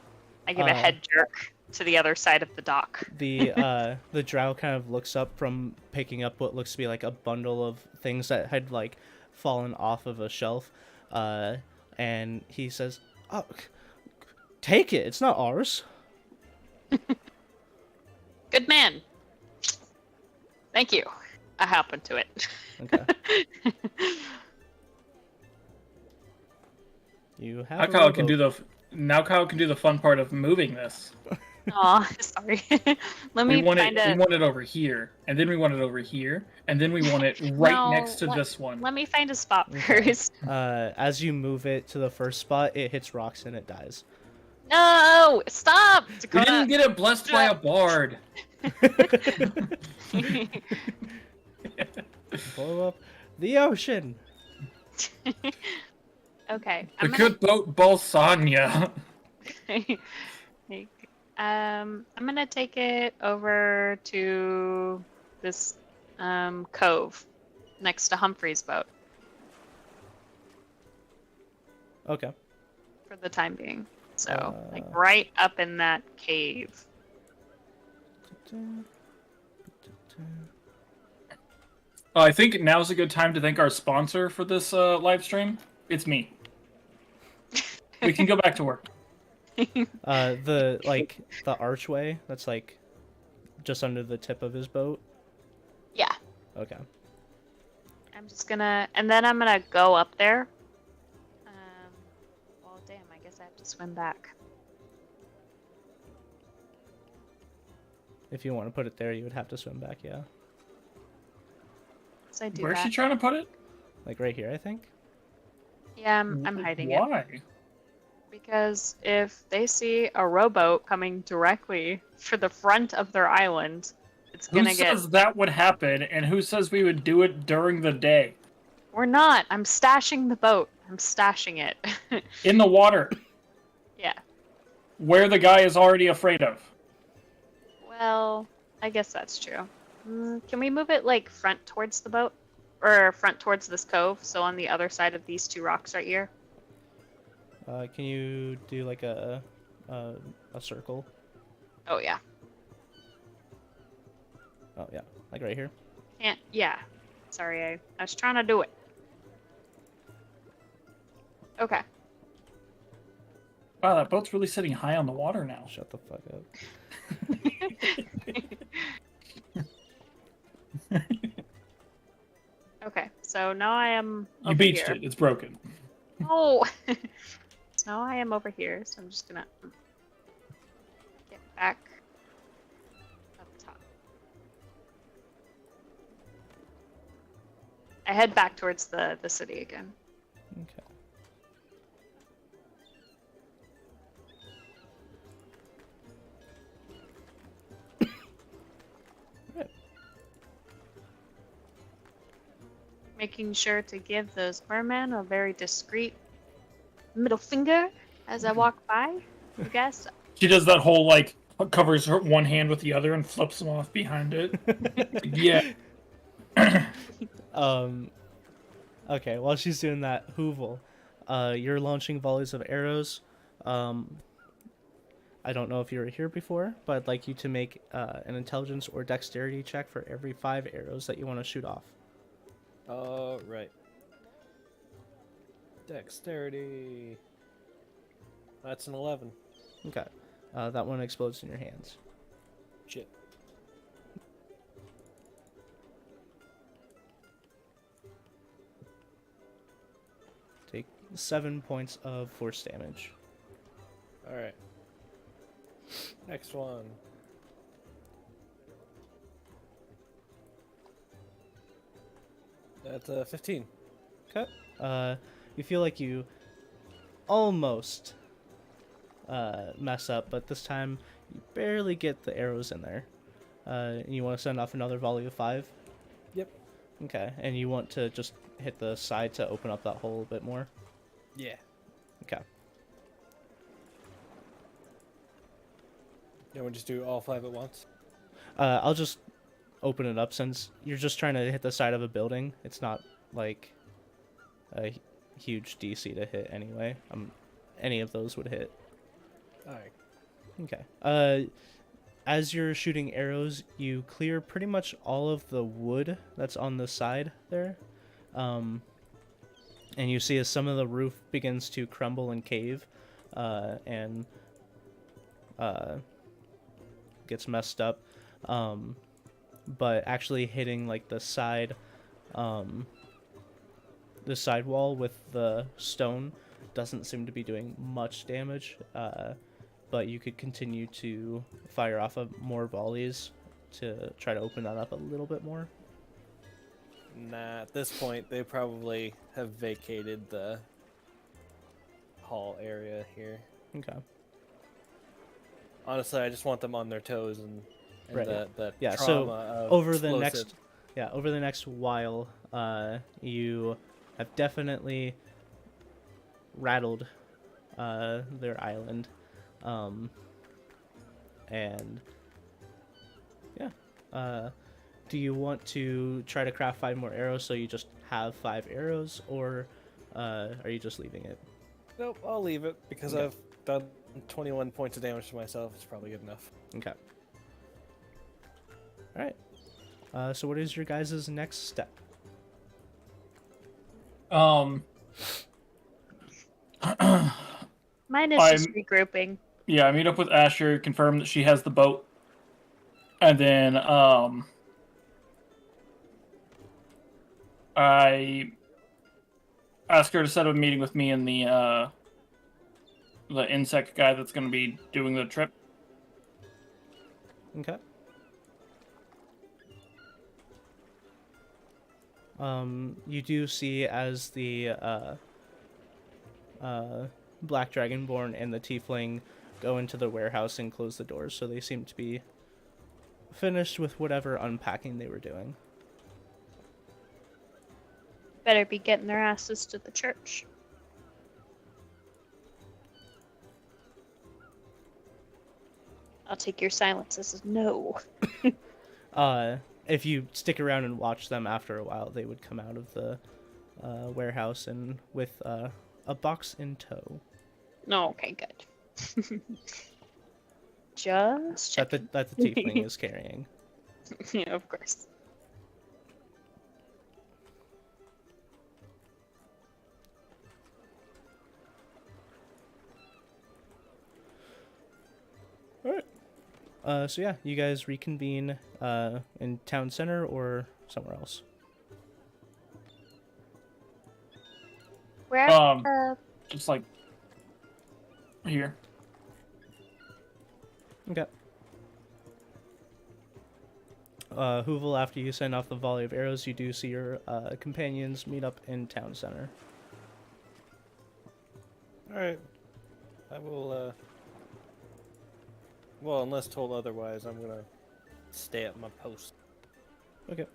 I give a head jerk to the other side of the dock. The drow kind of looks up from picking up what looks to be like a bundle of things that had like fallen off of a shelf, and he says, "Oh, take it. It's not ours." Good man. Thank you. I happen to it. Okay. You have Now a Kyle can rowboat. do the fun part of moving this. Aw, sorry. Let We me want find it. We a. want it over here, and then we want it over here, and then we want it right No, next to this one. Let me find a spot Okay. first. As you move it to the first spot, it hits rocks and it dies. No! Stop! We Dakota! didn't get it blessed by a bard. Blow up the ocean. Okay. The good boat Balsania. I'm gonna take it over to this cove next to Humphrey's boat Okay. for the time being. So, like Uh. right up in that cave. I think now's a good time to thank our sponsor for this live stream. It's me. We can go back to work. The archway that's like just under the tip of his boat. Yeah. Okay. I'm just gonna, and then I'm gonna go up there. Well, damn, I guess I have to swim back. If you want to put it there, you would have to swim back. Yeah. So I do Where's that. she trying to put it? Like right here, I think. Yeah, I'm hiding it. Why? Because if they see a rowboat coming directly for the front of their island, it's Who gonna get. says that would happen, and who says we would do it during the day? We're not. I'm stashing the boat. I'm stashing it. In the water, Yeah. where the guy is already afraid of. Well, I guess that's true. Can we move it like front towards the boat? Or front towards this cove, so on the other side of these two rocks right here? Can you do like a circle? Oh, yeah. Oh yeah, like right here. Can't. Yeah. Sorry, I was trying to do it. Okay. Wow, that boat's really sitting high on the water now. Shut the fuck up. Okay, so now I am You over beached here. it. It's broken. Oh! So now I am over here, so I'm just gonna get back up top. I head back towards the city again. Okay. Right. Making sure to give those mermen a very discreet middle finger as I walk by, I guess. She does that whole, like, covers her one hand with the other and flips them off behind it. Yeah. Okay, while she's doing that, Hoovel, you're launching volleys of arrows. I don't know if you were here before, but I'd like you to make an intelligence or dexterity check for every 5 arrows that you want to shoot off. Right. Dexterity. That's an 11. Okay. That one explodes in your hands. Shit. Take 7 points of force damage. Alright. Next one. That's 15. Okay. You feel like you almost mess up, but this time you barely get the arrows in there. You want to send off another volley of 5? Yep. Okay, and you want to just hit the side to open up that hole a bit more? Yeah. Okay. You want to just do all 5 at once? I'll just open it up since you're just trying to hit the side of a building. It's not like a huge DC to hit anyway. Any of those would hit. Alright. Okay. As you're shooting arrows, you clear pretty much all of the wood that's on the side there. And you see as some of the roof begins to crumble and cave, and gets messed up, but actually hitting like the side wall with the stone doesn't seem to be doing much damage, but you could continue to fire off of more volleys to try to open that up a little bit more. Nah, at this point, they probably have vacated the hall area here. Okay. Honestly, I just want them on their toes and Right. the Yeah, trauma so of over the explosive. over the next while, you have definitely rattled their island, and yeah. Do you want to try to craft 5 more arrows so you just have 5 arrows, or are you just leaving it? Nope, I'll leave it because Okay. I've done 21 points of damage to myself. It's probably good enough. Okay. All right. So what is your guys' next step? Um, Mine is just I'm- regrouping. yeah, I meet up with Asher, confirm that she has the boat, and then I ask her to set up a meeting with me and the insect guy that's going to be doing the trip. Okay. You do see as the Black Dragonborn and the Tiefling go into the warehouse and close the doors, so they seem to be finished with whatever unpacking they were doing. Better be getting their asses to the church. I'll take your silence as a no. If you stick around and watch them after a while, they would come out of the warehouse and with a box in tow. No, okay, good. Just That checking. the Tiefling is carrying. Yeah, of course. So yeah, you guys reconvene in town center or somewhere else. Where? Just like here. Okay. Hoovel, after you send off the volley of arrows, you do see your companions meet up in town center. Alright. I will, well, unless told otherwise, I'm gonna stay at my post. Okay.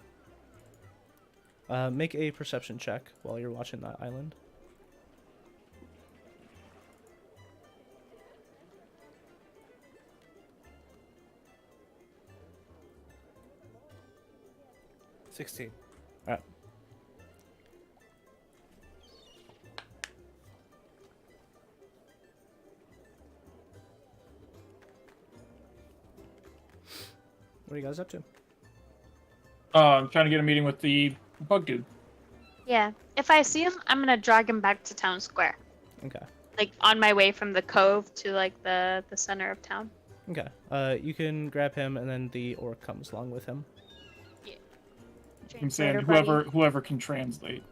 Make a perception check while you're watching that island. $16. Alright. What are you guys up to? I'm trying to get a meeting with the bug dude. Yeah. If I see him, I'm gonna drag him back to town square. Okay. Like on my way from the cove to like the center of town. Okay. You can grab him, and then the orc comes along with him. I'm saying Translator buddy. whoever can translate.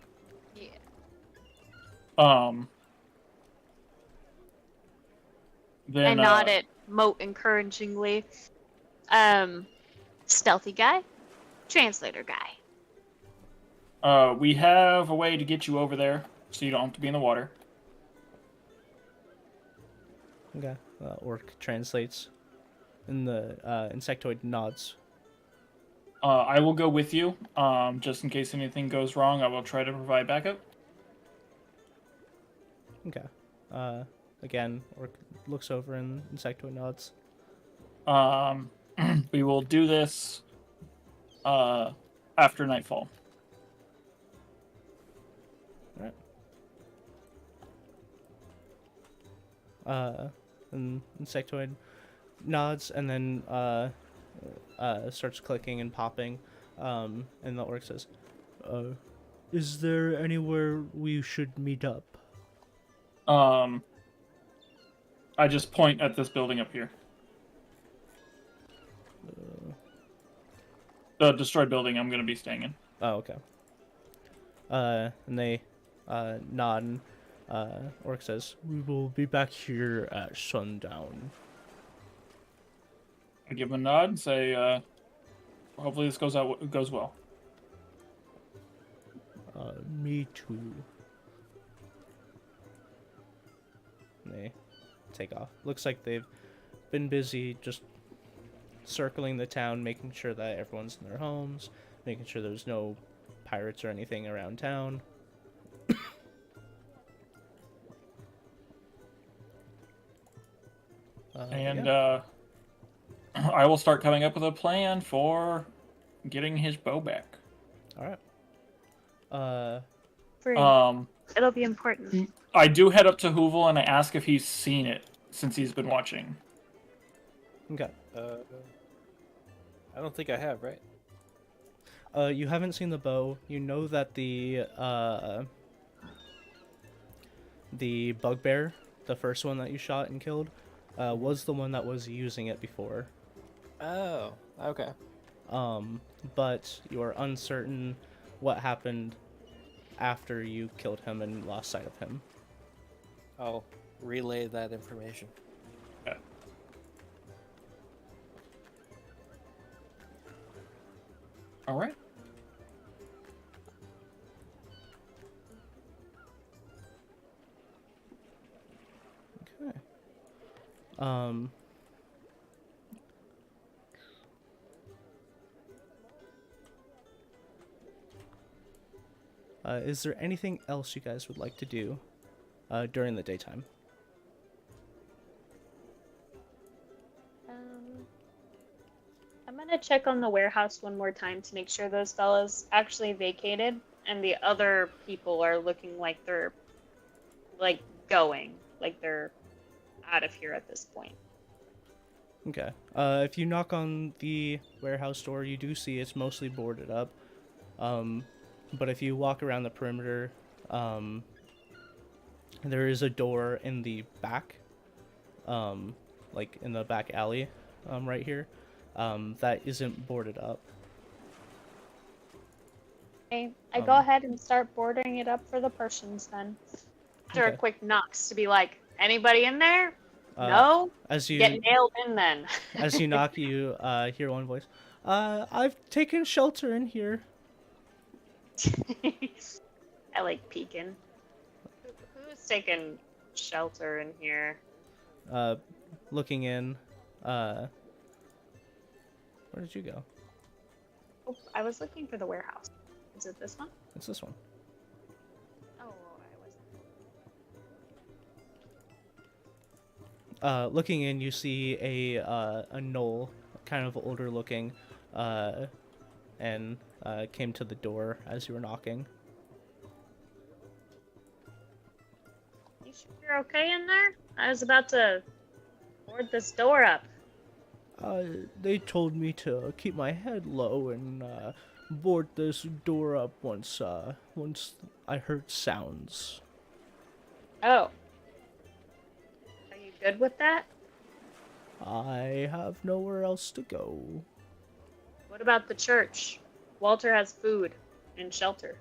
Yeah. Then I nod at Moat encouragingly. Stealthy guy, translator guy. We have a way to get you over there, so you don't have to be in the water. Okay. Orc translates, and the insectoid nods. I will go with you, just in case anything goes wrong. I will try to provide backup. Okay. Again, Orc looks over and insectoid nods. We will do this after nightfall. And insectoid nods, and then starts clicking and popping. And the orc says, "Is there anywhere we should meet up?" I just point at this building up here. The destroyed building I'm gonna be staying in. Oh, okay. And they nod. And, Orc says, "We will be back here at sundown." I give him a nod and say, hopefully this goes well. Me too. And they take off. Looks like they've been busy just circling the town, making sure that everyone's in their homes, making sure there's no pirates or anything around town. Yeah. I will start coming up with a plan for getting his bow back. All right. Free. It'll be important. I do head up to Hoovel and I ask if he's seen it since he's been watching. Okay. I don't think I have, right? You haven't seen the bow. You know that the bugbear, the first one that you shot and killed, was the one that was using it before. Oh, okay. But you're uncertain what happened after you killed him and lost sight of him. I'll relay that information. Yeah. All right. Okay. Is there anything else you guys would like to do during the daytime? I'm gonna check on the warehouse one more time to make sure those fellas actually vacated and the other people are looking like they're going, like they're out of here at this point. Okay. If you knock on the warehouse door, you do see it's mostly boarded up. But if you walk around the perimeter, there is a door in the back, like in the back alley, right here, that isn't boarded up. Okay, I go ahead and start boarding it up for the Persians then. After Okay. a quick knocks to be like, anybody in there? No? As you Get nailed in then. as you knock, you hear one voice. I've taken shelter in here. I like peeking. Who's taking shelter in here? Looking in. Where did you go? Oh, I was looking for the warehouse. Is it this one? It's this one. Oh, I wasn't. Looking in, you see a gnoll, kind of older looking, and came to the door as you were knocking. You sure you're okay in there? I was about to board this door up. They told me to keep my head low and board this door up once I heard sounds. Oh. Are you good with that? I have nowhere else to go. What about the church? Walter has food and shelter.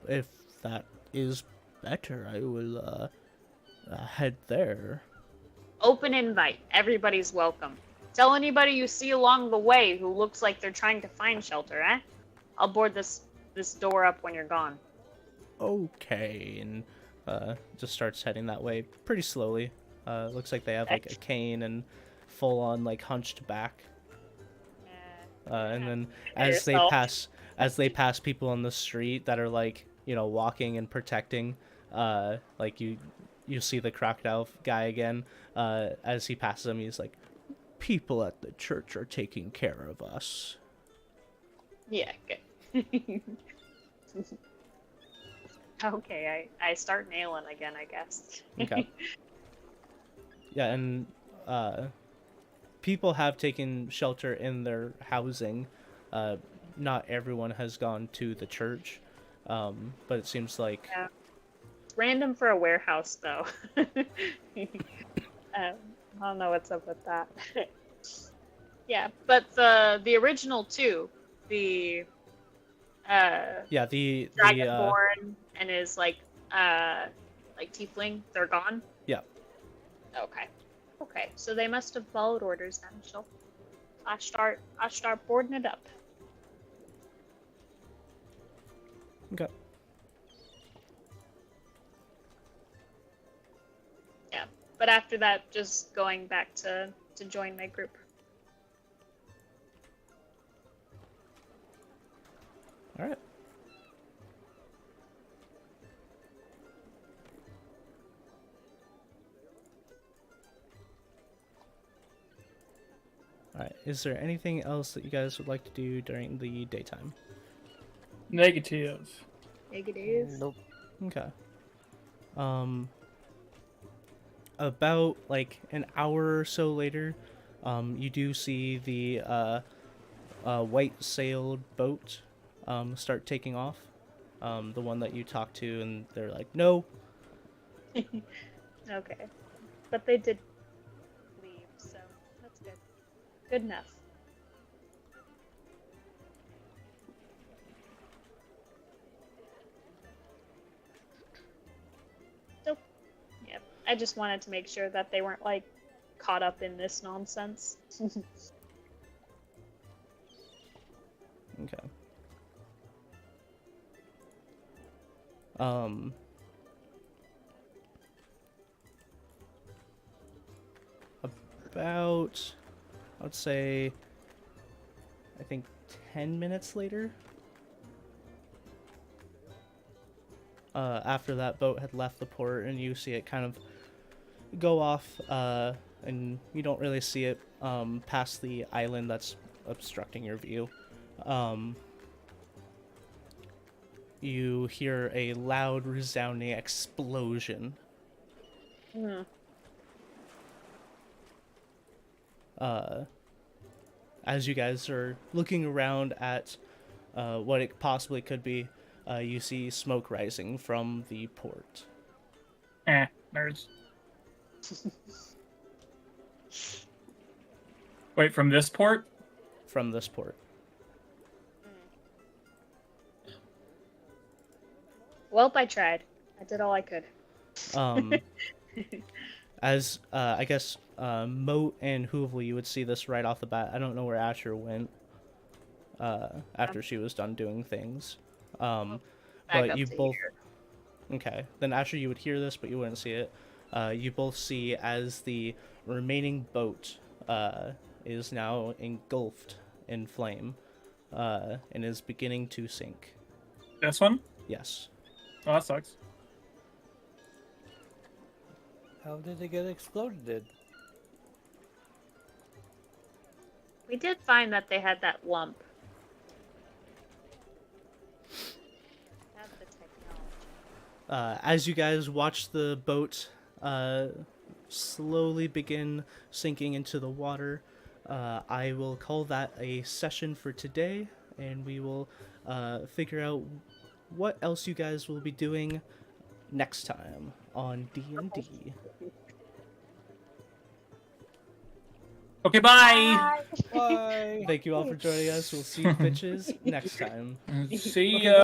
If that is better, I will head there. Open invite. Everybody's welcome. Tell anybody you see along the way who looks like they're trying to find shelter, eh? I'll board this door up when you're gone. Okay, and just starts heading that way pretty slowly. Looks like they have like a cane and full on like hunched back. And then as they pass people on the street that are like, you know, walking and protecting, like you see the crocodile guy again. As he passes them, he's like, "People at the church are taking care of us." Yeah, good. Okay, I start nailing again, I guess. Okay. Yeah, and people have taken shelter in their housing. Not everyone has gone to the church, but it seems like... Yeah. It's random for a warehouse, though. I don't know what's up with that. Yeah, but the original two, the Yeah, the Dragonborn and his like tiefling, they're gone. yeah. Okay. Okay, so they must have followed orders then. So I start boarding it up. Okay. Yeah, but after that, just going back to join my group. All right. All right. Is there anything else that you guys would like to do during the daytime? Negative. Negative. Nope. Okay. About like an hour or so later, you do see the white-sailed boat start taking off. The one that you talked to, and they're like, "No." Okay, but they did leave, so that's good. Good enough. So, yeah, I just wanted to make sure that they weren't like caught up in this nonsense. Okay. Um. About, I would say, I think 10 minutes later. After that boat had left the port, and you see it kind of go off, and you don't really see it past the island that's obstructing your view. You hear a loud, resounding explosion. Hmm. As you guys are looking around at what it possibly could be, you see smoke rising from the port. Nerds. Wait, from this port? From this port. Well, I tried. I did all I could. As I guess Moat and Hoovel, you would see this right off the bat. I don't know where Asher went after she was done doing things. Back But up you to both. here. Okay, then Asher, you would hear this, but you wouldn't see it. You both see as the remaining boat is now engulfed in flame and is beginning to sink. This one? Yes. Oh, that sucks. How did it get exploded? We did find that they had that lump. Have the technology. As you guys watch the boat slowly begin sinking into the water, I will call that a session for today, and we will figure out what else you guys will be doing next time on D&D. Okay, bye! Bye. Thank you all for joining us. We'll see you bitches next time. See ya!